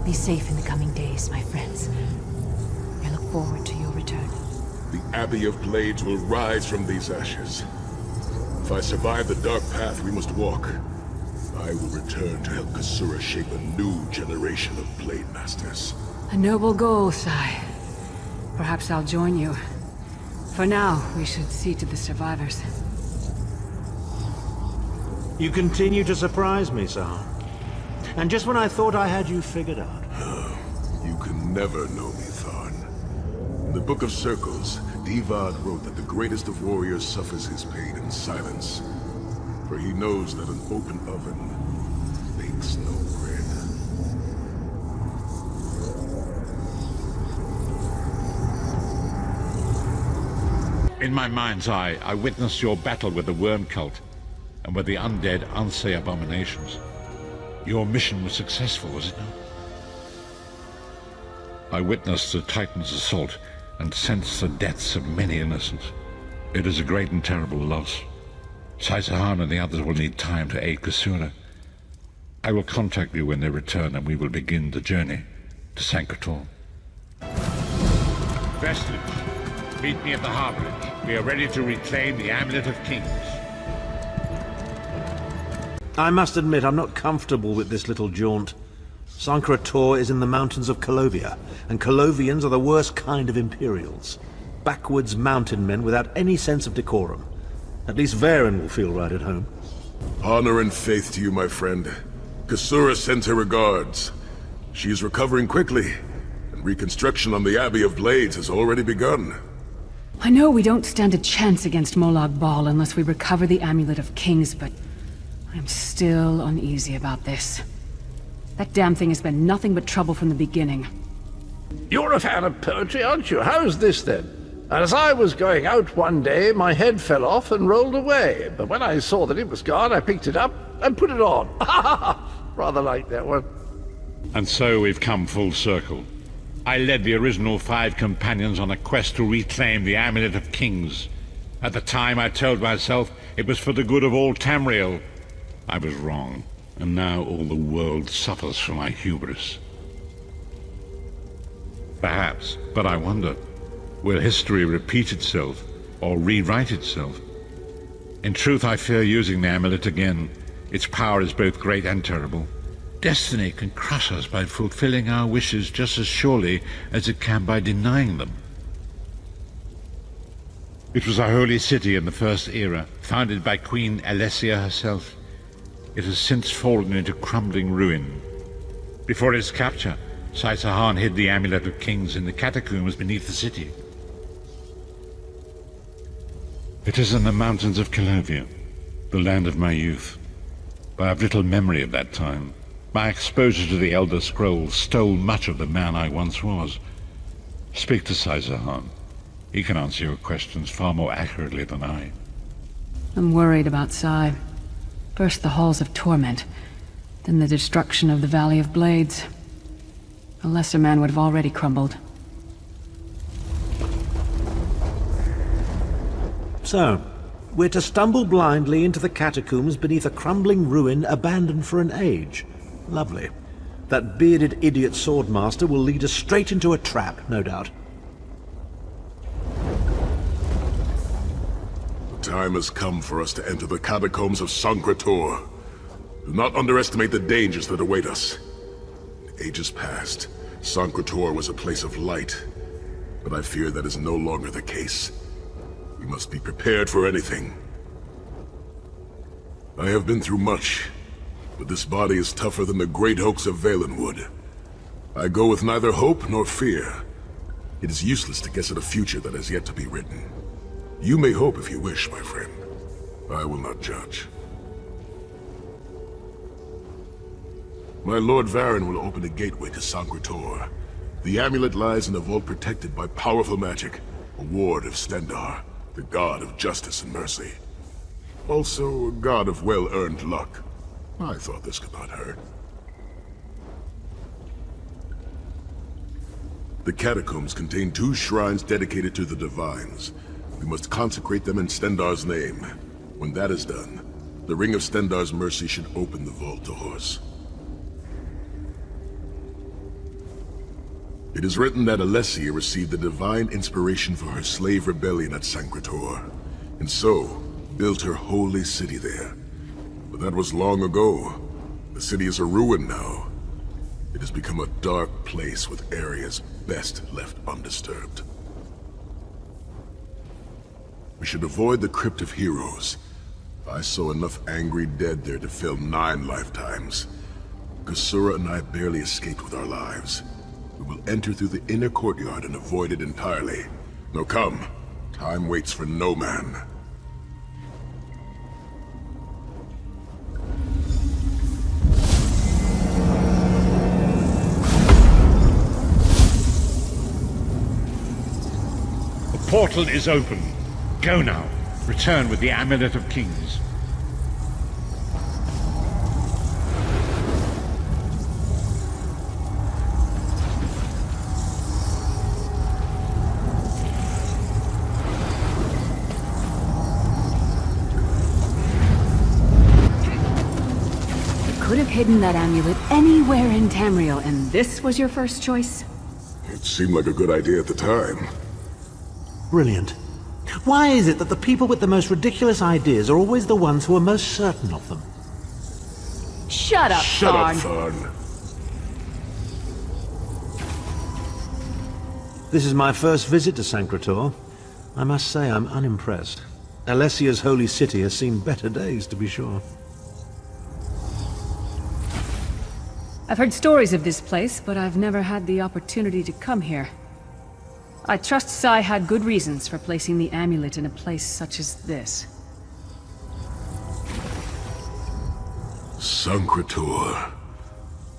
Be safe in the coming days, my friends. I look forward to your return. The Abbey of Blades will rise from these ashes. If I survive the dark path we must walk, I will return to help Kasura shape a new generation of Blade Masters. A noble goal, Sai. Perhaps I'll join you. For now, we should see to the survivors. You continue to surprise me, Sahan. And just when I thought I had you figured out. You can never know me, Tharn. In the Book of Circles, Divad wrote that the greatest of warriors suffers his pain in silence. For he knows that an open oven bakes no bread. In my mind's eye, I witnessed your battle with the Worm Cult and with the undead Unsay abominations. Your mission was successful, was it not? I witnessed the Titan's assault and sensed the deaths of many innocents. It is a great and terrible loss. Sai-Sahan and the others will need time to aid Kasura. I will contact you when they return and we will begin the journey to Sancre-Tor. Vestige, meet me at the Harborage. We are ready to reclaim the Amulet of Kings. I must admit, I'm not comfortable with this little jaunt. Sancre Tor is in the mountains of Colovia, and Colovians are the worst kind of Imperials. Backwoods mountain men without any sense of decorum. At least Varen will feel right at home. Honor and faith to you, my friend. Kasura sends her regards. She is recovering quickly, and reconstruction on the Abbey of Blades has already begun. I know we don't stand a chance against Molag Bal unless we recover the Amulet of Kings, but I'm still uneasy about this. That damn thing has been nothing but trouble from the beginning. You're a fan of poetry, aren't you? How's this, then? As I was going out one day, my head fell off and rolled away. But when I saw that it was gone, I picked it up and put it on. Rather like that one. And so we've come full circle. I led the original 5 companions on a quest to reclaim the Amulet of Kings. At the time, I told myself it was for the good of all Tamriel. I was wrong, and now all the world suffers from my hubris. Perhaps, but I wonder, will history repeat itself, or rewrite itself? In truth, I fear using the amulet again. Its power is both great and terrible. Destiny can crush us by fulfilling our wishes just as surely as it can by denying them. It was a holy city in the First Era, founded by Queen Alessia herself. It has since fallen into crumbling ruin. Before its capture, Sai-Sahan hid the Amulet of Kings in the catacombs beneath the city. It is in the mountains of Colovia, the land of my youth. But I have little memory of that time. My exposure to the Elder Scrolls stole much of the man I once was. Speak to Sai-Sahan. He can answer your questions far more accurately than I. I'm worried about Sai. First the Halls of Torment, then the destruction of the Valley of Blades. A lesser man would have already crumbled. So, we're to stumble blindly into the catacombs beneath a crumbling ruin abandoned for an age. Lovely. That bearded idiot swordmaster will lead us straight into a trap, no doubt. The time has come for us to enter the catacombs of Sancre Tor. Do not underestimate the dangers that await us. In ages past, Sancre Tor was a place of light, but I fear that is no longer the case. We must be prepared for anything. I have been through much, but this body is tougher than the great oaks of Valenwood. I go with neither hope nor fear. It is useless to guess at a future that has yet to be written. You may hope if you wish, my friend. I will not judge. My Lord Varen will open a gateway to Sancre Tor. The amulet lies in a vault protected by powerful magic, a ward of Stendarr, the god of justice and mercy. Also, a god of well-earned luck. I thought this could not hurt. The catacombs contain 2 shrines dedicated to the Divines. We must consecrate them in Stendarr's name. When that is done, the Ring of Stendarr's mercy should open the vault doors. It is written that Alessia received the divine inspiration for her slave rebellion at Sancre Tor, and so built her holy city there. But that was long ago. The city is a ruin now. It has become a dark place with areas best left undisturbed. We should avoid the Crypt of Heroes. I saw enough angry dead there to fill 9 lifetimes. Kasura and I barely escaped with our lives. We will enter through the inner courtyard and avoid it entirely. Now come. Time waits for no man. The portal is open. Go now. Return with the Amulet of Kings. Could have hidden that amulet anywhere in Tamriel, and this was your first choice? It seemed like a good idea at the time. Brilliant. Why is it that the people with the most ridiculous ideas are always the ones who are most certain of them? Shut up, Shut Tharn. up, Tharn. This is my first visit to Sancretor. I must say I'm unimpressed. Alessia's holy city has seen better days, to be sure. I've heard stories of this place, but I've never had the opportunity to come here. I trust Sai had good reasons for placing the amulet in a place such as this. Sancretor.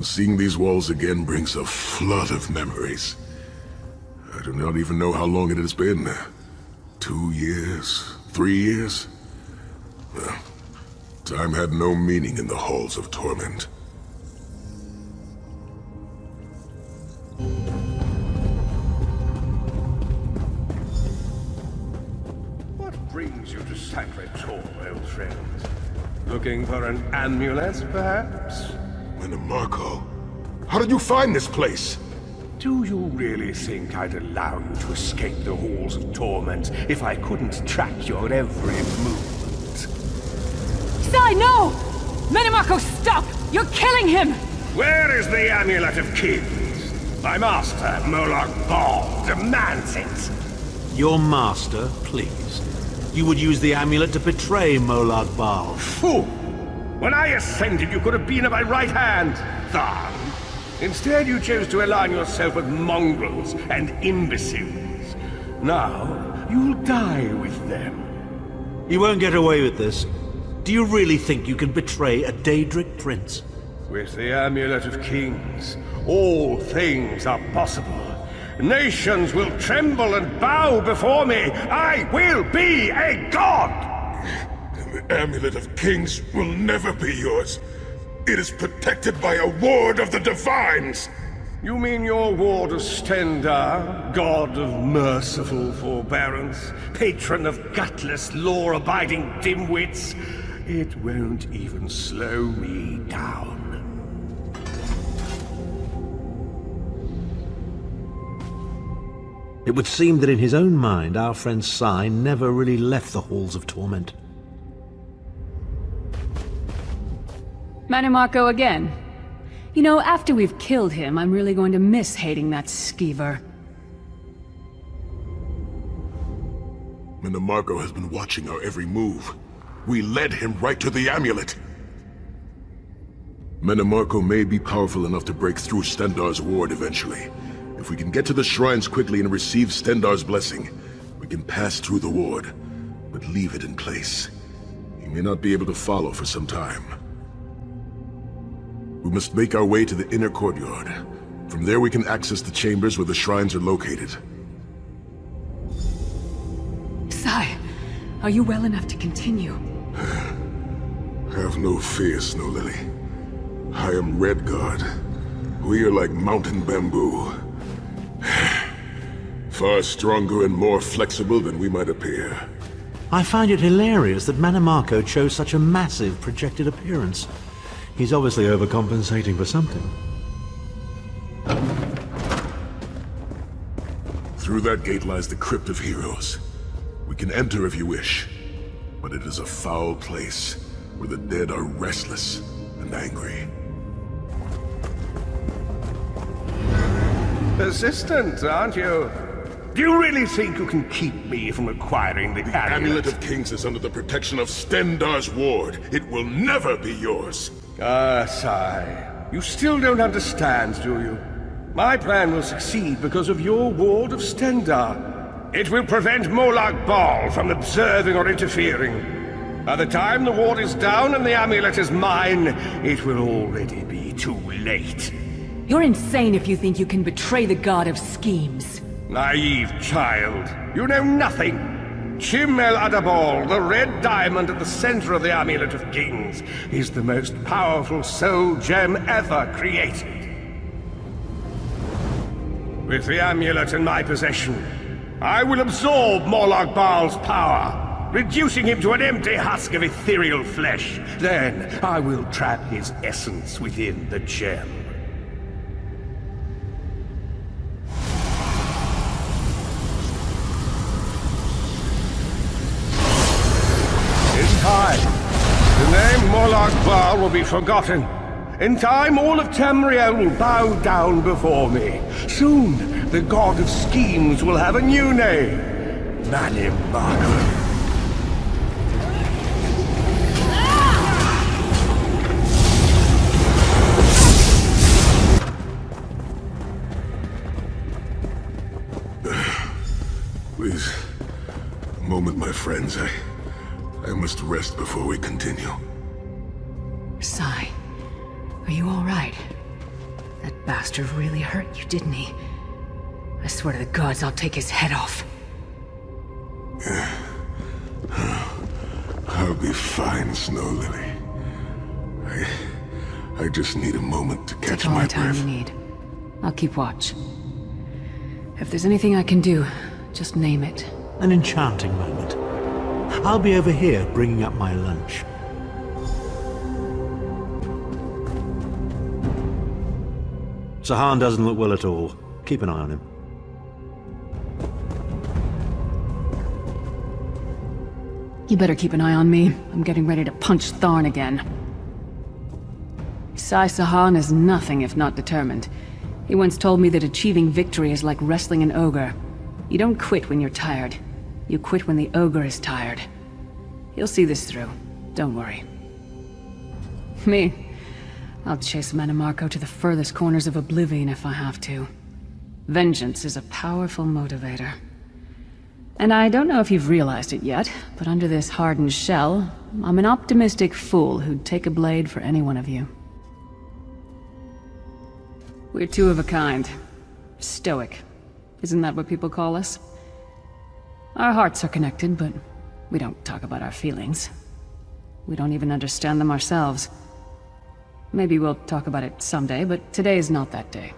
Seeing these walls again brings a flood of memories. I do not even know how long it has been. 2 years? 3 years? Time had no meaning in the halls of torment. What brings you to Sancretor, old friend? Looking for an amulet, perhaps? Menomarco, how did you find this place? Do you really think I'd allow you to escape the halls of torment if I couldn't track your every movement? Sai, no! Menomarco, stop! You're killing him! Where is the Amulet of Kings? My master, Molag Bal, demands it! Your master, please. You would use the amulet to betray Molag Bal. Fool! When I ascended, you could have been at my right hand, Tharn. Instead, you chose to align yourself with mongrels and imbeciles. Now, you'll die with them. You won't get away with this. Do you really think you can betray a Daedric prince? With the Amulet of Kings, all things are possible. Nations will tremble and bow before me. I will be a god! The Amulet of Kings will never be yours. It is protected by a ward of the Divines! You mean your ward of Stendarr, god of merciful forbearance, patron of gutless, law-abiding dimwits? It won't even slow me down. It would seem that in his own mind, our friend Sai never really left the halls of torment. Menomarco again. You know, after we've killed him, I'm really going to miss hating that skeever. Menomarco has been watching our every move. We led him right to the amulet. Menomarco may be powerful enough to break through Stendarr's ward eventually. If we can get to the shrines quickly and receive Stendarr's blessing, we can pass through the ward, but leave it in place. He may not be able to follow for some time. We must make our way to the inner courtyard. From there we can access the chambers where the shrines are located. Sai, are you well enough to continue? Have no fear, Snow Lily. I am Redguard. We are like mountain bamboo. Far stronger and more flexible than we might appear. I find it hilarious that Menomarco chose such a massive projected appearance. He's obviously overcompensating for something. Through that gate lies the Crypt of Heroes. We can enter if you wish, but it is a foul place where the dead are restless and angry. Persistent, aren't you? Do you really think you can keep me from acquiring the amulet? The Amulet of Kings is under the protection of Stendarr's ward. It will never be yours. Ah, Sai. You still don't understand, do you? My plan will succeed because of your ward of Stendarr. It will prevent Molag Bal from observing or interfering. By the time the ward is down and the amulet is mine, it will already be too late. You're insane if you think you can betray the god of schemes. Naive child. You know nothing. Chim El Adabal, the red diamond at the center of the Amulet of Kings, is the most powerful soul gem ever created. With the amulet in my possession, I will absorb Molag Bal's power, reducing him to an empty husk of ethereal flesh. Then I will trap his essence within the gem. The name Molag Bal will be forgotten. In time, all of Tamriel will bow down before me. Soon, the god of schemes will have a new name. Manny Marco. Please, a moment, my friends. I must rest before we continue. Sai, are you all right? That bastard really hurt you, didn't he? I swear to the gods I'll take his head off. I'll be fine, Snow Lily. I just need a moment to catch Take all my the time breath. you need. I'll keep watch. If there's anything I can do, just name it. An enchanting moment. I'll be over here bringing up my lunch. Sahan doesn't look well at all. Keep an eye on him. You better keep an eye on me. I'm getting ready to punch Tharn again. Sai Sahan is nothing if not determined. He once told me that achieving victory is like wrestling an ogre. You don't quit when you're tired. You quit when the ogre is tired. He'll see this through. Don't worry. Me? I'll chase Mannimarco to the furthest corners of oblivion if I have to. Vengeance is a powerful motivator. And I don't know if you've realized it yet, but under this hardened shell, I'm an optimistic fool who'd take a blade for any one of you. We're two of a kind. Stoic. Isn't that what people call us? Our hearts are connected, but we don't talk about our feelings. We don't even understand them ourselves. Maybe we'll talk about it someday, but today is not that day.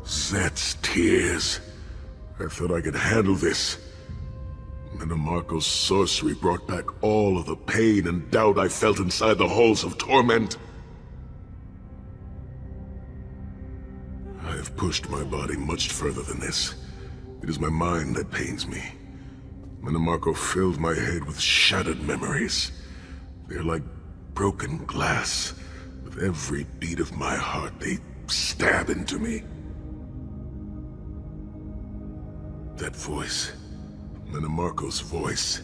Set's tears. I thought I could handle this. Mannimarco's sorcery brought back all of the pain and doubt I felt inside the halls of torment. I have pushed my body much further than this. It is my mind that pains me. Mannimarco filled my head with shattered memories. They're like broken glass. With every beat of my heart, they stab into me. That voice, Mannimarco's voice,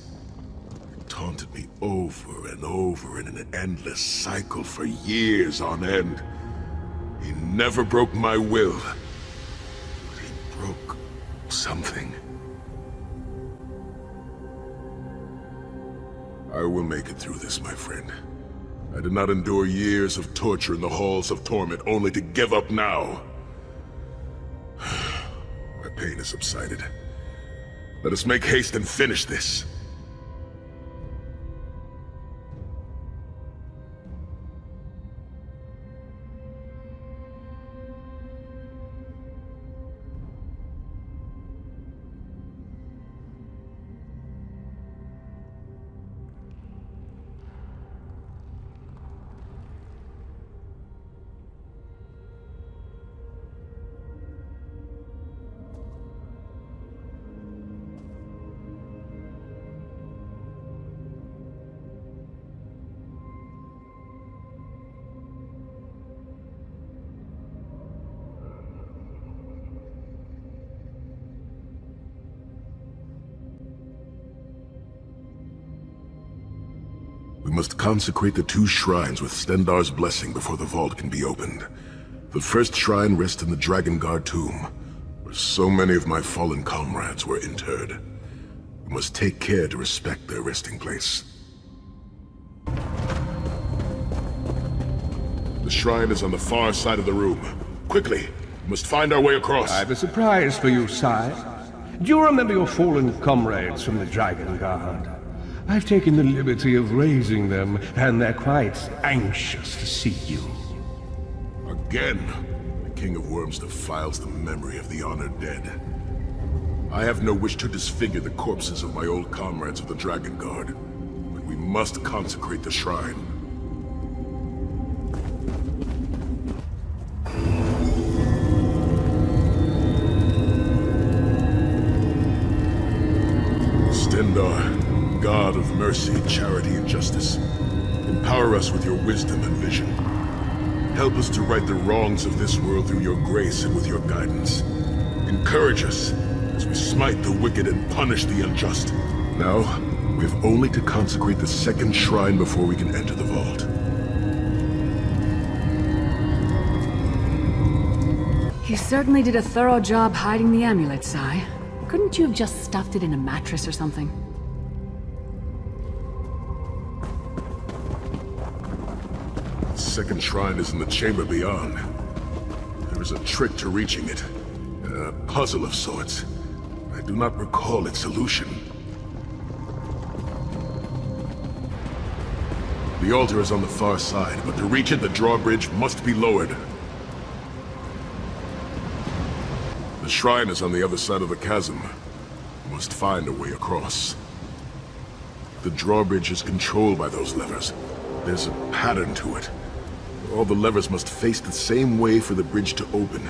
it taunted me over and over in an endless cycle for years on end. He never broke my will, but he broke something. I will make it through this, my friend. I did not endure years of torture in the halls of torment only to give up now. My pain has subsided. Let us make haste and finish this. We must consecrate the two shrines with Stendarr's blessing before the vault can be opened. The first shrine rests in the Dragon Guard tomb, where so many of my fallen comrades were interred. We must take care to respect their resting place. The shrine is on the far side of the room. Quickly, we must find our way across. I have a surprise for you, Sai. Do you remember your fallen comrades from the Dragon Guard? I've taken the liberty of raising them, and they're quite anxious to see you. Again, the King of Worms defiles the memory of the honored dead. I have no wish to disfigure the corpses of my old comrades of the Dragon Guard, but we must consecrate the shrine. Stendarr, God of mercy, charity, and justice. In Empower us with your wisdom and vision. Help us to right the wrongs of this world through your grace and with your guidance. Encourage us as we smite the wicked and punish the unjust. Now, we have only to consecrate the second shrine before we can enter the vault. You certainly did a thorough job hiding the amulet, Sai. Couldn't you have just stuffed it in a mattress or something? The second shrine is in the chamber beyond. There is a trick to reaching it. A puzzle of sorts. I do not recall its solution. The altar is on the far side, but to reach it, the drawbridge must be lowered. The shrine is on the other side of the chasm. We must find a way across. The drawbridge is controlled by those levers. There's a pattern to it. All the levers must face the same way for the bridge to open.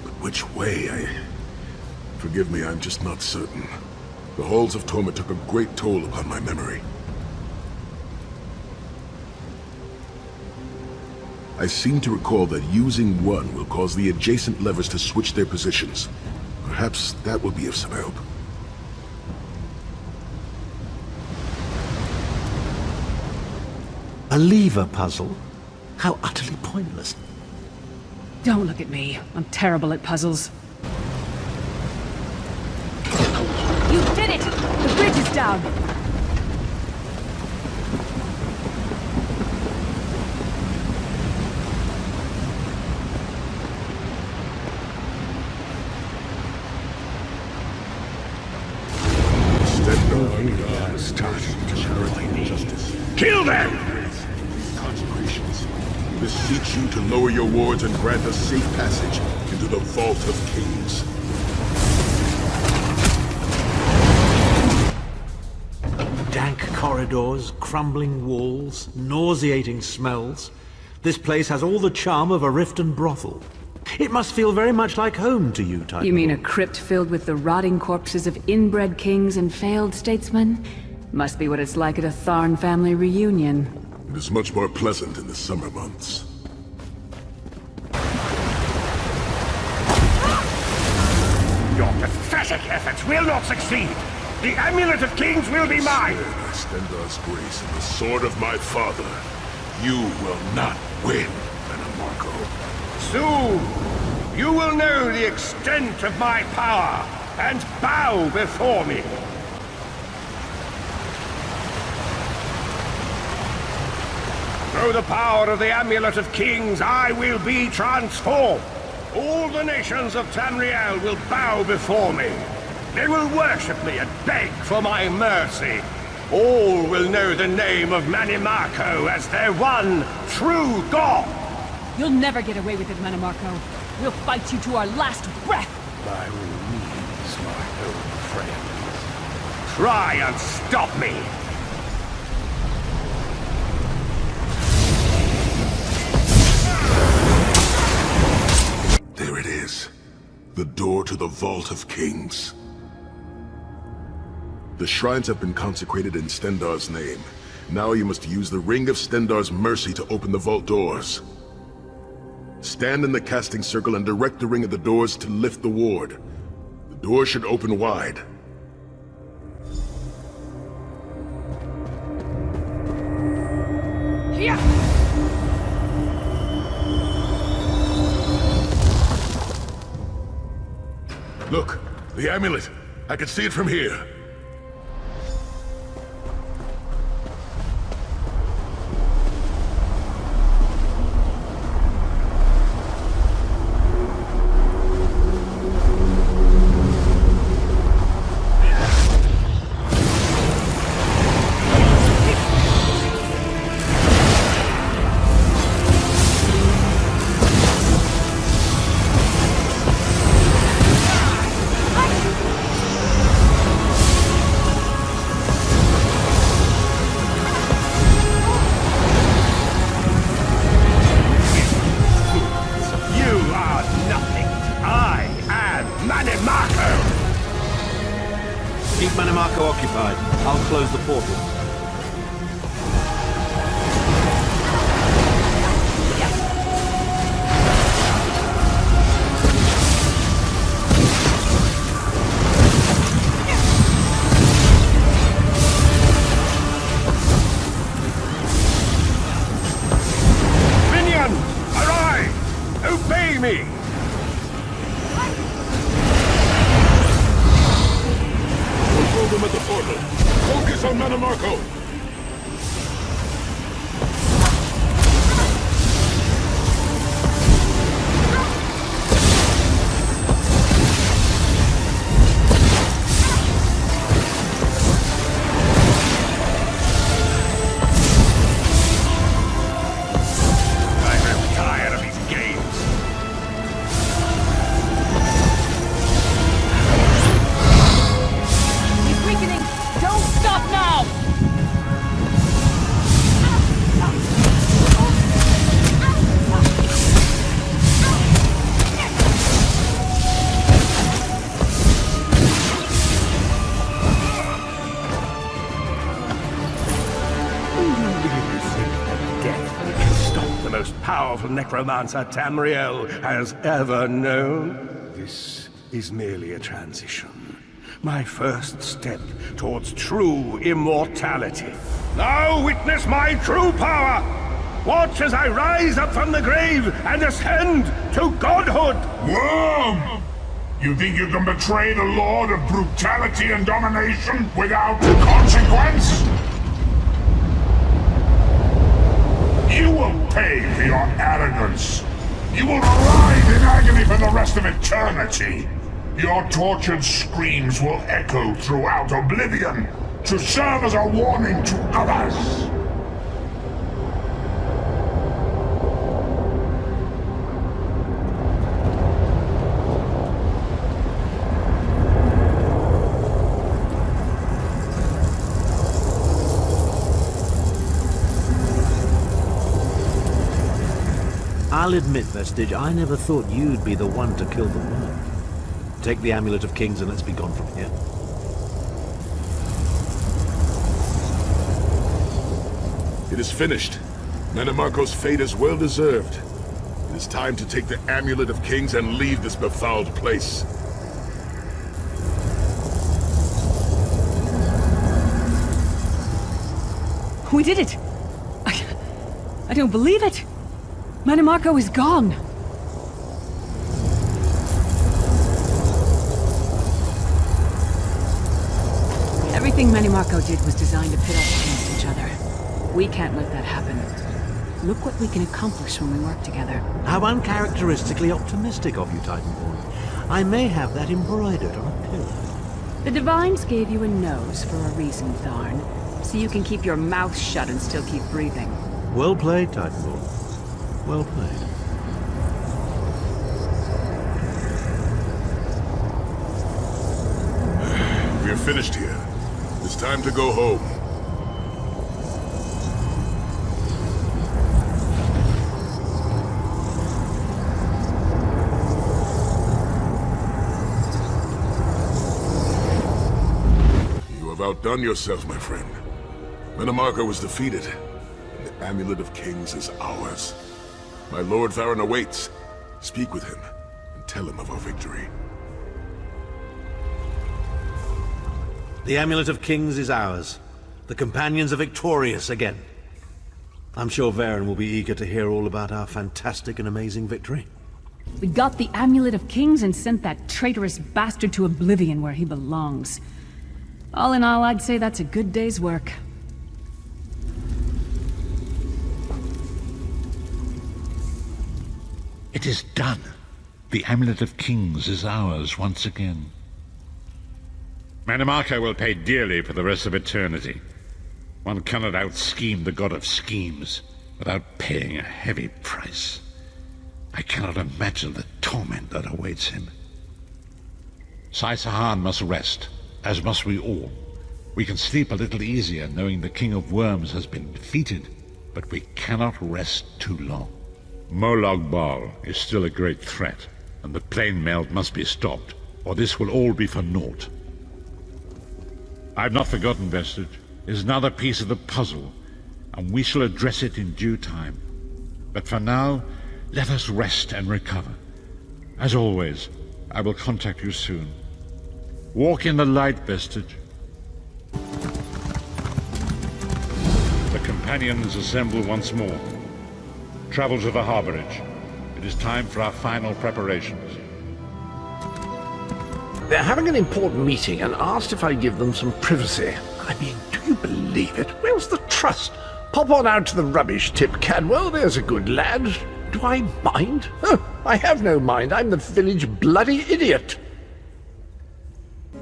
But which way? Forgive me, I'm just not certain. The Halls of Torment took a great toll upon my memory. I seem to recall that using one will cause the adjacent levers to switch their positions. Perhaps that will be of some help. A lever puzzle? How utterly pointless. Don't look at me. I'm terrible at puzzles. You did it! The bridge is down! Kill them! Consecrations. Beseech you to lower your wards and grant us safe passage into the Vault of Kings. Dank corridors, crumbling walls, nauseating smells. This place has all the charm of a Riften brothel. It must feel very much like home to you, Titanfall. You mean a crypt filled with the rotting corpses of inbred kings and failed statesmen? Must be what it's like at a Tharn family reunion. It is much more pleasant in the summer months. Your pathetic efforts will not succeed. The Amulet of Kings will be mine. By Stendarr's grace and the sword of my father, you will not win, Mannimarco. Soon, you will know the extent of my power and bow before me. Through the power of the Amulet of Kings, I will be transformed. All the nations of Tamriel will bow before me. They will worship me and beg for my mercy. All will know the name of Mannimarco as their one true god. You'll never get away with it, Mannimarco. We'll fight you to our last breath. By all means, my old friends. Try and stop me. There it is. The door to the Vault of Kings. The shrines have been consecrated in Stendarr's name. Now you must use the Ring of Stendarr's mercy to open the vault doors. Stand in the casting circle and direct the ring at the doors to lift the ward. The door should open wide. Here! Look, the amulet. I can see it from here. Keep Mannimarco occupied. I'll close the portal. me! Control them at the portal. Focus on Manamarco. Powerful necromancer Tamriel has ever known. This is merely a transition. My first step towards true immortality. Now witness my true power! Watch as I rise up from the grave and ascend to godhood! Worm! You think you can betray the Lord of Brutality and Domination without consequence? You will pay for your arrogance. You will writhe in agony for the rest of eternity. Your tortured screams will echo throughout oblivion to serve as a warning to others. I'll admit, Vestige, I never thought you'd be the one to kill the worm. Take the Amulet of Kings and let's be gone from here. It is finished. Manamarco's fate is well deserved. It is time to take the Amulet of Kings and leave this befouled place. We did it! I don't believe it! Manamarco is gone! Everything Manamarco did was designed to pit us against each other. We can't let that happen. Look what we can accomplish when we work together. How uncharacteristically optimistic of you, Titanborn. I may have that embroidered on a pillar. The Divines gave you a nose for a reason, Tharn. So you can keep your mouth shut and still keep breathing. Well played, Titanborn. Well played. We are finished here. It's time to go home. You have outdone yourself, my friend. Manamarco was defeated, and the Amulet of Kings is ours. My Lord Varen awaits. Speak with him, and tell him of our victory. The Amulet of Kings is ours. The Companions are victorious again. I'm sure Varen will be eager to hear all about our fantastic and amazing victory. We got the Amulet of Kings and sent that traitorous bastard to oblivion where he belongs. All in all, I'd say that's a good day's work. It is done. The Amulet of Kings is ours once again. Manamarco will pay dearly for the rest of eternity. One cannot out-scheme the god of schemes without paying a heavy price. I cannot imagine the torment that awaits him. Sai Sahan must rest, as must we all. We can sleep a little easier knowing the King of Worms has been defeated, but we cannot rest too long. Molag Bal is still a great threat, and the plane melt must be stopped, or this will all be for naught. I've not forgotten, Vestige. It is another piece of the puzzle, and we shall address it in due time. But for now, let us rest and recover. As always, I will contact you soon. Walk in the light, Vestige. The companions assemble once more. Travel to the harborage. It is time for our final preparations. They're having an important meeting and asked if I give them some privacy. I mean, do you believe it? Where's the trust? Pop on out to the rubbish tip, Cadwell. There's a good lad. Do I mind? Oh, I have no mind. I'm the village bloody idiot.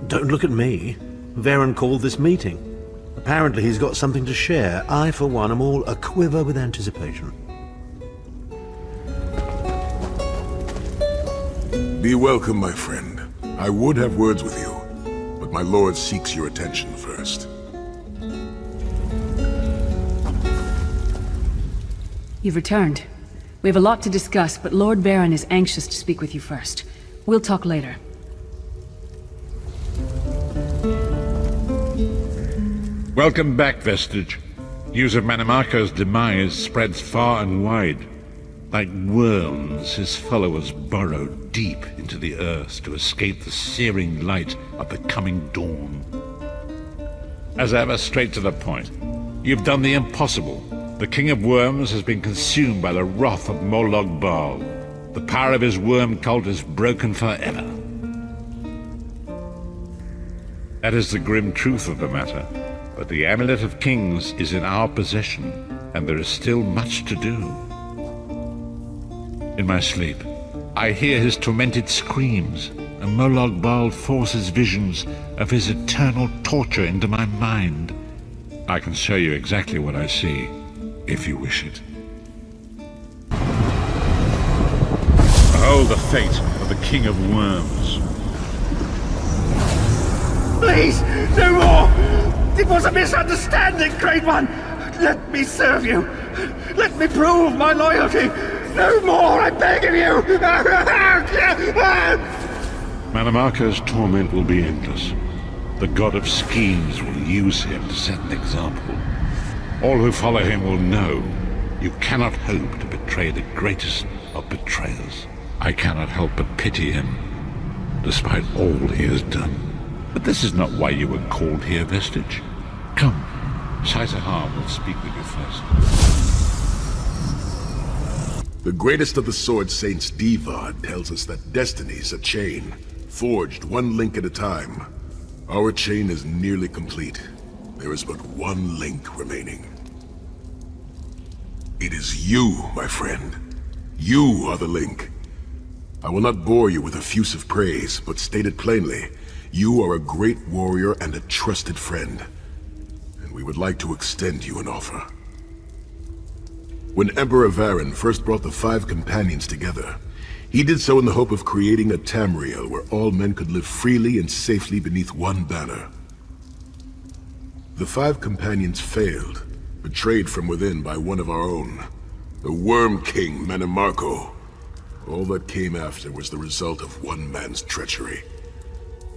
Don't look at me. Varen called this meeting. Apparently he's got something to share. I, for one, am all aquiver with anticipation. Be welcome, my friend. I would have words with you, but my lord seeks your attention first. You've returned. We have a lot to discuss, but Lord Varen is anxious to speak with you first. We'll talk later. Welcome back, Vestige. News of Mannimarco's demise spreads far and wide. Like worms, his followers burrow deep into the earth to escape the searing light of the coming dawn. As ever, straight to the point. You've done the impossible. The King of Worms has been consumed by the wrath of Molag Bal. The power of his worm cult is broken forever. That is the grim truth of the matter. But the Amulet of Kings is in our possession, and there is still much to do. In my sleep, I hear his tormented screams, and Molag Bal forces visions of his eternal torture into my mind. I can show you exactly what I see, if you wish it. Behold the fate of the King of Worms. Please, no more! It was a misunderstanding, Great One! Let me serve you! Let me prove my loyalty! No more, I beg of you! Mannimarco's torment will be endless. The god of schemes will use him to set an example. All who follow him will know you cannot hope to betray the greatest of betrayers. I cannot help but pity him, despite all he has done. But this is not why you were called here, Vestige. Come, Saisahar will speak with you first. The greatest of the Sword Saints, Divad, tells us that destiny is a chain, forged one link at a time. Our chain is nearly complete. There is but one link remaining. It is you, my friend. You are the link. I will not bore you with effusive praise, but state it plainly. You are a great warrior and a trusted friend, and we would like to extend you an offer. When Emperor Varen first brought the 5 companions together, he did so in the hope of creating a Tamriel where all men could live freely and safely beneath one banner. The 5 companions failed, betrayed from within by one of our own, the Worm King Mannimarco. All that came after was the result of one man's treachery.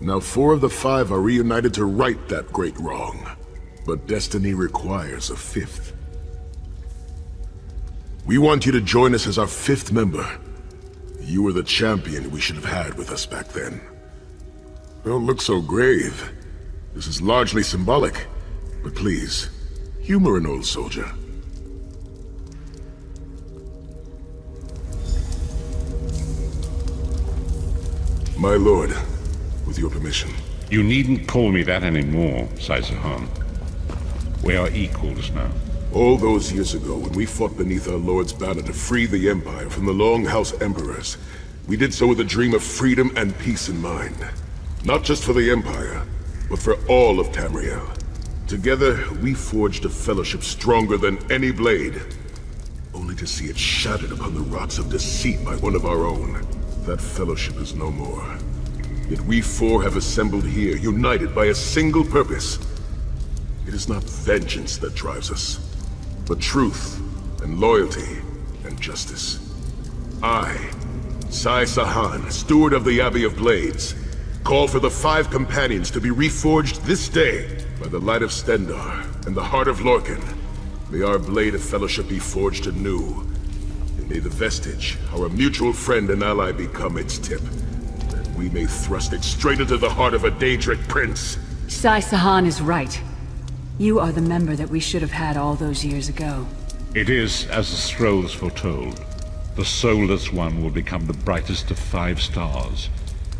Now 4 of the 5 are reunited to right that great wrong, but destiny requires a 5th. We want you to join us as our 5th member. You were the champion we should have had with us back then. Don't look so grave. This is largely symbolic, but please, humor an old soldier. My lord, with your permission. You needn't call me that anymore, Saisahar. We are equals now. All those years ago, when we fought beneath our Lord's banner to free the Empire from the Longhouse Emperors, we did so with a dream of freedom and peace in mind. Not just for the Empire, but for all of Tamriel. Together, we forged a fellowship stronger than any blade, only to see it shattered upon the rocks of deceit by one of our own. That fellowship is no more. Yet we 4 have assembled here, united by a single purpose. It is not vengeance that drives us, but truth, and loyalty, and justice. I, Saisahar, steward of the Abbey of Blades, call for the 5 companions to be reforged this day by the light of Stendarr and the heart of Lorkhan. May our blade of fellowship be forged anew, and may the Vestige, our mutual friend and ally, become its tip, that we may thrust it straight into the heart of a Daedric prince. Saisahar is right. You are the member that we should have had all those years ago. It is as the scrolls foretold. The soulless one will become the brightest of 5 stars,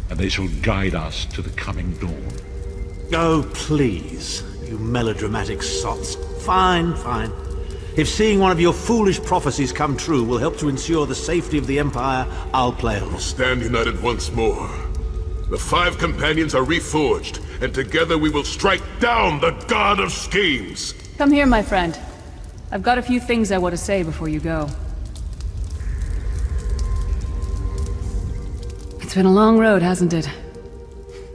and they shall guide us to the coming dawn. Oh, please, you melodramatic sots. Fine, fine. If seeing one of your foolish prophecies come true will help to ensure the safety of the Empire, I'll play along. Stand united once more. The 5 companions are reforged, and together we will strike down the God of Schemes! Come here, my friend. I've got a few things I want to say before you go. It's been a long road, hasn't it?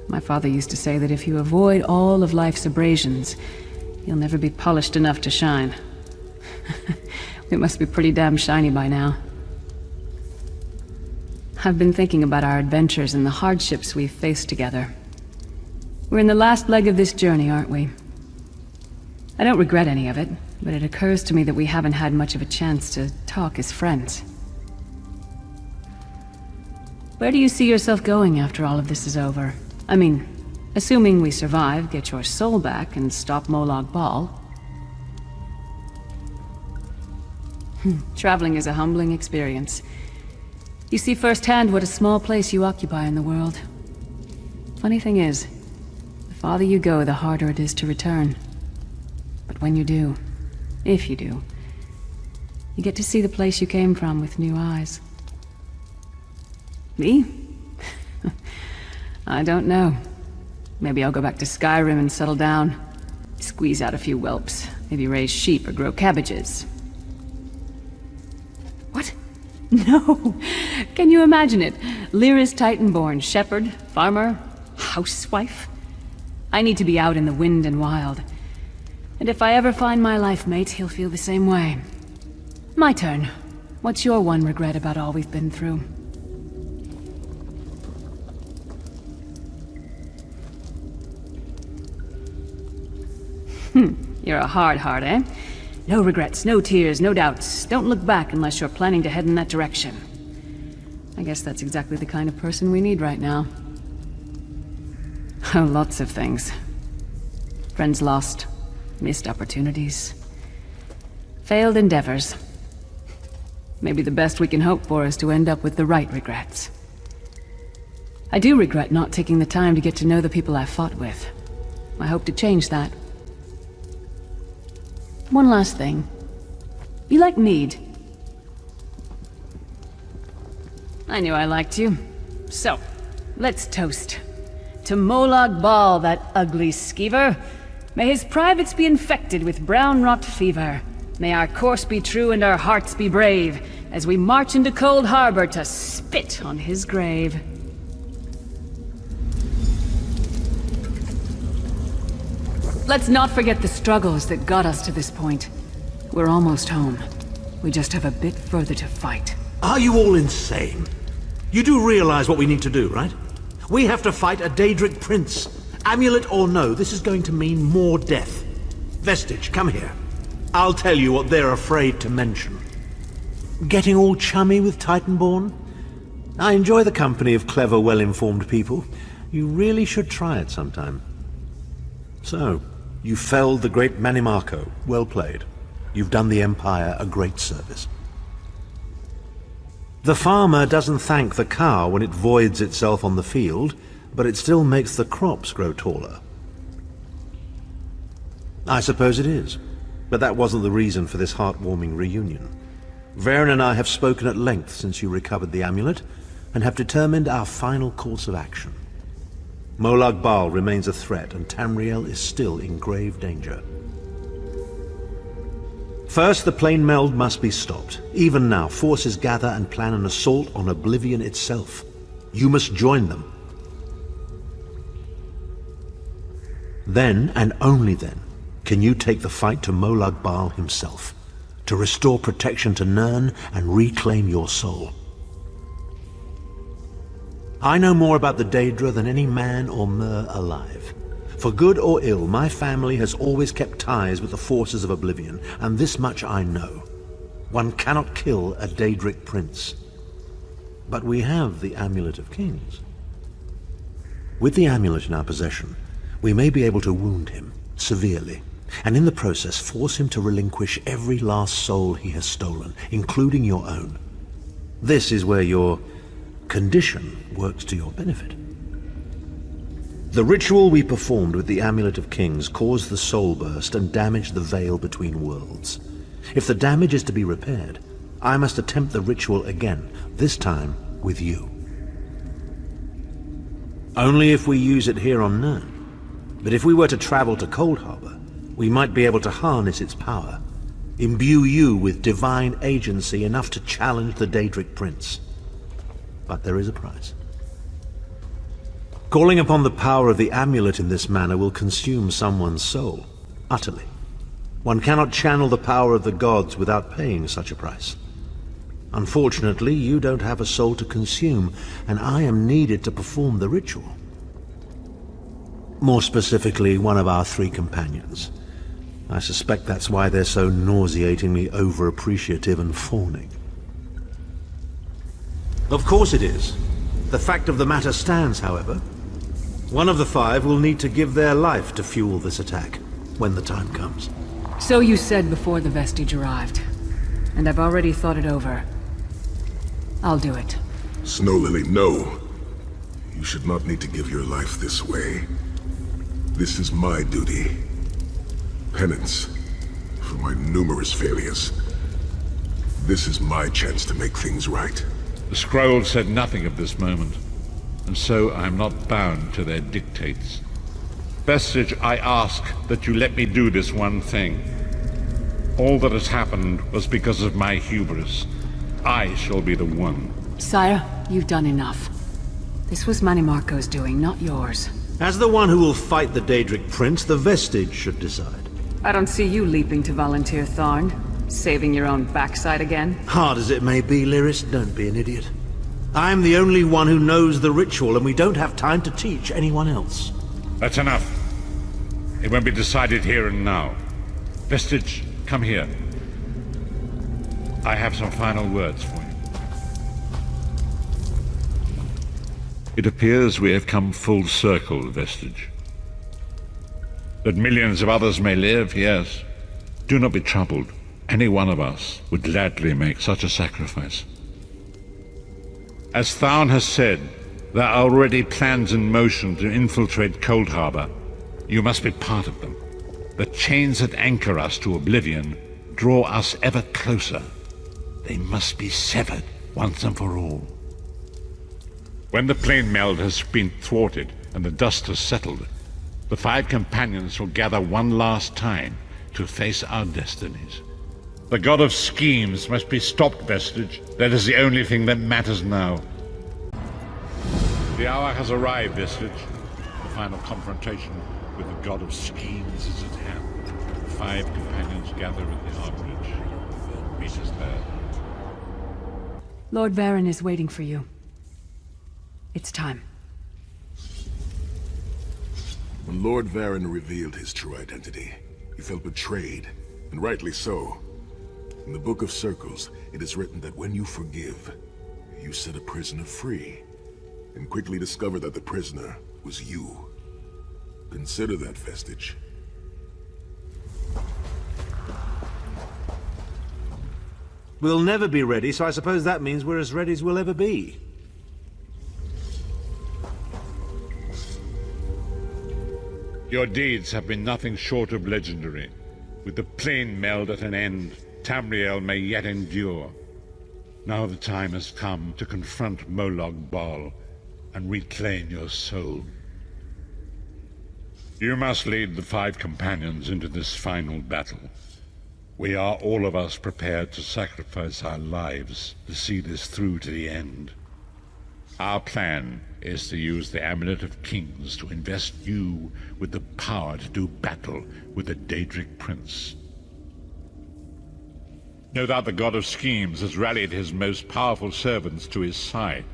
My father used to say that if you avoid all of life's abrasions, you'll never be polished enough to shine. We must be pretty damn shiny by now. I've been thinking about our adventures and the hardships we've faced together. We're in the last leg of this journey, aren't we? I don't regret any of it, but it occurs to me that we haven't had much of a chance to talk as friends. Where do you see yourself going after all of this is over? I mean, assuming we survive, get your soul back, and stop Molag Bal. Traveling is a humbling experience. You see firsthand what a small place you occupy in the world. Funny thing is, the farther you go, the harder it is to return. But when you do, if you do, you get to see the place you came from with new eyes. Me? I don't know. Maybe I'll go back to Skyrim and settle down. Squeeze out a few whelps. Maybe raise sheep or grow cabbages. What? No! Can you imagine it? Lyra's Titanborn, shepherd, farmer, housewife. I need to be out in the wind and wild. And if I ever find my life mate, he'll feel the same way. My turn. What's your one regret about all we've been through? You're a hard heart, eh? No regrets, no tears, no doubts. Don't look back unless you're planning to head in that direction. I guess that's exactly the kind of person we need right now. Oh, lots of things. Friends lost, missed opportunities, failed endeavors. Maybe the best we can hope for is to end up with the right regrets. I do regret not taking the time to get to know the people I fought with. I hope to change that. One last thing. You like mead? I knew I liked you. So, let's toast. To Molag Bal, that ugly skeever. May his privates be infected with brown rot fever. May our course be true and our hearts be brave, as we march into Cold Harbor to spit on his grave. Let's not forget the struggles that got us to this point. We're almost home. We just have a bit further to fight. Are you all insane? You do realize what we need to do, right? We have to fight a Daedric prince. Amulet or no, this is going to mean more death. Vestige, come here. I'll tell you what they're afraid to mention. Getting all chummy with Titanborn? I enjoy the company of clever, well-informed people. You really should try it sometime. So, you felled the great Manimarco. Well played. You've done the Empire a great service. The farmer doesn't thank the cow when it voids itself on the field, but it still makes the crops grow taller. I suppose it is, but that wasn't the reason for this heartwarming reunion. Varen and I have spoken at length since you recovered the amulet, and have determined our final course of action. Molag Bal remains a threat, and Tamriel is still in grave danger. First, the plane meld must be stopped. Even now, forces gather and plan an assault on Oblivion itself. You must join them. Then, and only then, can you take the fight to Molag Bal himself, to restore protection to Nirn and reclaim your soul. I know more about the Daedra than any man or mer alive. For good or ill, my family has always kept ties with the forces of Oblivion, and this much I know. One cannot kill a Daedric prince. But we have the Amulet of Kings. With the amulet in our possession, we may be able to wound him severely, and in the process force him to relinquish every last soul he has stolen, including your own. This is where your condition works to your benefit. The ritual we performed with the Amulet of Kings caused the soul burst and damaged the veil between worlds. If the damage is to be repaired, I must attempt the ritual again, this time with you. Only if we use it here on Nirn. But if we were to travel to Coldharbour, we might be able to harness its power, imbue you with divine agency enough to challenge the Daedric Prince. But there is a price. Calling upon the power of the amulet in this manner will consume someone's soul, utterly. One cannot channel the power of the gods without paying such a price. Unfortunately, you don't have a soul to consume, and I am needed to perform the ritual. More specifically, one of our 3 companions. I suspect that's why they're so nauseatingly over-appreciative and fawning. Of course it is. The fact of the matter stands, however. One of the 5 will need to give their life to fuel this attack, when the time comes. So you said before the vestige arrived, and I've already thought it over. I'll do it. Snow Lily, no. You should not need to give your life this way. This is my duty. Penance for my numerous failures. This is my chance to make things right. The scroll said nothing of this moment, and so I am not bound to their dictates. Vestige, I ask that you let me do this one thing. All that has happened was because of my hubris. I shall be the one. Sire, you've done enough. This was Manimarco's doing, not yours. As the one who will fight the Daedric Prince, the Vestige should decide. I don't see you leaping to volunteer, Tharn. Saving your own backside again? Hard as it may be, Lyris, don't be an idiot. I'm the only one who knows the ritual, and we don't have time to teach anyone else. That's enough. It won't be decided here and now. Vestige, come here. I have some final words for you. It appears we have come full circle, Vestige. That millions of others may live, yes. Do not be troubled. Any one of us would gladly make such a sacrifice. As Tharn has said, there are already plans in motion to infiltrate Coldharbour. You must be part of them. The chains that anchor us to oblivion draw us ever closer. They must be severed once and for all. When the plane meld has been thwarted and the dust has settled, the 5 companions will gather one last time to face our destinies. The god of schemes must be stopped, Vestige. That is the only thing that matters now. The hour has arrived, Vestige. The final confrontation with the god of schemes is at hand. The 5 companions gather at the Arbridge. Meet us there. Lord Varen is waiting for you. It's time. When Lord Varen revealed his true identity, he felt betrayed, and rightly so. In the Book of Circles, it is written that when you forgive, you set a prisoner free, and quickly discover that the prisoner was you. Consider that, Vestige. We'll never be ready, so I suppose that means we're as ready as we'll ever be. Your deeds have been nothing short of legendary. With the plane meld at an end, Tamriel may yet endure. Now the time has come to confront Molag Bal and reclaim your soul. You must lead the 5 companions into this final battle. We are all of us prepared to sacrifice our lives to see this through to the end. Our plan is to use the Amulet of Kings to invest you with the power to do battle with the Daedric Prince. No doubt the god of schemes has rallied his most powerful servants to his side,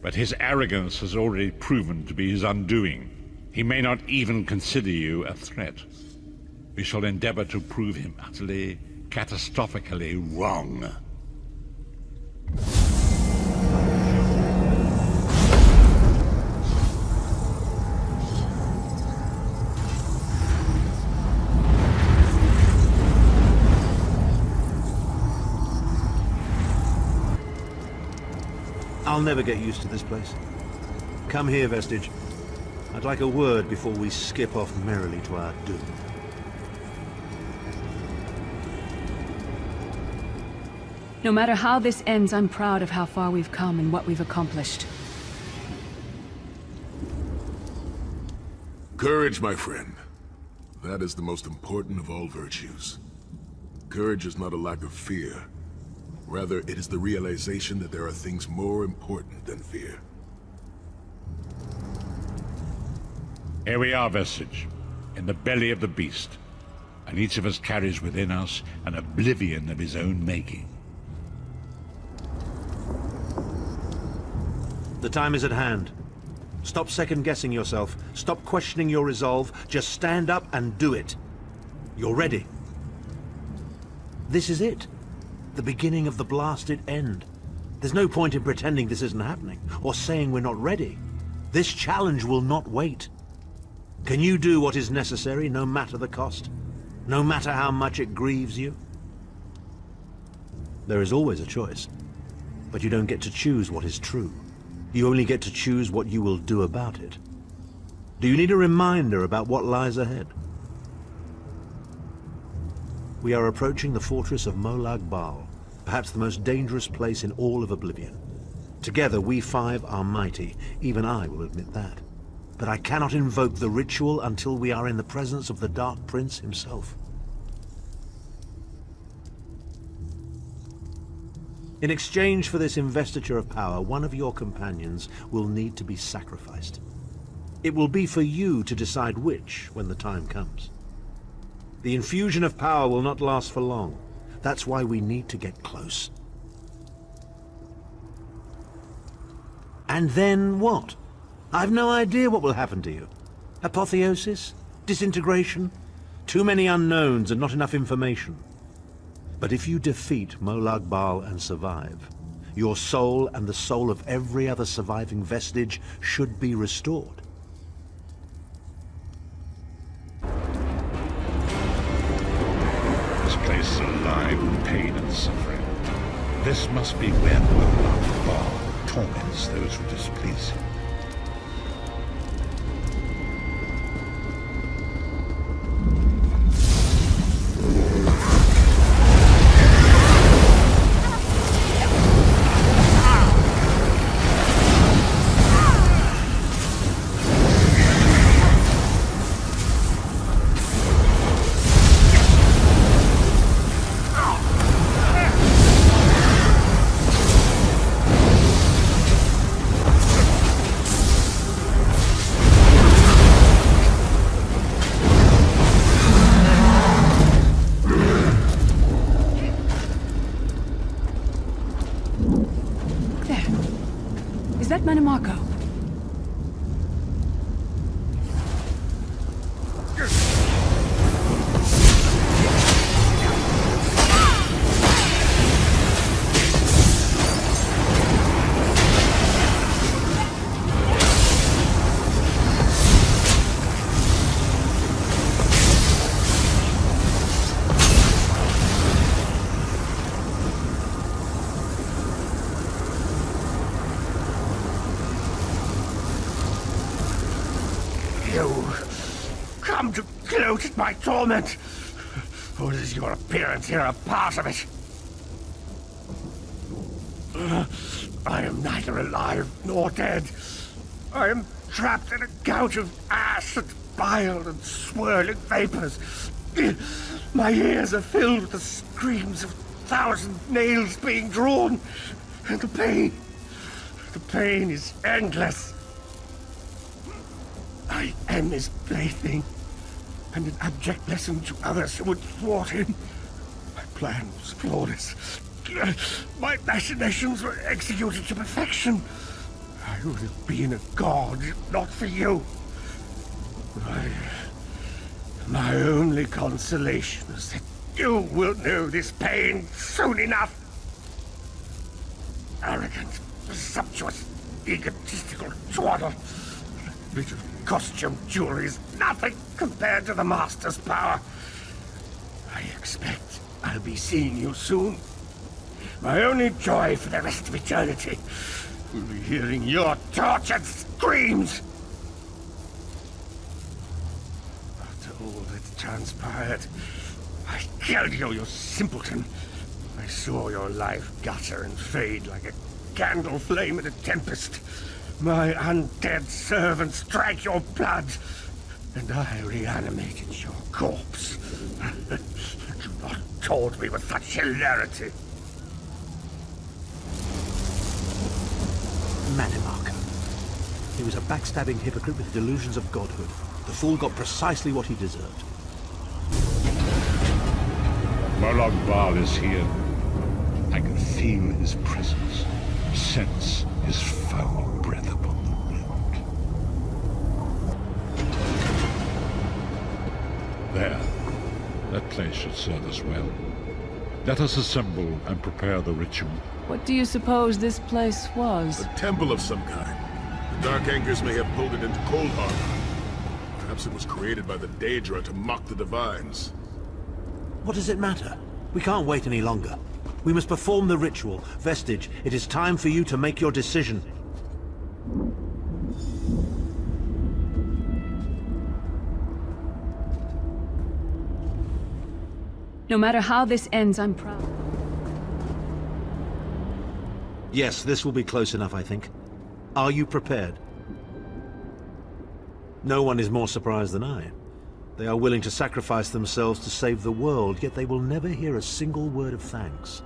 but his arrogance has already proven to be his undoing. He may not even consider you a threat. We shall endeavor to prove him utterly, catastrophically wrong. I'll never get used to this place. Come here, Vestige. I'd like a word before we skip off merrily to our doom. No matter how this ends, I'm proud of how far we've come and what we've accomplished. Courage, my friend. That is the most important of all virtues. Courage is not a lack of fear. Rather, it is the realization that there are things more important than fear. Here we are, Vestige, in the belly of the beast, and each of us carries within us an oblivion of his own making. The time is at hand. Stop second-guessing yourself. Stop questioning your resolve. Just stand up and do it. You're ready. This is it. The beginning of the blasted end. There's no point in pretending this isn't happening, or saying we're not ready. This challenge will not wait. Can you do what is necessary, no matter the cost? No matter how much it grieves you? There is always a choice, but you don't get to choose what is true. You only get to choose what you will do about it. Do you need a reminder about what lies ahead? We are approaching the fortress of Molag Bal, perhaps the most dangerous place in all of Oblivion. Together, we five are mighty. Even I will admit that. But I cannot invoke the ritual until we are in the presence of the Dark Prince himself. In exchange for this investiture of power, one of your companions will need to be sacrificed. It will be for you to decide which when the time comes. The infusion of power will not last for long. That's why we need to get close. And then what? I've no idea what will happen to you. Apotheosis? Disintegration? Too many unknowns and not enough information. But if you defeat Molag Bal and survive, your soul and the soul of every other surviving vestige should be restored. This place is alive with pain and suffering. This must be where Molag Bal torments those who displease him. Is that Mannimarco? Come to gloat at my torment? Or is your appearance here a part of it? I am neither alive nor dead. I am trapped in a gouge of ash and bile and swirling vapors. My ears are filled with the screams of 1,000 nails being drawn. And the pain is endless. I am his plaything, and an abject lesson to others who would thwart him. My plan was flawless. My machinations were executed to perfection. I would have been a god, if not for you. My only consolation is that you will know this pain soon enough. Arrogant, presumptuous, egotistical twaddle. A bit of costume jewelry is nothing compared to the Master's power. I expect I'll be seeing you soon. My only joy for the rest of eternity Hearing your tortured screams! After all that's transpired, I killed you, you simpleton. I saw your life gutter and fade like a candle flame in a tempest. My undead servants drank your blood, and I reanimated your corpse. You not told me with such hilarity. Manimarco. He was a backstabbing hypocrite with delusions of godhood. The fool got precisely what he deserved. Molag Bal is here. I can feel his presence, sense his foul breath upon the wind. There. That place should serve us well. Let us assemble and prepare the ritual. What do you suppose this place was? A temple of some kind. The Dark Anchors may have pulled it into Cold Harbor. Perhaps it was created by the Daedra to mock the Divines. What does it matter? We can't wait any longer. We must perform the ritual. Vestige, it is time for you to make your decision. No matter how this ends, I'm proud. Yes, this will be close enough, I think. Are you prepared? No one is more surprised than I. They are willing to sacrifice themselves to save the world, yet they will never hear a single word of thanks.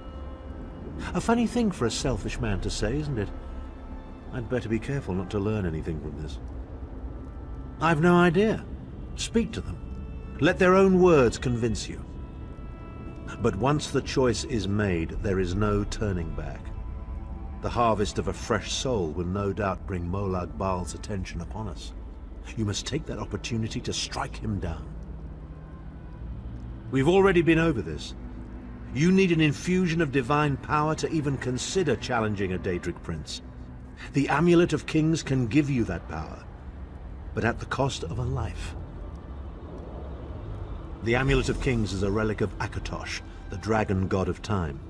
A funny thing for a selfish man to say, isn't it? I'd better be careful not to learn anything from this. I've no idea. Speak to them. Let their own words convince you. But once the choice is made, there is no turning back. The harvest of a fresh soul will no doubt bring Molag Bal's attention upon us. You must take that opportunity to strike him down. We've already been over this. You need an infusion of divine power to even consider challenging a Daedric prince. The Amulet of Kings can give you that power, but at the cost of a life. The Amulet of Kings is a relic of Akatosh, the dragon god of time.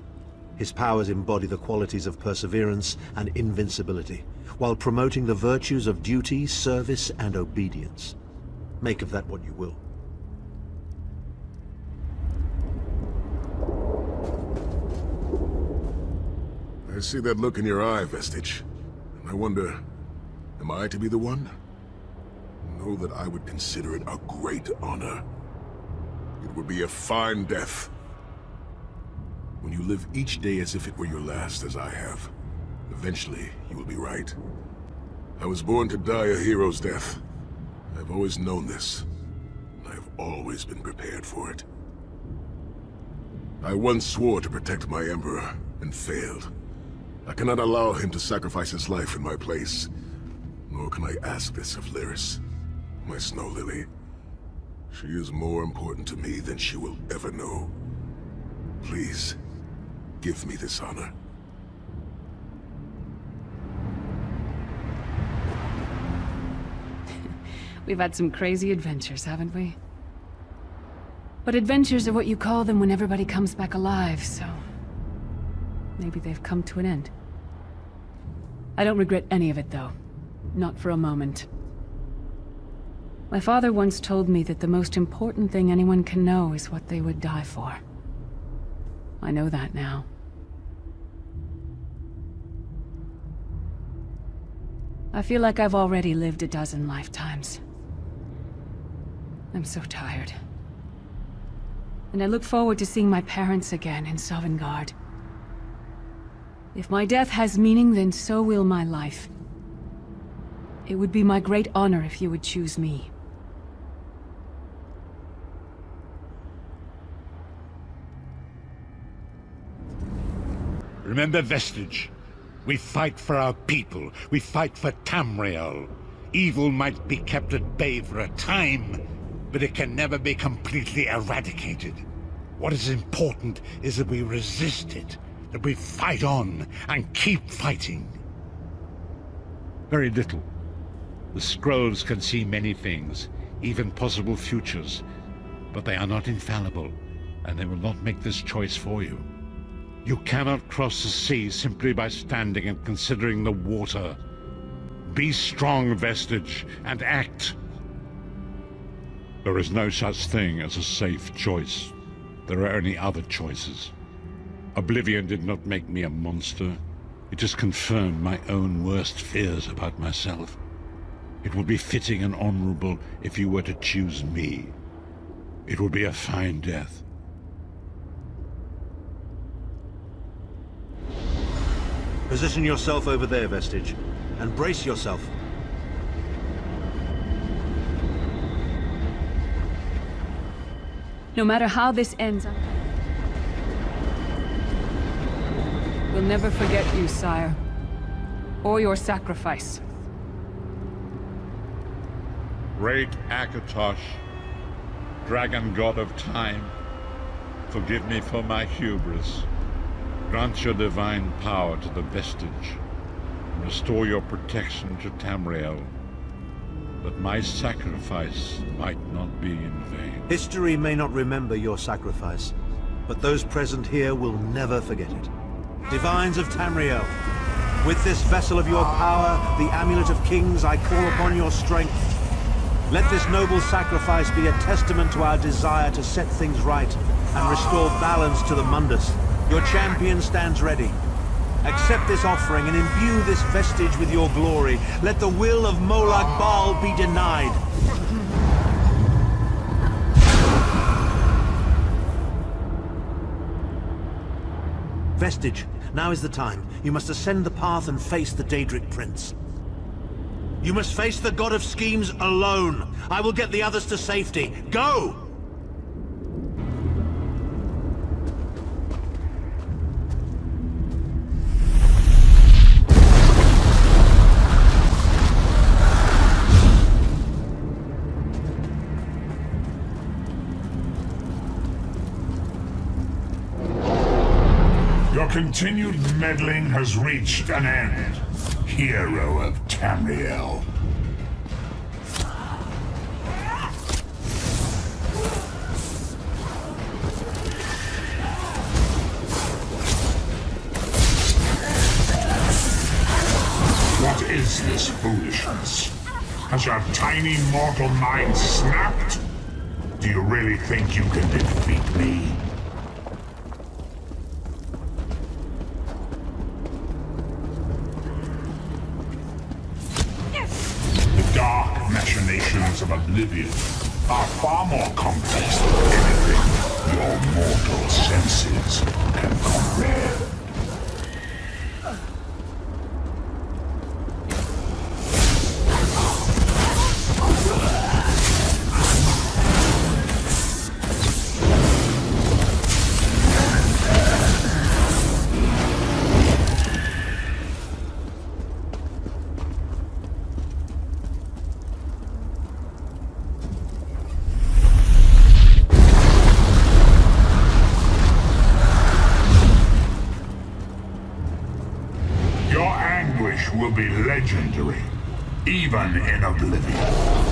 His powers embody the qualities of perseverance and invincibility, while promoting the virtues of duty, service, and obedience. Make of that what you will. I see that look in your eye, Vestige. And I wonder, am I to be the one? Know that I would consider it a great honor. It would be a fine death. When you live each day as if it were your last, as I have, eventually you will be right. I was born to die a hero's death. I've always known this, and I've always been prepared for it. I once swore to protect my Emperor, and failed. I cannot allow him to sacrifice his life in my place, nor can I ask this of Lyris, my Snow Lily. She is more important to me than she will ever know. Please, give me this honor. We've had some crazy adventures, haven't we? But adventures are what you call them when everybody comes back alive, so... maybe they've come to an end. I don't regret any of it, though. Not for a moment. My father once told me that the most important thing anyone can know is what they would die for. I know that now. I feel like I've already lived a dozen lifetimes. I'm so tired. And I look forward to seeing my parents again in Sovngarde. If my death has meaning, then so will my life. It would be my great honor if you would choose me. Remember Vestige. We fight for our people. We fight for Tamriel. Evil might be kept at bay for a time, but it can never be completely eradicated. What is important is that we resist it, that we fight on and keep fighting. Very little. The scrolls can see many things, even possible futures, but they are not infallible, and they will not make this choice for you. You cannot cross the sea simply by standing and considering the water. Be strong, Vestige, and act. There is no such thing as a safe choice. There are only other choices. Oblivion did not make me a monster. It just confirmed my own worst fears about myself. It would be fitting and honorable if you were to choose me. It would be a fine death. Position yourself over there, Vestige, and brace yourself. No matter how this ends, we'll never forget you, sire. Or your sacrifice. Great Akatosh, dragon god of time, forgive me for my hubris. Grant your divine power to the Vestige, and restore your protection to Tamriel, that my sacrifice might not be in vain. History may not remember your sacrifice, but those present here will never forget it. Divines of Tamriel, with this vessel of your power, the Amulet of Kings, I call upon your strength. Let this noble sacrifice be a testament to our desire to set things right and restore balance to the Mundus. Your champion stands ready. Accept this offering and imbue this vestige with your glory. Let the will of Molag Bal be denied. Vestige, now is the time. You must ascend the path and face the Daedric Prince. You must face the God of Schemes alone. I will get the others to safety. Go! Your continued meddling has reached an end, hero of Tamriel. What is this foolishness? Has your tiny mortal mind snapped? Do you really think you can defeat me? Dark machinations of Oblivion are far more complex than anything your mortal senses can comprehend. Will be legendary, even in Oblivion.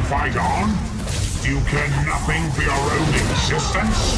Fight on? Do you care nothing for your own existence?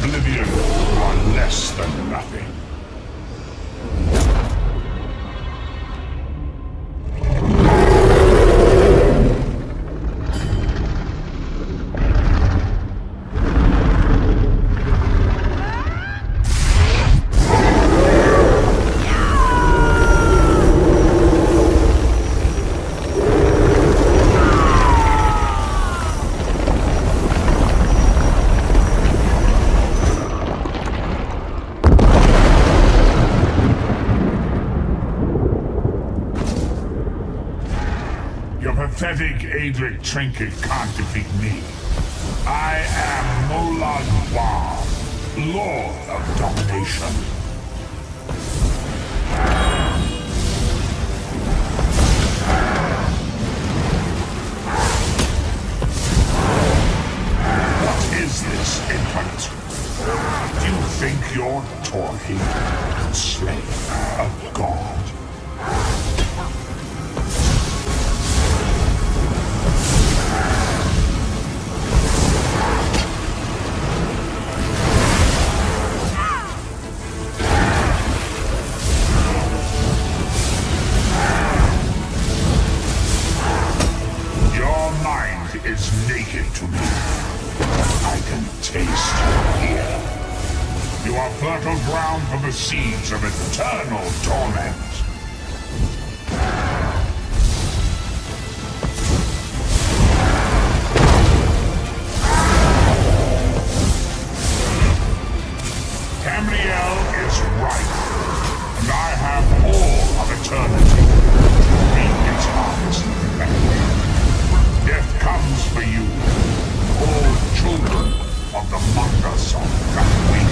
oblivion, you are less than nothing. Pathetic Adric trinket can't defeat me. I am Molag Bal, Lord of Domination. What is this, infant? Do you think your Torhi can slay a god? Is naked to me. I can taste you here. You are fertile ground for the seeds of eternal torment. Tamriel is right, and I have all of eternity to reap its harvest. Death comes for you, all children of the Mangasong that wings.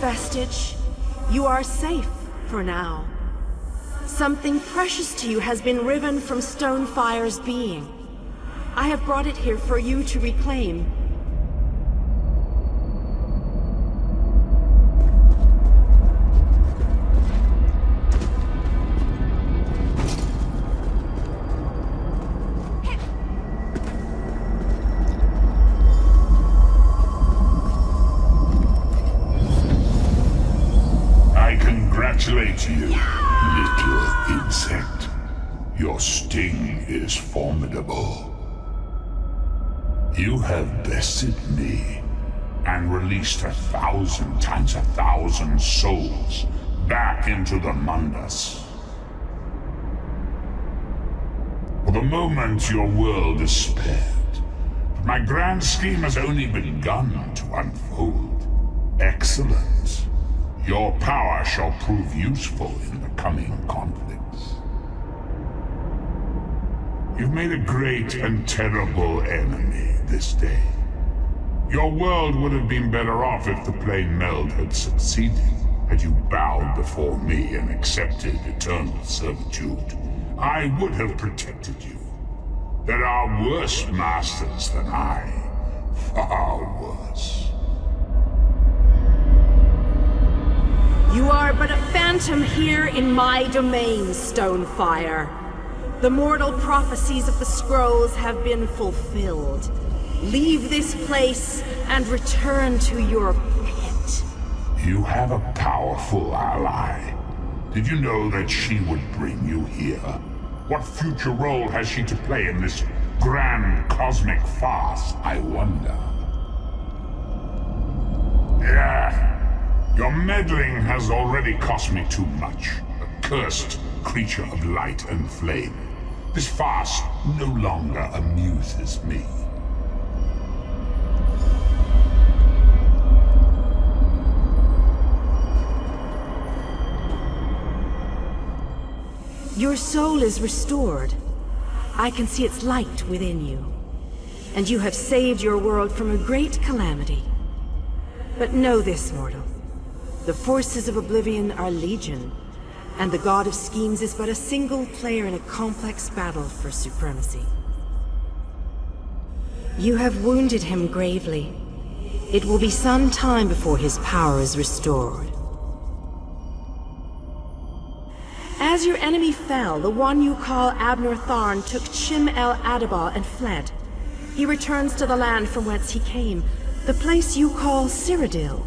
Vestige, you are safe for now. Something precious to you has been riven from Stonefire's being. I have brought it here for you to reclaim. Congratulate you, little insect. Your sting is formidable. You have bested me, and released 1,000 times 1,000 souls back into the Mundus. For the moment, your world is spared. But my grand scheme has only begun to unfold. Excellent. Your power shall prove useful in the coming conflicts. You've made a great and terrible enemy this day. Your world would have been better off if the plane meld had succeeded, had you bowed before me and accepted eternal servitude. I would have protected you. There are worse masters than I. Far worse. You are but a phantom here in my domain, Stonefire. The mortal prophecies of the scrolls have been fulfilled. Leave this place and return to your pit. You have a powerful ally. Did you know that she would bring you here? What future role has she to play in this grand cosmic farce, I wonder? Yeah. Your meddling has already cost me too much. A cursed creature of light and flame. This farce no longer amuses me. Your soul is restored. I can see its light within you. And you have saved your world from a great calamity. But know this, mortal. The forces of Oblivion are legion, and the God of Schemes is but a single player in a complex battle for supremacy. You have wounded him gravely. It will be some time before his power is restored. As your enemy fell, the one you call Abner Tharn took Chim El Adabal and fled. He returns to the land from whence he came, the place you call Cyrodiil.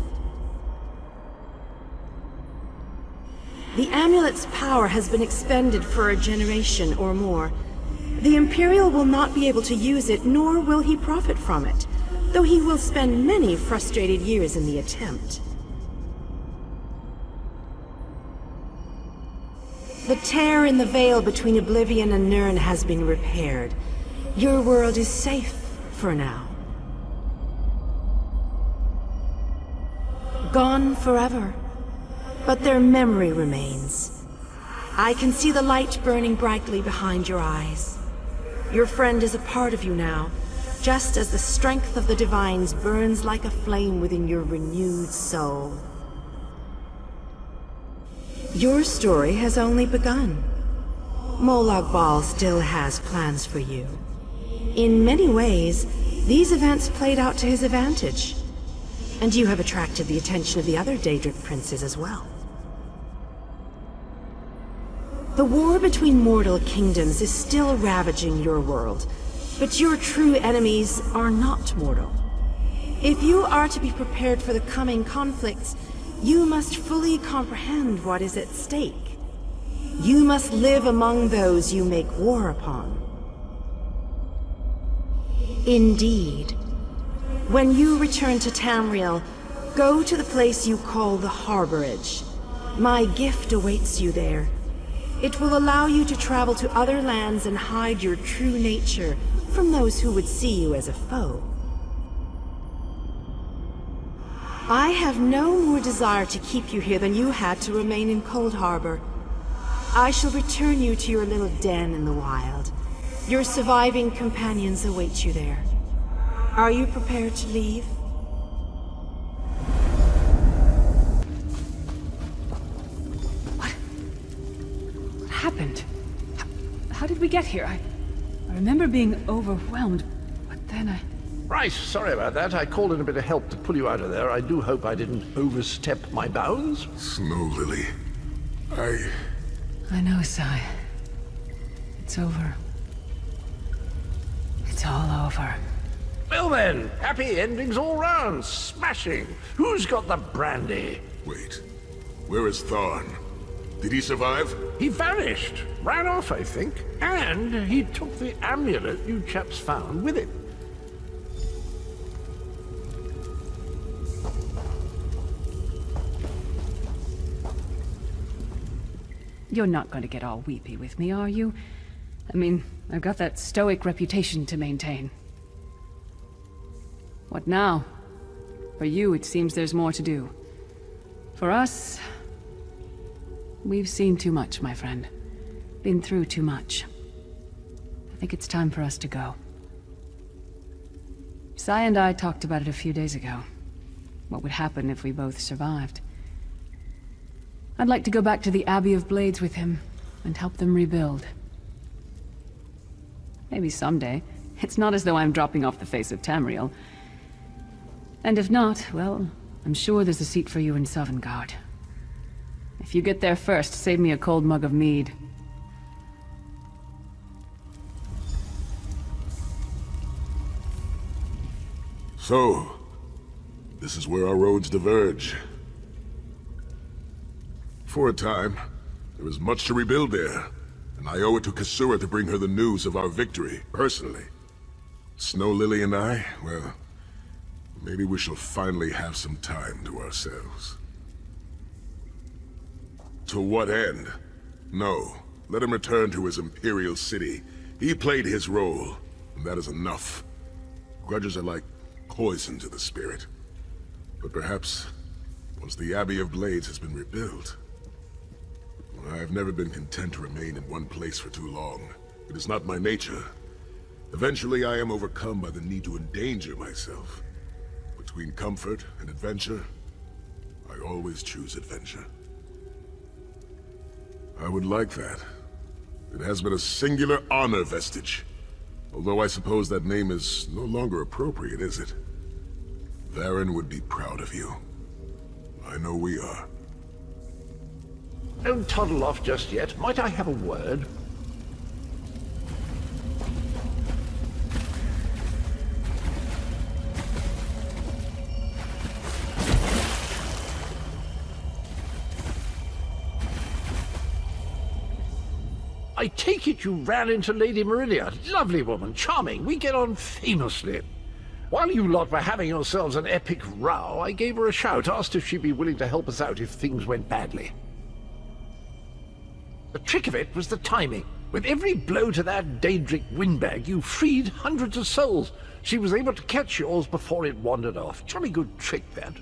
The amulet's power has been expended for a generation or more. The Imperial will not be able to use it, nor will he profit from it, though he will spend many frustrated years in the attempt. The tear in the veil between Oblivion and Nirn has been repaired. Your world is safe for now. Gone forever, but their memory remains. I can see the light burning brightly behind your eyes. Your friend is a part of you now, just as the strength of the Divines burns like a flame within your renewed soul. Your story has only begun. Molag Bal still has plans for you. In many ways, these events played out to his advantage. And you have attracted the attention of the other Daedric princes as well. The war between mortal kingdoms is still ravaging your world, but your true enemies are not mortal. If you are to be prepared for the coming conflicts, you must fully comprehend what is at stake. You must live among those you make war upon. Indeed. When you return to Tamriel, go to the place you call the Harborage. My gift awaits you there. It will allow you to travel to other lands and hide your true nature from those who would see you as a foe. I have no more desire to keep you here than you had to remain in Cold Harbor. I shall return you to your little den in the wild. Your surviving companions await you there. Are you prepared to leave? What happened? How did we get here? I remember being overwhelmed, but then I... Right, sorry about that. I called in a bit of help to pull you out of there. I do hope I didn't overstep my bounds. Snow Lily. I know, Sai. It's over. It's all over. Well then, happy endings all round. Smashing. Who's got the brandy? Wait. Where is Tharn? Did he survive? He vanished. Ran off, I think. And he took the amulet you chaps found with him. You're not going to get all weepy with me, are you? I mean, I've got that stoic reputation to maintain. What now? For you, it seems there's more to do. For us, we've seen too much, my friend. Been through too much. I think it's time for us to go. Sai and I talked about it a few days ago. What would happen if we both survived. I'd like to go back to the Abbey of Blades with him, and help them rebuild. Maybe someday. It's not as though I'm dropping off the face of Tamriel. And if not, well, I'm sure there's a seat for you in Sovngarde. If you get there first, save me a cold mug of mead. So, this is where our roads diverge. For a time, there was much to rebuild there, and I owe it to Kasura to bring her the news of our victory, personally. Snow Lily and I, well, maybe we shall finally have some time to ourselves. To what end? No, let him return to his Imperial city. He played his role, and that is enough. Grudges are like poison to the spirit. But perhaps, once the Abbey of Blades has been rebuilt, I have never been content to remain in one place for too long. It is not my nature. Eventually I am overcome by the need to endanger myself. Between comfort and adventure, I always choose adventure. I would like that. It has been a singular honor vestige. Although I suppose that name is no longer appropriate, is it? Varen would be proud of you. I know we are. Don't toddle off just yet. Might I have a word? I take it you ran into Lady Meridia. Lovely woman, charming. We get on famously. While you lot were having yourselves an epic row, I gave her a shout, asked if she'd be willing to help us out if things went badly. The trick of it was the timing. With every blow to that Daedric windbag, you freed hundreds of souls. She was able to catch yours before it wandered off. Jolly good trick, that.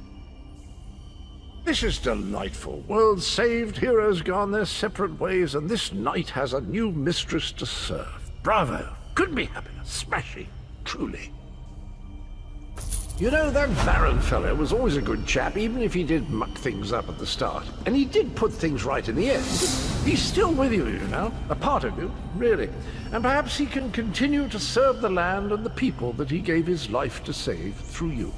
This is delightful. Worlds saved, heroes gone their separate ways, and this knight has a new mistress to serve. Bravo! Couldn't be happier. Smashing. Truly. You know, that Varen fellow was always a good chap, even if he did muck things up at the start. And he did put things right in the end. He's still with you, you know. A part of you, really. And perhaps he can continue to serve the land and the people that he gave his life to save through you.